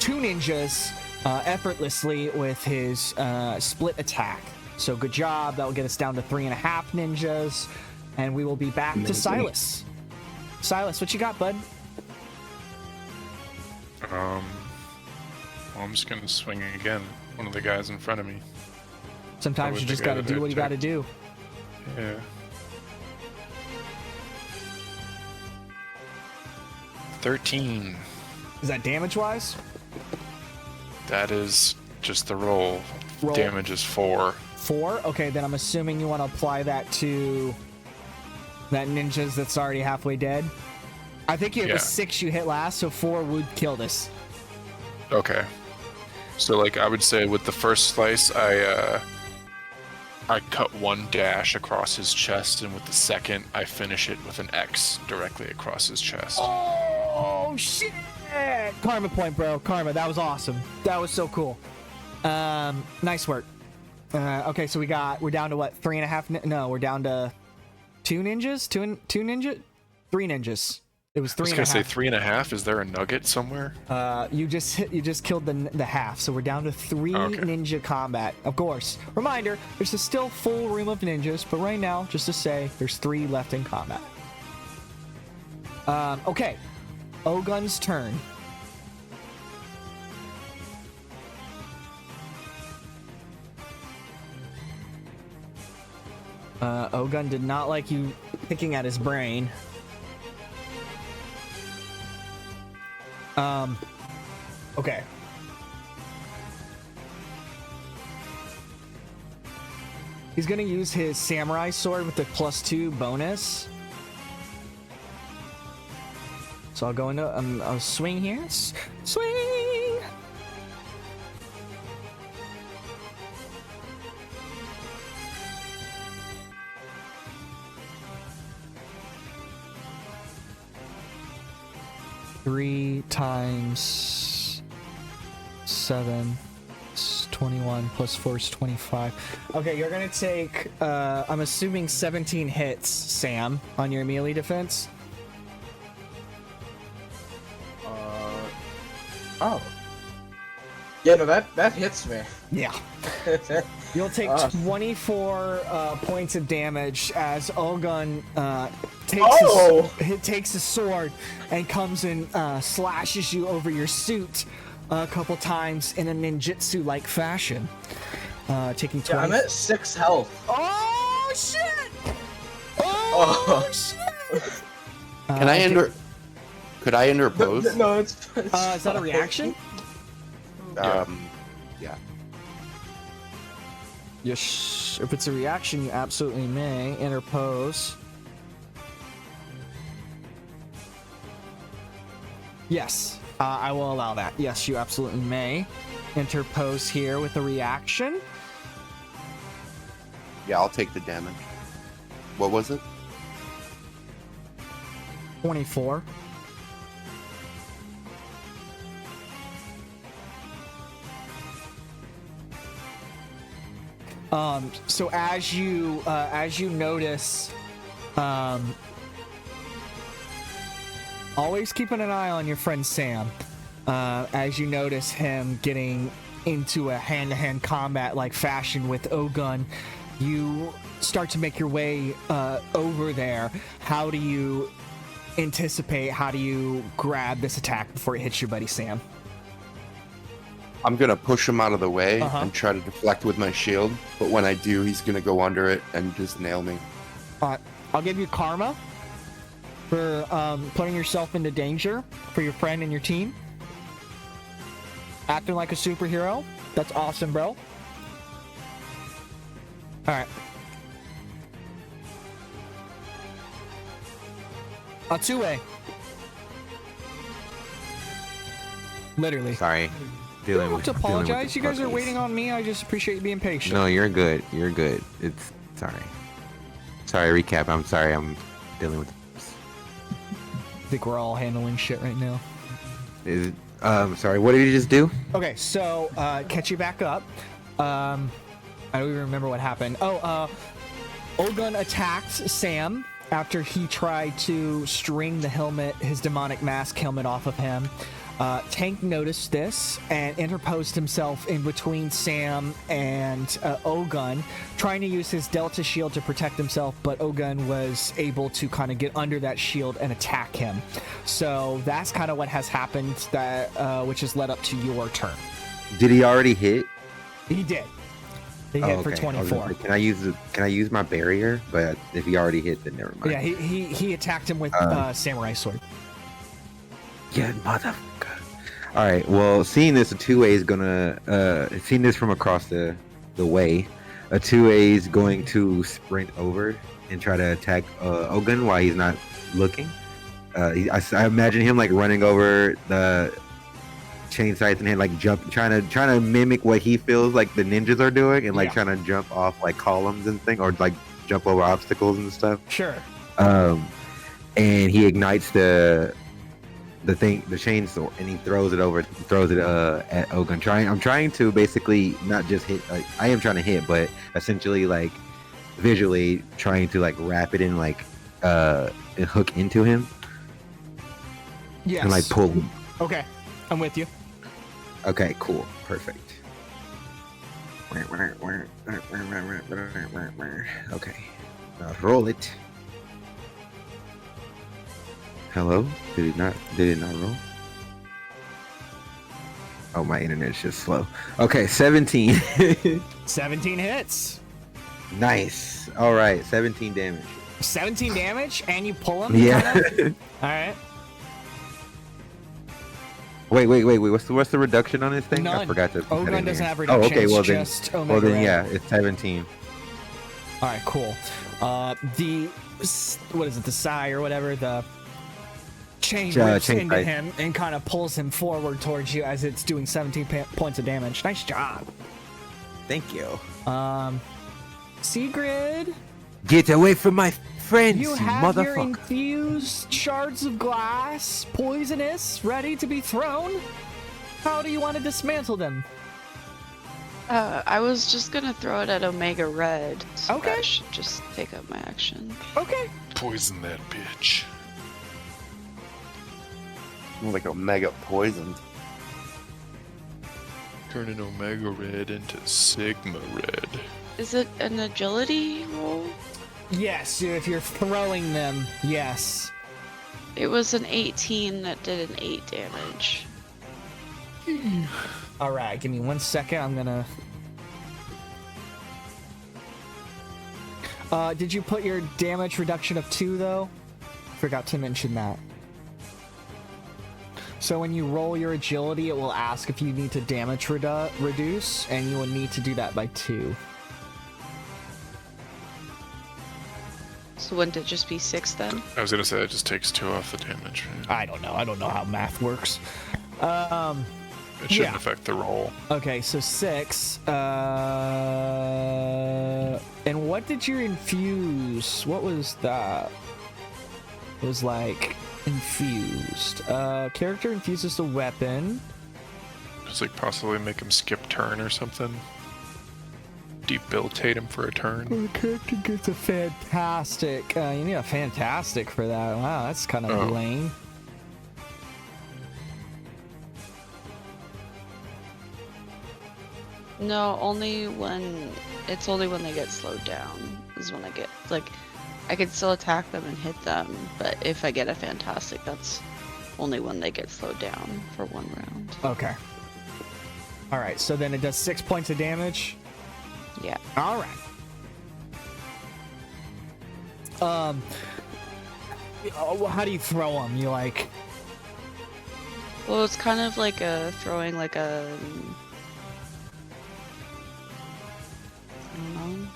ninjas effortlessly with his split attack. So good job. That will get us down to 3.5 ninjas, and we will be back to Silas. Silas, what you got, bud? Well, I'm just gonna swing again. One of the guys in front of me. Sometimes you just gotta do what you gotta do. Yeah. 13. Is that damage-wise? That is just the roll. Damage is 4. 4. Okay, then I'm assuming you want to apply that to that ninja's that's already halfway dead. I think it was 6 you hit last, so 4 would kill this. Okay. So like I would say with the first slice, I cut 1 dash across his chest, and with the second, I finish it with an X directly across his chest. Oh shit! Karma point, bro. Karma. That was awesome. That was so cool. Nice work. Okay, so we're down to what? 3.5? No, we're down to 2 ninjas. 2 ninja? 3 ninjas. It was 3.5. I was gonna say 3.5. Is there a nugget somewhere? You just killed the half, so we're down to 3 ninja combat. Of course. Reminder: there's a still full room of ninjas, but right now, just to say, there's 3 left in combat. Okay, Ogun's turn. Ogun did not like you picking at his brain. Okay. He's gonna use his samurai sword with the +2 bonus. So I'll go into I'll swing here. Swing. Three times 7 is 21 plus 4 is 25. Okay, you're gonna take I'm assuming 17 hits, Sam, on your melee defense. Oh. Yeah, no, that hits me. Yeah. You'll take 24 points of damage as Ogun takes his sword and comes and slashes you over your suit a couple times in a ninjutsu-like fashion. Taking 20. Yeah, I'm at 6 health. Oh shit! Oh shit! Could I interpose? No, it's is that a reaction? Yeah. Yes, if it's a reaction, you absolutely may interpose. Yes, I will allow that. Yes, you absolutely may interpose here with a reaction. Yeah, I'll take the damage. What was it? 24. So as you notice, always keeping an eye on your friend Sam. As you notice him getting into a hand-to-hand combat-like fashion with Ogun, you start to make your way over there. How do you anticipate? How do you grab this attack before it hits your buddy Sam? I'm gonna push him out of the way and try to deflect with my shield, but when I do, he's gonna go under it and just nail me. I'll give you karma for putting yourself into danger for your friend and your team. Acting like a superhero. That's awesome, bro. Alright. Atsue. Literally. Sorry. You don't have to apologize. You guys are waiting on me. I just appreciate you being patient. No, you're good. You're good. It's sorry. Recap. I'm sorry. I'm dealing with this. I think we're all handling shit right now. Sorry. What did you just do? Okay, so catch you back up. I don't even remember what happened. Ogun attacked Sam after he tried to string the helmet, his demonic mask helmet, off of him. Tank noticed this and interposed himself in between Sam and Ogun, trying to use his Delta shield to protect himself, but Ogun was able to kind of get under that shield and attack him. So that's kind of what has happened, which has led up to your turn. Did he already hit? He did. He hit for 24. Can I use my barrier? But if he already hit, then never mind. Yeah, he attacked him with samurai sword. Yeah, motherfucker. All right. Well, seeing this, a two-way is gonna. Seeing this from across the way, A 2A is going to sprint over and try to attack Ogun while he's not looking. I imagine him like running over the chain sights and hand, like trying to mimic what he feels like the ninjas are doing, and like trying to jump off like columns and things, or like jump over obstacles and stuff. Sure. And he ignites the chainsaw, and he throws it at Ogun. I'm trying to basically not just hit. Like, I am trying to hit, but essentially like visually trying to like wrap it in like and hook into him. Yes. And like pull him. Okay, I'm with you. Okay, cool, perfect. Okay, now roll it. Hello? Did it not roll? Oh, my internet's just slow. Okay, 17. 17 hits. Nice. All right, 17 damage. 17 damage, and you pull him? Yeah. All right. Wait. What's the reduction on this thing? None. I forgot to. Ogun doesn't have reduction. Oh, okay. Well just then, Omega Red. yeah, it's 17. All right, cool. What is it? The Psy or whatever. The chain rips into tight. him and kind of pulls him forward towards you as it's doing 17 points of damage. Nice job. Thank you. Sigrid. Get away from my friends, You you have your motherfucker. infused shards of glass, poisonous, ready to be thrown. How do you want to dismantle them? I was just gonna throw it at Omega Red. So Okay. I should just take up my action. Okay. Poison that bitch. Like Omega poisoned. Turning Omega Red into Sigma Red. Is it an agility roll? Yes, if you're throwing them, yes. It was an 18 that did an 8 damage. All right, give me 1 second. I'm gonna. Did you put your damage reduction of 2 though? Forgot to mention that. So when you roll your agility, it will ask if you need to damage reduce, and you will need to do that by 2. So wouldn't it just be 6 then? I was gonna say that just takes 2 off the damage. I don't know. I don't know how math works. It shouldn't affect the roll. Okay, so 6. And what did you infuse? What was that? It was like infused. Character infuses a weapon. Just like possibly make him skip turn or something. Debilitate him for a turn. The character gets a fantastic. You need a fantastic for that. Wow, that's kind of lame. No, only when they get slowed down is when I get I can still attack them and hit them, but if I get a fantastic, that's only when they get slowed down for 1 round. Okay. All right, so then it does 6 points of damage. Yeah. All right. How do you throw them? You like? Well, it's kind of like throwing like a. I don't know.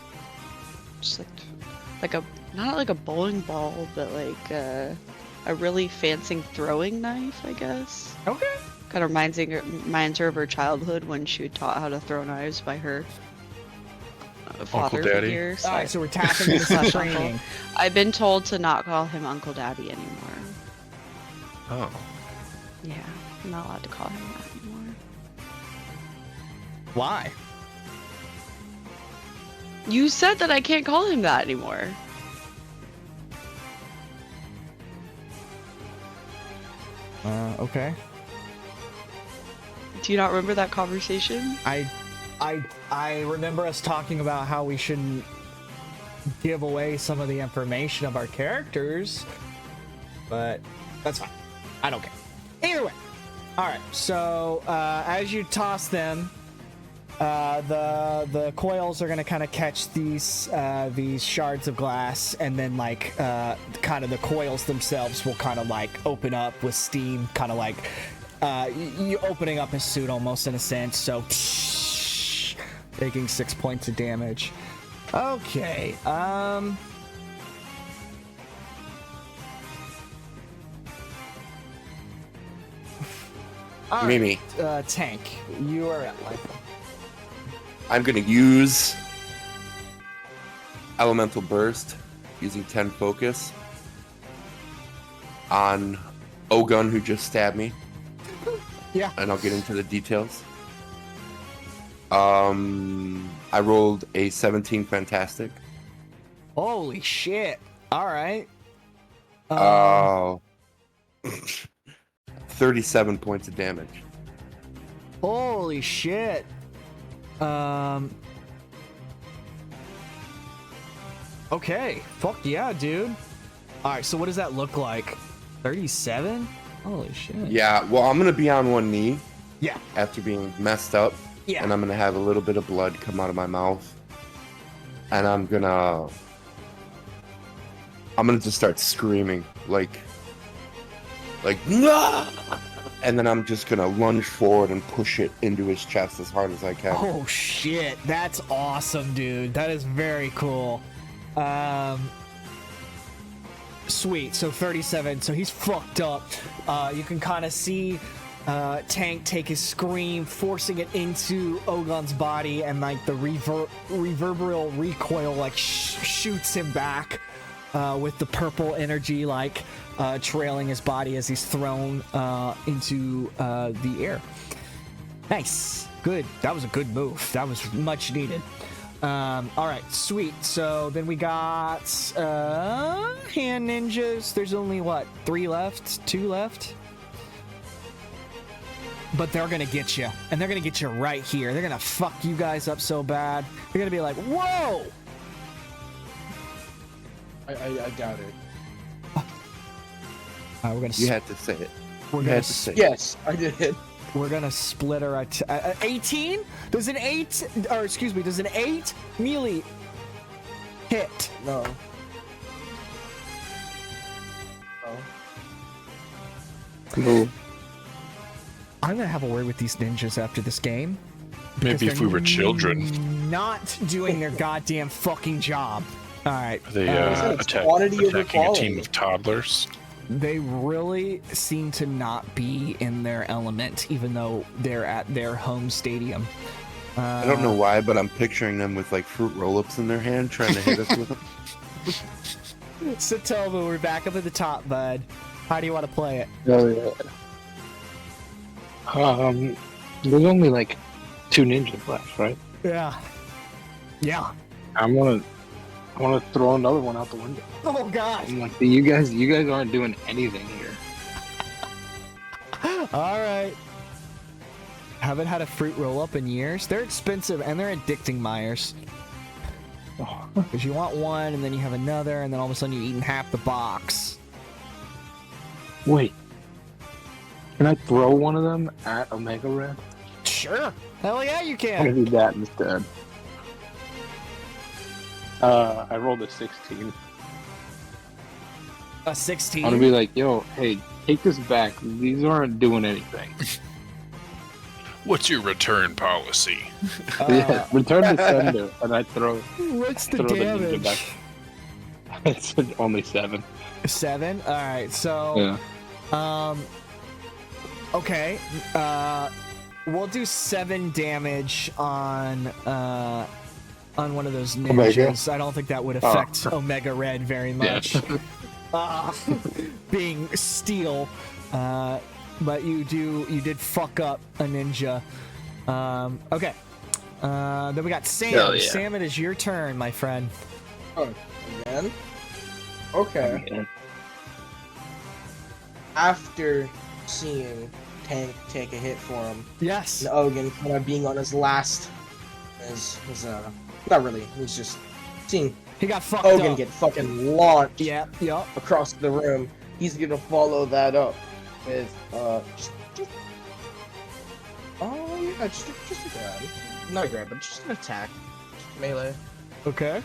Just like a not like a bowling ball, but like a really fancy throwing knife, I guess. Okay. Kind of reminds her of her childhood when she was taught how to throw knives by her father figure. All right, so we're tapping into some training. I've been told to not call him Uncle Daddy anymore. Oh. Yeah, I'm not allowed to call him that anymore. Why? You said that I can't call him that anymore. Okay. Do you not remember that conversation? I remember us talking about how we shouldn't give away some of the information of our characters, but that's fine. I don't care. Either way. All right. So as you toss them, the coils are gonna kind of catch these shards of glass, and then like kind of the coils themselves will kind of like open up with steam, kind of like you opening up his suit almost in a sense. So taking 6 points of damage. Okay, all right, Mimi. Tank, you are at life. I'm gonna use Elemental Burst using 10 focus on Ogun, who just stabbed me. Yeah. And I'll get into the details. I rolled a 17 fantastic. Holy shit. All right. 37 points of damage. Holy shit. Okay. Fuck yeah, dude. All right, so what does that look like? 37? Holy shit. Yeah, well, I'm gonna be on one knee. Yeah. After being messed up. Yeah. And I'm gonna have a little bit of blood come out of my mouth. And I'm gonna just start screaming like no! And then I'm just gonna lunge forward and push it into his chest as hard as I can. Oh shit, that's awesome, dude. That is very cool. Sweet. So 37. So he's fucked up. You can kind of see Tank take his scream, forcing it into Ogon's body, and like the reverberal recoil like shoots him back with the purple energy like trailing his body as he's thrown into the air. Nice. Good. That was a good move. That was much needed. All right, sweet. So then we got hand ninjas. There's only what, 3 left, 2 left. But they're gonna get you, and they're gonna get you right here. They're gonna fuck you guys up so bad. You're gonna be like, whoa! I doubt it. We're gonna. You had to say it. We're gonna say it. Yes, I did. We're gonna split her at 18. Does an 8, or excuse me, does an 8 melee hit? No. No. I'm gonna have a word with these ninjas after this game. Maybe if we were children. Not doing their goddamn fucking job. All right. They attacking a team of toddlers. They really seem to not be in their element, even though they're at their home stadium. I don't know why, but I'm picturing them with like fruit roll-ups in their hand, trying to hit us with them. Satomu, we're back up at the top, bud. How do you want to play it? Oh yeah. There's only like 2 ninjas left, right? Yeah. Yeah. I want to throw another one out the window. Oh god. I'm like, you guys aren't doing anything here. All right. Haven't had a fruit roll up in years. They're expensive and they're addicting, Myers. Because you want one and then you have another and then all of a sudden you're eating half the box. Wait. Can I throw one of them at Omega Red? Sure. Hell yeah, you can. I'm gonna do that instead. I rolled a 16. A 16? I'm gonna be like, yo, hey, take this back. These aren't doing anything. What's your return policy? Yeah, return to sender, and I throw. What's the throw damage? ninja back. It's only 7. 7? All right. So, yeah. Okay. We'll do 7 damage on one of those ninjas. Omega? I don't think that would affect Omega Red very much. Yeah. Being steel, but you did fuck up a ninja. Okay. Then we got Sam. Hell yeah. Sam, it is your turn, my friend. Oh, again? Okay. Again. After seeing Tank take a hit for him, Yes. and Ogun kind of being on his last, not really. He was just seeing He got fucked Ogun up. get fucking launched Yeah. Yup. across the room. He's gonna follow that up with just oh yeah, just a grab, not a grab, but just an attack, just melee. Okay.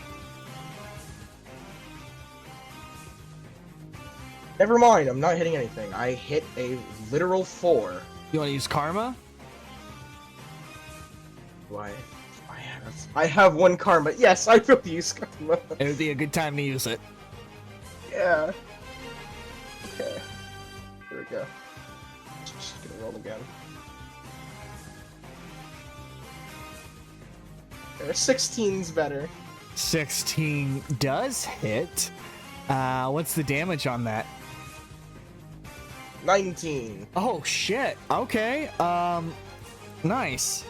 Never mind, I'm not hitting anything. I hit a literal 4. You want to use karma? Why? I have one karma. Yes, I will use karma. It would be a good time to use it. Yeah. Okay. Here we go. Just gonna roll again. There, 16's better. 16 does hit. What's the damage on that? 19. Oh shit. Okay. Nice.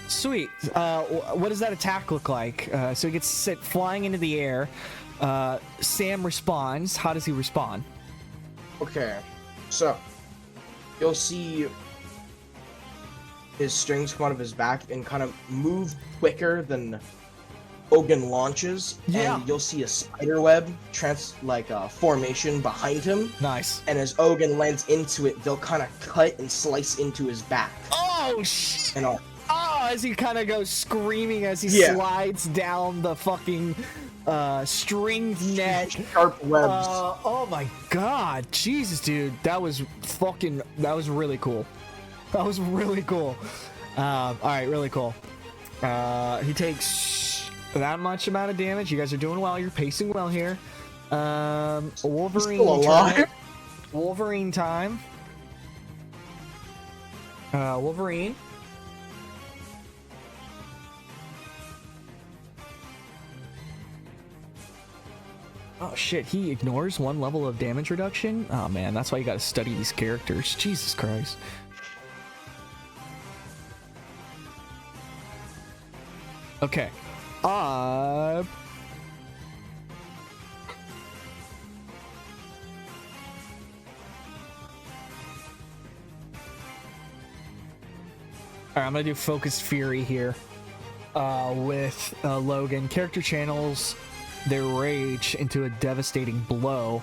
Sweet. What does that attack look like? So he gets sent flying into the air. Sam responds. How does he respond? Okay. So, you'll see his strings come out of his back and kind of move quicker than Ogun launches. Yeah. And you'll see a spider web formation behind him. Nice. And as Ogun lands into it, they'll kind of cut and slice into his back. Oh shit. And all. Oh, as he kind of goes screaming as he slides down the fucking stringed net. Sharp webs. Oh my god. Jesus, dude. That was really cool. That was really cool. Alright, really cool. He takes that much amount of damage. You guys are doing well. You're pacing well here. Wolverine time. Wolverine time. Wolverine. Oh shit, he ignores one level of damage reduction? Oh man, that's why you gotta study these characters. Jesus Christ. Okay. Alright, I'm gonna do Focused Fury here with Logan. Character channels their rage into a devastating blow.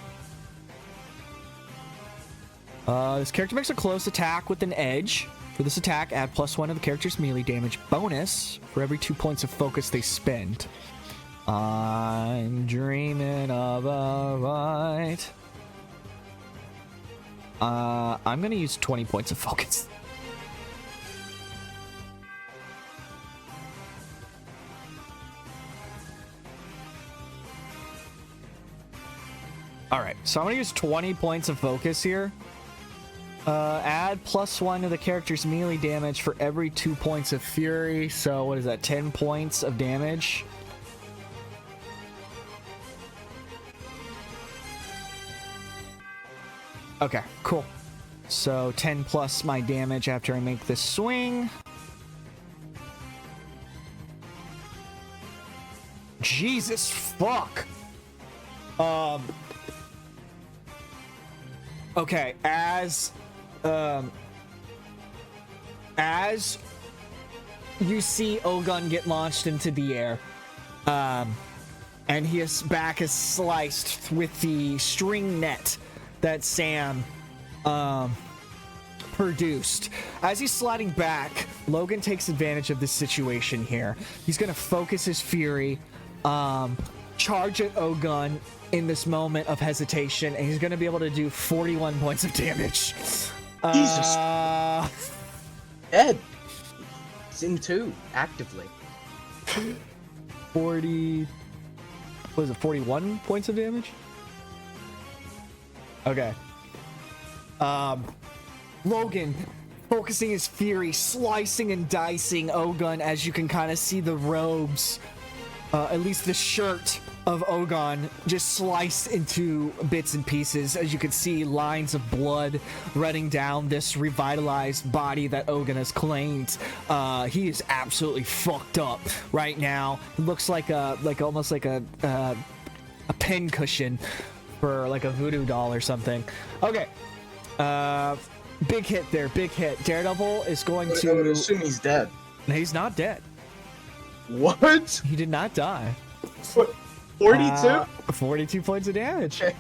This character makes a close attack with an edge. For this attack, add +1 to the character's melee damage bonus for every 2 points of focus they spend. I'm dreaming of a fight. I'm gonna use 20 points of focus. Alright, so I'm gonna use 20 points of focus here. Add +1 to the character's melee damage for every 2 points of fury. So what is that, 10 points of damage? Okay, cool. So 10 plus my damage after I make this swing. Jesus fuck. Okay, as you see Ogun get launched into the air, and his back is sliced with the string net that Sam produced. As he's sliding back, Logan takes advantage of this situation here. He's gonna focus his fury, charge at Ogun in this moment of hesitation, and he's gonna be able to do 41 points of damage. Jesus. Ed. It's in 2, actively. 40... What is it, 41 points of damage? Okay. Logan, focusing his fury, slicing and dicing Ogun as you can kind of see the robes, at least the shirt of Ogun, just sliced into bits and pieces. As you can see, lines of blood running down this revitalized body that Ogun has claimed. He is absolutely fucked up right now. It looks like almost like a pen cushion for like a voodoo doll or something. Okay. Big hit there, big hit. Daredevil is going to... I would assume he's dead. No, he's not dead. What? He did not die. 42? 42 points of damage. Okay.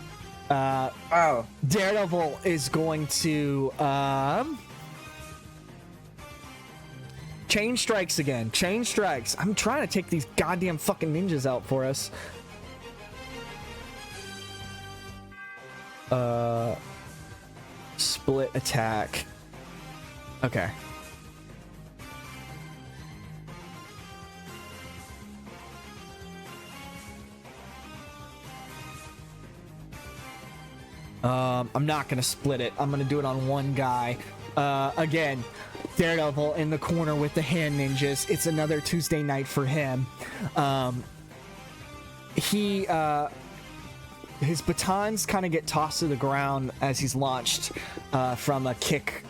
Wow. Daredevil is going to chain strikes again. Chain strikes. I'm trying to take these goddamn fucking ninjas out for us. Split attack. Okay. I'm not gonna split it. I'm gonna do it on one guy. Again, Daredevil in the corner with the hand ninjas. It's another Tuesday night for him. His batons kind of get tossed to the ground as he's launched from a kick.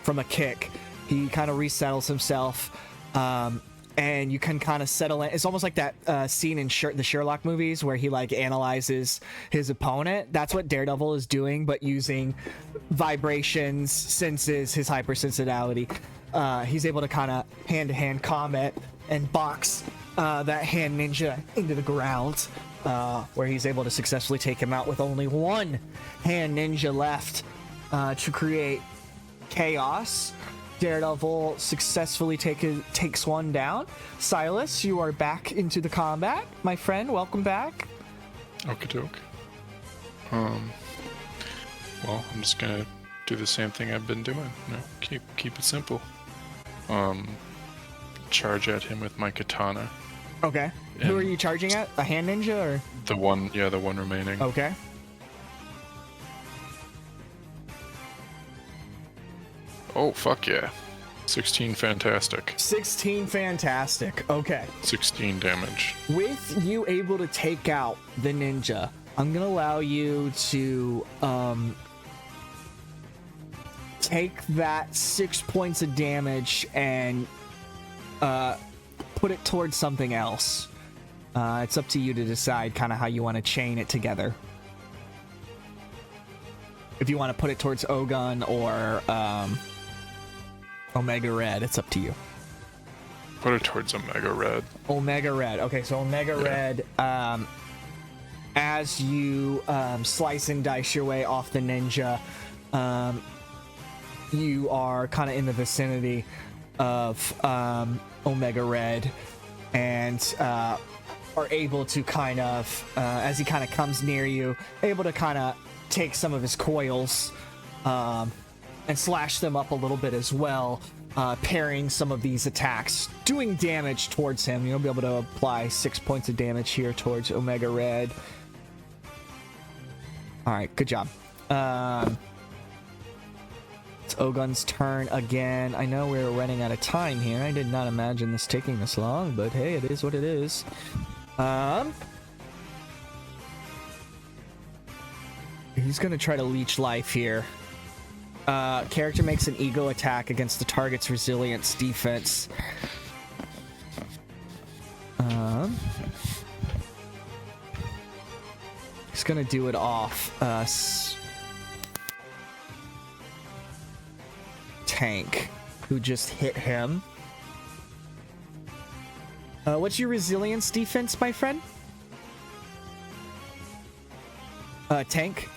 He kind of resettles himself, and you can kind of settle in. It's almost like that scene in the Sherlock movies where he like analyzes his opponent. That's what Daredevil is doing, but using vibrations, senses, his hypersensitivity. He's able to kind of hand-to-hand combat and box that hand ninja into the ground, where he's able to successfully take him out with only one hand ninja left to create chaos. Daredevil successfully takes one down. Silas, you are back into the combat, my friend. Welcome back. Okie doke. Well, I'm just gonna do the same thing I've been doing. Keep it simple. Charge at him with my katana. Okay. Who are you charging at? A hand ninja or? The one remaining. Okay. Oh, fuck yeah. 16 fantastic. 16 fantastic. Okay. 16 damage. With you able to take out the ninja, I'm gonna allow you to take that 6 points of damage and put it towards something else. It's up to you to decide kind of how you want to chain it together. If you want to put it towards Ogun or Omega Red, it's up to you. Put it towards Omega Red. Omega Red. Okay, so Omega Red, as you slice and dice your way off the ninja, you are kind of in the vicinity of Omega Red and are able to kind of, as he kind of comes near you, able to kind of take some of his coils and slash them up a little bit as well, parrying some of these attacks, doing damage towards him. You'll be able to apply 6 points of damage here towards Omega Red. All right, good job. It's Ogun's turn again. I know we're running out of time here. I did not imagine this taking this long, but hey, it is what it is. He's gonna try to leech life here. Character makes an ego attack against the target's resilience defense. He's gonna do it off Tank, who just hit him. What's your resilience defense, my friend? Tank?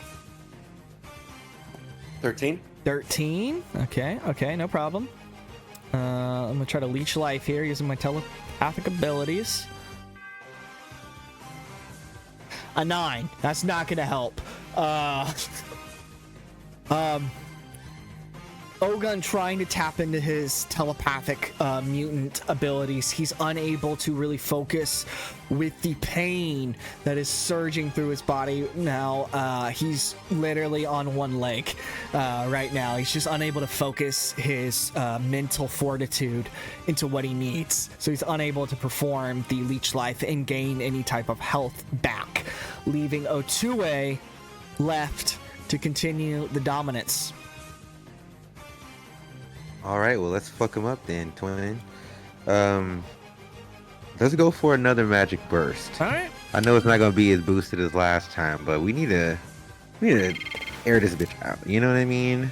13. 13? Okay, no problem. I'm gonna try to leech life here using my telepathic abilities. A 9. That's not gonna help. Ogun trying to tap into his telepathic mutant abilities. He's unable to really focus with the pain that is surging through his body now. He's literally on one leg right now. He's just unable to focus his mental fortitude into what he needs. So he's unable to perform the leech life and gain any type of health back, leaving Otue left to continue the dominance. All right, well, let's fuck him up then, twin. Let's go for another magic burst. All right. I know it's not gonna be as boosted as last time, but we need to air this bitch out. You know what I mean?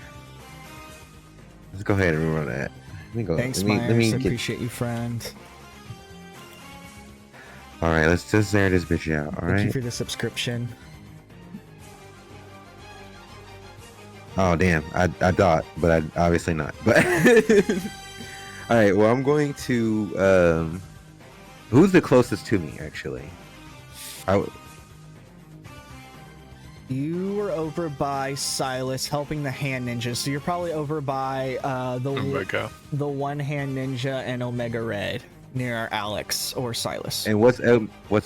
Let's go ahead and run that. Let me go. Thanks, Myers. Appreciate you, friend. All right, let's just air this bitch out. All right. Thank you for the subscription. Oh damn, I thought, but I obviously not. But all right, well, I'm going to. Who's the closest to me, actually? You were over by Silas helping the hand ninja, so you're probably over by the one hand ninja and Omega Red near Alex or Silas. And what's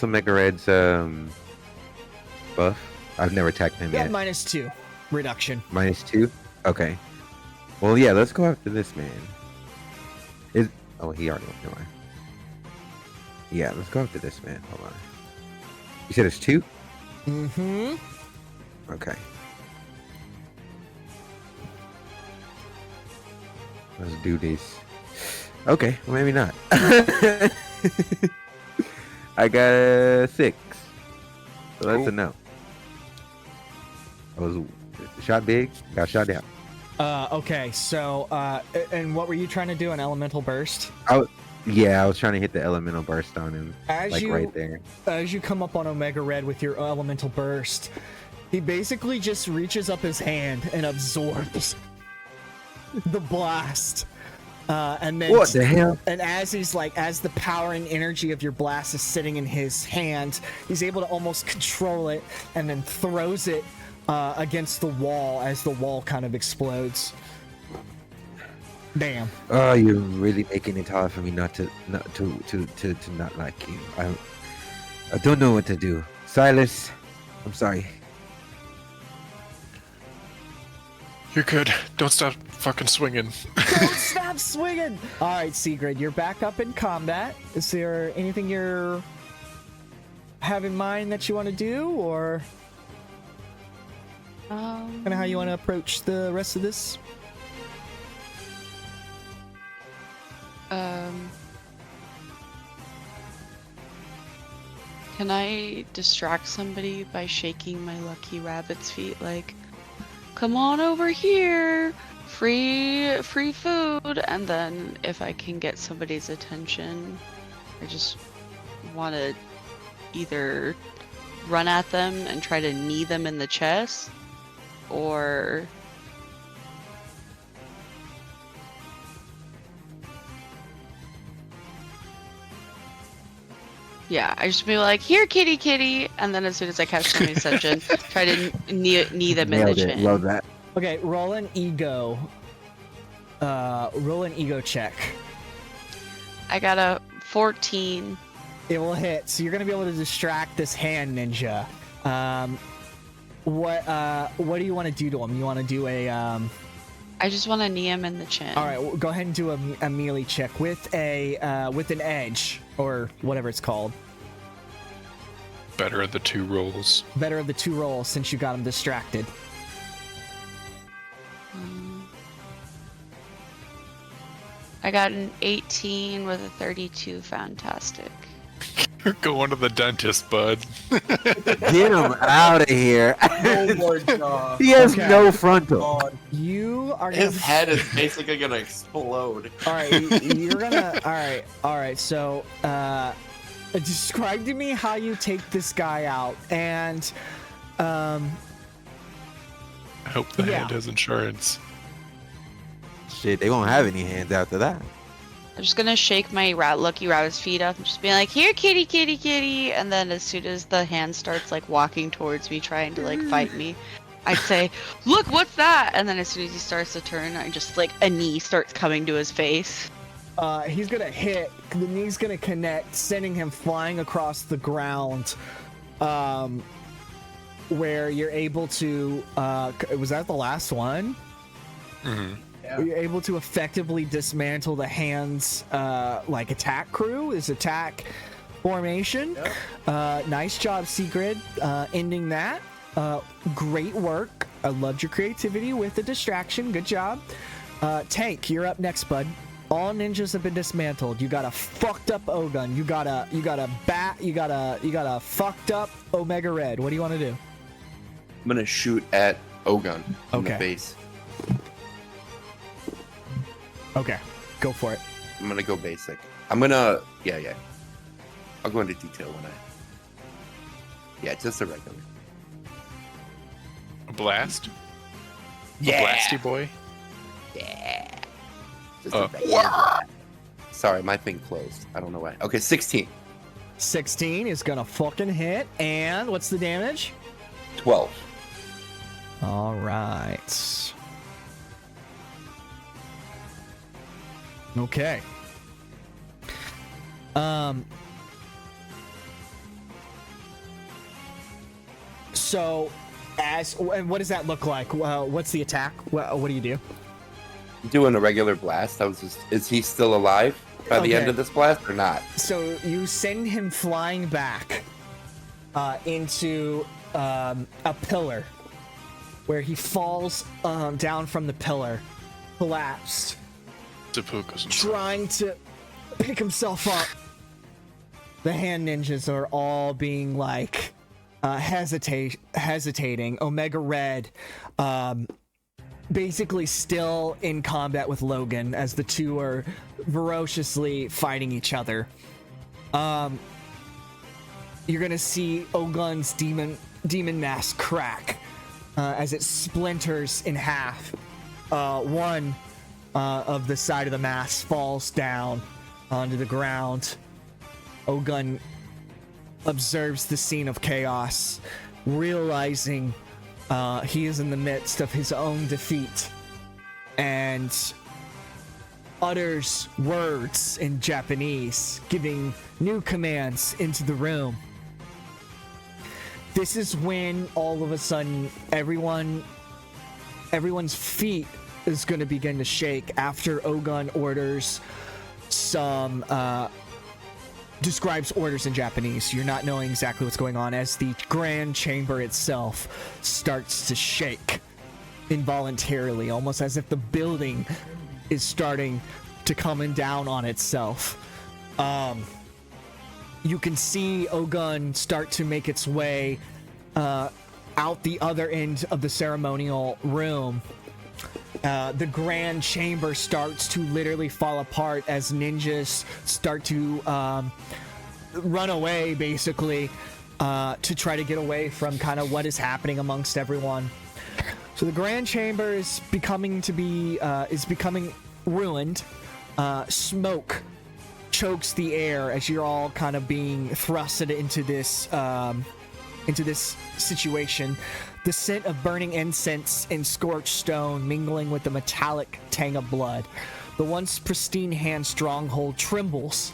Omega Red's buff? I've never attacked him yet. -2. reduction. -2? Okay. Well, yeah, let's go after this man. Oh, he already went. Never mind. Yeah, let's go after this man. Hold on. You said it's 2? Mm-hmm. Okay. Let's do this. Okay, well, maybe not. I got a 6. So that's a no. I was shot big, got shot down. Okay, so, and what were you trying to do? An elemental burst? I was trying to hit the elemental burst on him, right there. As you come up on Omega Red with your elemental burst, he basically just reaches up his hand and absorbs the blast. And then what the hell? And as the powering energy of your blast is sitting in his hand, he's able to almost control it and then throws it against the wall as the wall kind of explodes. Damn. Oh, you're really making it hard for me not to not like you. I don't know what to do. Silas, I'm sorry. You're good. Don't stop fucking swinging. Don't stop swinging! Alright, Sigrid, you're back up in combat. Is there anything you have in mind that you want to do, or kind of how you want to approach the rest of this? Can I distract somebody by shaking my lucky rabbit's feet like, come on over here, free food? And then if I can get somebody's attention, I just want to either run at them and try to knee them in the chest, or yeah, I just be like, here, kitty, kitty, and then as soon as I catch somebody's attention, try to knee them in the chin. Love that. Okay, roll an ego. Roll an ego check. I got a 14. It will hit, so you're gonna be able to distract this hand ninja. What do you want to do to him? You want to do a I just want to knee him in the chin. All right, well, go ahead and do a melee check with an edge or whatever it's called. Better of the 2 rolls. Better of the 2 rolls since you got him distracted. I got an 18 with a 32. Fantastic. You're going to the dentist, bud. Get him out of here. No more jaw. He has no frontal. You are. His head is basically gonna explode. All right, you're gonna. All right. So, describe to me how you take this guy out, and I hope the hand has insurance. Shit, they won't have any hands after that. I'm just gonna shake my lucky rabbit's feet up and just be like, here, kitty, kitty, kitty. And then as soon as the hand starts like walking towards me, trying to like fight me, I'd say, look, what's that? And then as soon as he starts to turn, I just like a knee starts coming to his face. He's gonna hit. The knee's gonna connect, sending him flying across the ground. Where you're able to. Was that the last one? Mm-hmm. You're able to effectively dismantle the hand's like attack crew, his attack formation. Yep. Nice job, Sigrid, ending that. Great work. I loved your creativity with the distraction. Good job. Tank, you're up next, bud. All ninjas have been dismantled. You got a fucked up O-gun. You got a fucked up Omega Red. What do you want to do? I'm gonna shoot at O-gun in the base. Okay, go for it. I'm gonna go basic. I'm gonna yeah. I'll go into detail when I. Yeah, just a regular. A blast? Yeah. A blasty boy? Yeah. Just a regular. Sorry, my thing closed. I don't know why. Okay, 16. 16 is gonna fucking hit. And what's the damage? 12. All right. Okay. So And what does that look like? What's the attack? What do you do? Doing a regular blast. Is he still alive by the end of this blast or not? So you send him flying back into a pillar, where he falls down from the pillar, collapsed, trying to pick himself up. The hand ninjas are all being like hesitating. Omega Red basically still in combat with Logan as the two are ferociously fighting each other. You're gonna see Ogun's demon mask crack as it splinters in half. One of the side of the mask falls down onto the ground. Ogun observes the scene of chaos, realizing he is in the midst of his own defeat, and utters words in Japanese, giving new commands into the room. This is when all of a sudden everyone's feet is going to begin to shake after Ogun orders some describes orders in Japanese. You're not knowing exactly what's going on as the grand chamber itself starts to shake involuntarily, almost as if the building is starting to come down on itself. You can see Ogun start to make its way out the other end of the ceremonial room. The grand chamber starts to literally fall apart as ninjas start to run away, basically, to try to get away from kind of what is happening amongst everyone. So the grand chamber is becoming ruined. Smoke chokes the air as you're all kind of being thrusted into this situation. The scent of burning incense and scorched stone mingling with the metallic tang of blood. The once pristine hand stronghold trembles.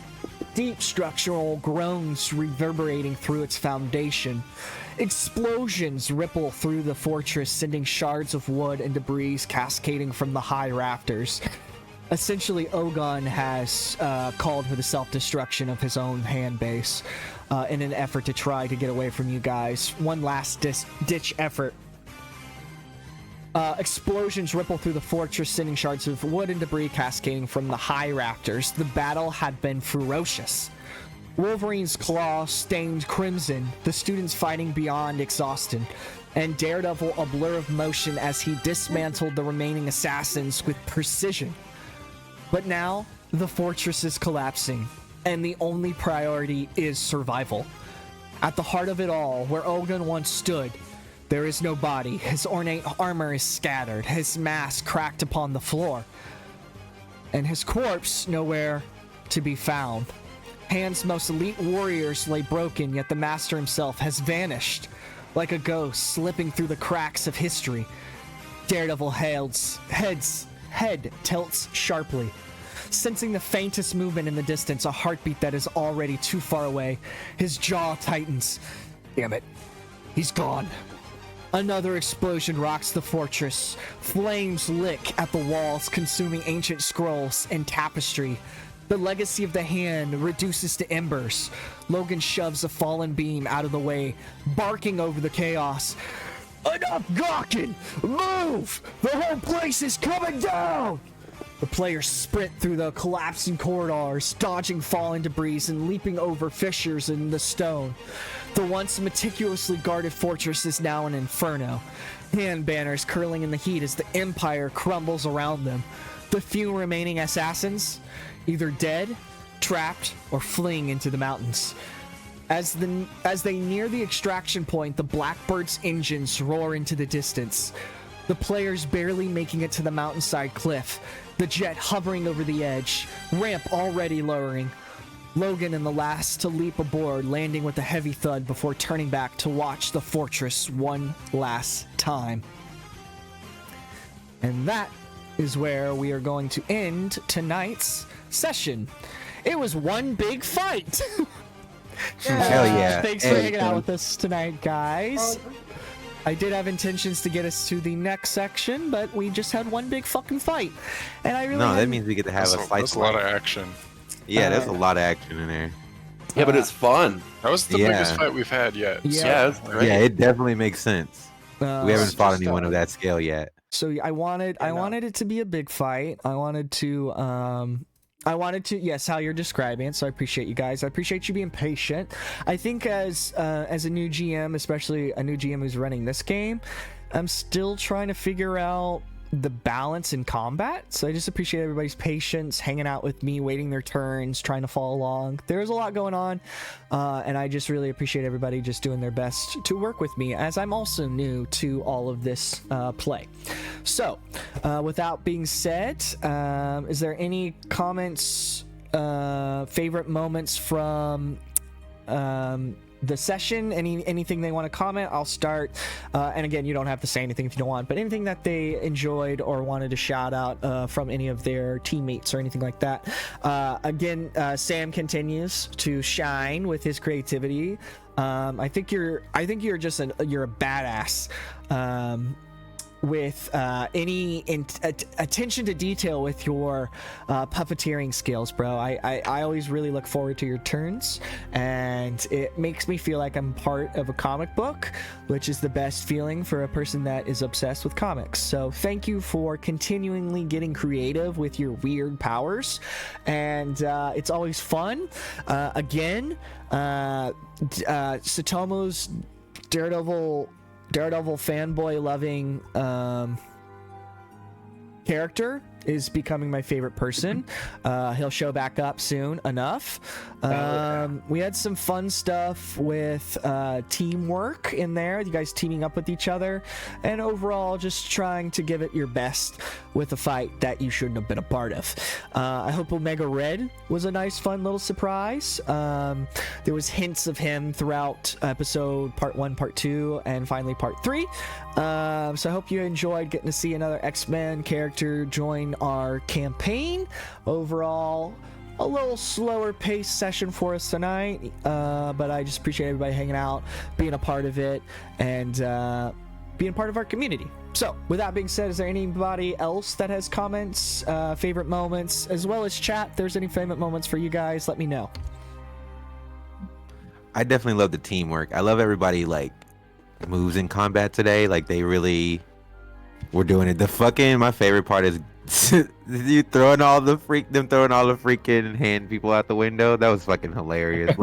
Deep structural groans reverberating through its foundation. Explosions ripple through the fortress, sending shards of wood and debris cascading from the high rafters. Essentially, Ogun has called for the self-destruction of his own hand base in an effort to try to get away from you guys. One last ditch effort. Explosions ripple through the fortress, sending shards of wood and debris cascading from the high rafters. The battle had been ferocious. Wolverine's claw stained crimson, the students fighting beyond exhaustion, and Daredevil a blur of motion as he dismantled the remaining assassins with precision. But now, the fortress is collapsing, and the only priority is survival. At the heart of it all, where Ogun once stood, there is no body. His ornate armor is scattered, his mask cracked upon the floor, and his corpse nowhere to be found. Hand's most elite warriors lay broken, yet the master himself has vanished, like a ghost slipping through the cracks of history. Daredevil head tilts sharply. Sensing the faintest movement in the distance, a heartbeat that is already too far away, his jaw tightens. Damn it. He's gone. Another explosion rocks the fortress. Flames lick at the walls, consuming ancient scrolls and tapestry. The legacy of the hand reduces to embers. Logan shoves a fallen beam out of the way, barking over the chaos. Enough gawking! Move! The whole place is coming down! The players sprint through the collapsing corridors, dodging fallen debris and leaping over fissures in the stone. The once meticulously guarded fortress is now an inferno. Hand banners curling in the heat as the Empire crumbles around them. The few remaining assassins, either dead, trapped, or fleeing into the mountains. As they near the extraction point, the Blackbird's engines roar into the distance. The players barely making it to the mountainside cliff, the jet hovering over the edge, ramp already lowering. Logan and the last to leap aboard, landing with a heavy thud before turning back to watch the fortress one last time. And that is where we are going to end tonight's session. It was one big fight! Hell yeah. Thanks for hanging out with us tonight, guys. I did have intentions to get us to the next section, but we just had one big fucking fight, and I really that means we get to have a That's a lot of action. Yeah, there's a lot of action in there. Yeah, but it's fun. That was the biggest fight we've had yet. Yeah, it's great. Yeah, it definitely makes sense. We haven't fought anyone of that scale yet. So I wanted it to be a big fight. I wanted to yes, how you're describing it. So I appreciate you guys. I appreciate you being patient. I think as a new GM, especially a new GM who's running this game, I'm still trying to figure out the balance in combat. So I just appreciate everybody's patience, hanging out with me, waiting their turns, trying to follow along. There's a lot going on, and I just really appreciate everybody just doing their best to work with me, as I'm also new to all of this play. So without being said, is there any comments, favorite moments from the session? Anything they want to comment? I'll start, and again, you don't have to say anything if you don't want, but anything that they enjoyed or wanted to shout out from any of their teammates or anything like that. Again, Sam continues to shine with his creativity. I think you're just you're a badass with any attention to detail with your puppeteering skills, bro. I always really look forward to your turns, and it makes me feel like I'm part of a comic book, which is the best feeling for a person that is obsessed with comics. So thank you for continually getting creative with your weird powers, and it's always fun. Again, Satomu's Daredevil fanboy loving character is becoming my favorite person. He'll show back up soon enough. We had some fun stuff with teamwork in there, you guys teaming up with each other, and overall just trying to give it your best with a fight that you shouldn't have been a part of. I hope Omega Red was a nice fun little surprise. There was hints of him throughout episode part 1, part 2, and finally part 3. So I hope you enjoyed getting to see another X-Men character join our campaign. Overall, a little slower paced session for us tonight, but I just appreciate everybody hanging out, being a part of it, and being part of our community. So with that being said, is there anybody else that has comments, favorite moments, as well as chat? If there's any favorite moments for you guys, let me know. I definitely love the teamwork. I love everybody moves in combat today. Like, they really were doing it. My favorite part is you throwing all the freaking hand people out the window. That was fucking hilarious.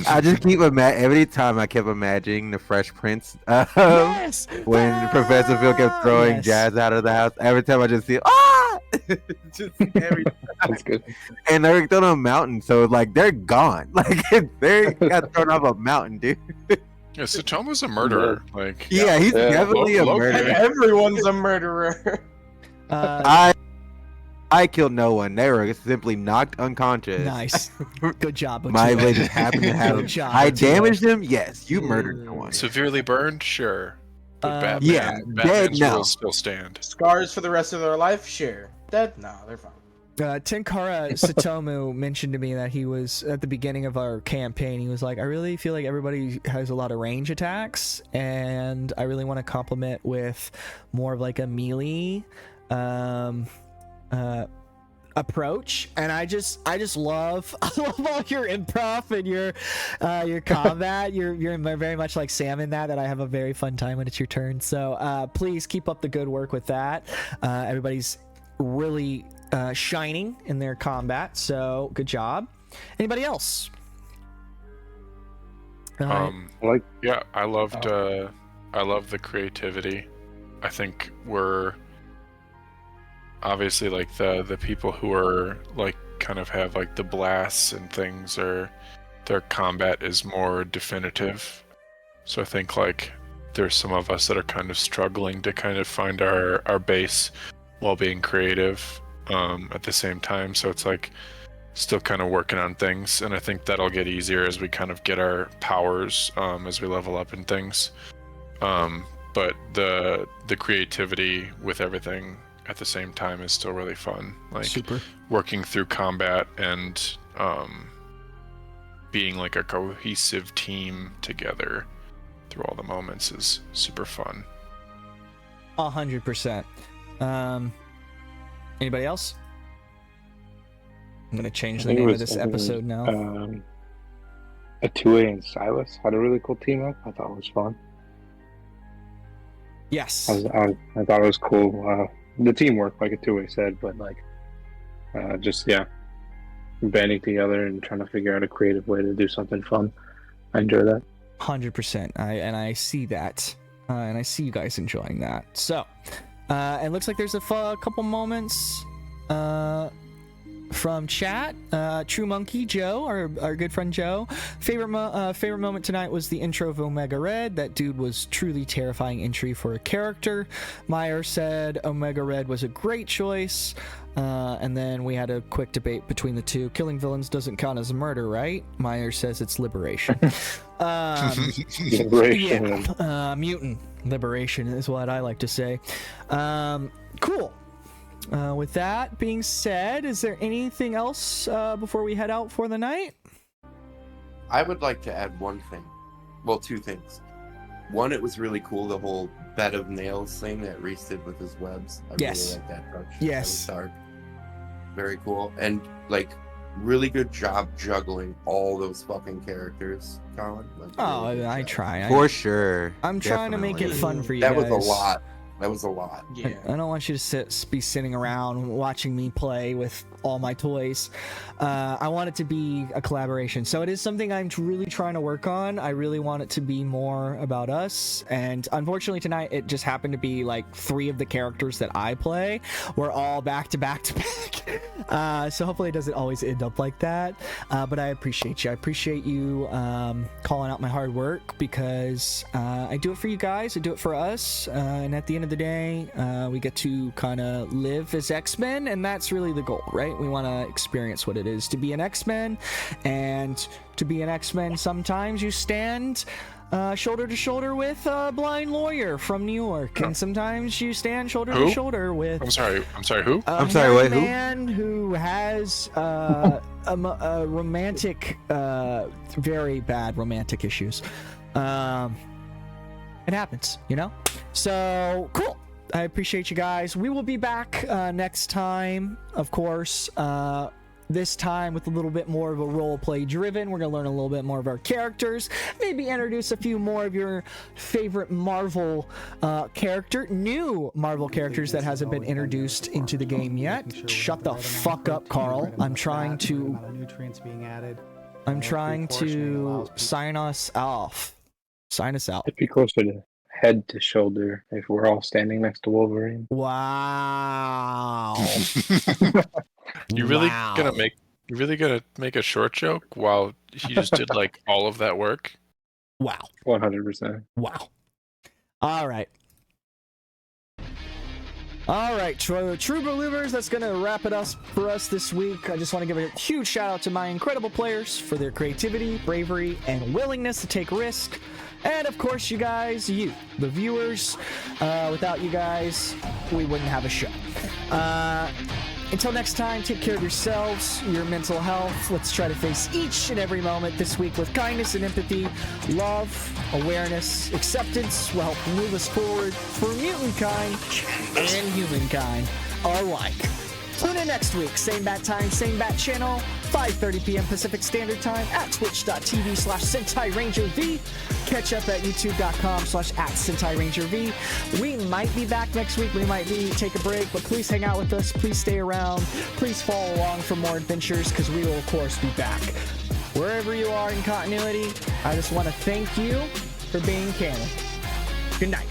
I just keep every time I kept imagining the Fresh Prince Yes! when Professor Phil kept throwing Jazz out of the house. Every time I just see just every time. That's good. And they're thrown on a mountain, so they're gone. They got thrown off a mountain, dude. Yeah, Satomu's a murderer. Yeah, he's definitely a murderer. Everyone's a murderer. I killed no one. They were simply knocked unconscious. Nice. Good job. My blade just happened to have. Good job. I damaged him. Yes, you murdered no one. Severely burned, sure. But dead, Batman's no. rules still stand. Scars for the rest of their life? Sure. Dead? No, they're fine. Tenkara Satomu mentioned to me that he was at the beginning of our campaign. He was like, I really feel like everybody has a lot of range attacks, and I really want to complement with more of a melee approach. And I just love all your improv and your combat. You're very much like Sam in that I have a very fun time when it's your turn. So please keep up the good work with that. Everybody's really shining in their combat, so good job. Anybody else? I loved the creativity. I think we're obviously the people who are kind of have the blasts and things, or their combat is more definitive. So I think there's some of us that are kind of struggling to kind of find our base while being creative at the same time. So it's still kind of working on things, and I think that'll get easier as we kind of get our powers as we level up and things. But the creativity with everything at the same time is still really fun. Super. Working through combat and being a cohesive team together. through all the moments is super fun. 100%. Anybody else? I'm gonna change the name of this episode now. A 2A and Silas had a really cool team up. I thought it was fun. Yes. I thought it was cool. The teamwork, like a 2A said, but like, just banding together and trying to figure out a creative way to do something fun. I enjoy that. 100%. I see that, and I see you guys enjoying that. So, it looks like there's a couple moments from chat. True Monkey Joe, our good friend Joe, favorite moment tonight was the intro of Omega Red. That dude was truly terrifying entry for a character. Meyer said Omega Red was a great choice. And then we had a quick debate between the two. Killing villains doesn't count as murder, right? Meyer says it's liberation. Liberation. Yeah, mutant liberation is what I like to say. Cool. With that being said, is there anything else before we head out for the night? I would like to add one thing. Well, two things. One, it was really cool, the whole bed of nails thing that Reese did with his webs. I Yes. really like that touch. Yes. That was dark. Very cool. And, like, really good job juggling all those fucking characters, Colin. Like, really good I job. try. For sure. I'm trying to make it fun for you That guys. was a lot. That was a lot. Yeah. I don't want you to be sitting around watching me play with all my toys. I want it to be a collaboration. So it is something I'm really trying to work on. I really want it to be more about us. And unfortunately tonight, it just happened to be like 3 of the characters that I play were all back to back to back. So hopefully it doesn't always end up like that. But I appreciate you. I appreciate you calling out my hard work, because I do it for you guys. I do it for us. And at the end of the day, we get to kind of live as X-Men, and that's really the goal, right? We want to experience what it is to be an X-Men, and to be an X-Men, sometimes you stand shoulder to shoulder with a blind lawyer from New York, and sometimes you stand shoulder to shoulder with I'm sorry, who? I'm sorry, wait, who? A man who has a romantic, very bad romantic issues. It happens, you know? So, cool. I appreciate you guys. We will be back next time, of course. This time with a little bit more of a role play driven. We're going to learn a little bit more of our characters. Maybe introduce a few more of your favorite Marvel new Marvel characters that hasn't been introduced into the game yet. Shut the fuck up, Carl. I'm trying to sign us off. Sign us out. It'd be closer to head to shoulder if we're all standing next to Wolverine. Wow. You really gonna make a short joke while he just did like all of that work? Wow. 100%. Wow. All right. All right, true believers, that's going to wrap it up for us this week. I just want to give a huge shout out to my incredible players for their creativity, bravery, and willingness to take risk. And of course, you guys, the viewers. Without you guys, we wouldn't have a show. Until next time, take care of yourselves, your mental health. Let's try to face each and every moment this week with kindness and empathy. Love, awareness, acceptance will help move us forward for mutant kind and humankind alike. Tune in next week, same bat time, same bat channel, 5:30 p.m. Pacific Standard Time at twitch.tv/SentaiRangerV. Catch up at youtube.com/@SentaiRangerV. We might be back next week. We might take a break, but please hang out with us. Please stay around. Please follow along for more adventures, because we will, of course, be back. Wherever you are in continuity, I just want to thank you for being canon. Good night.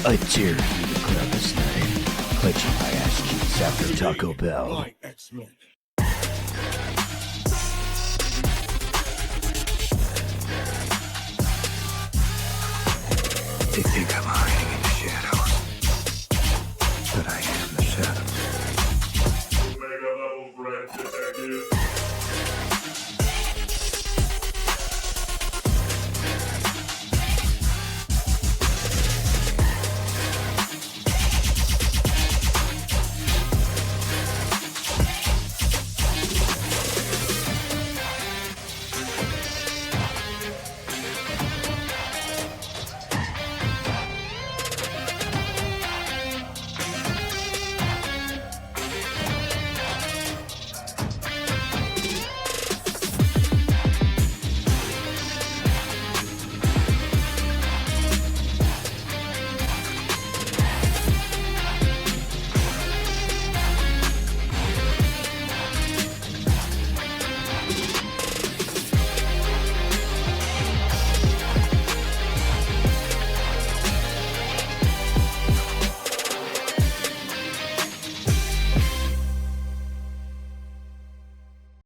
I dare you to grab this name, clenching my ass cheeks after Taco Bell. X-Men. They think I'm high.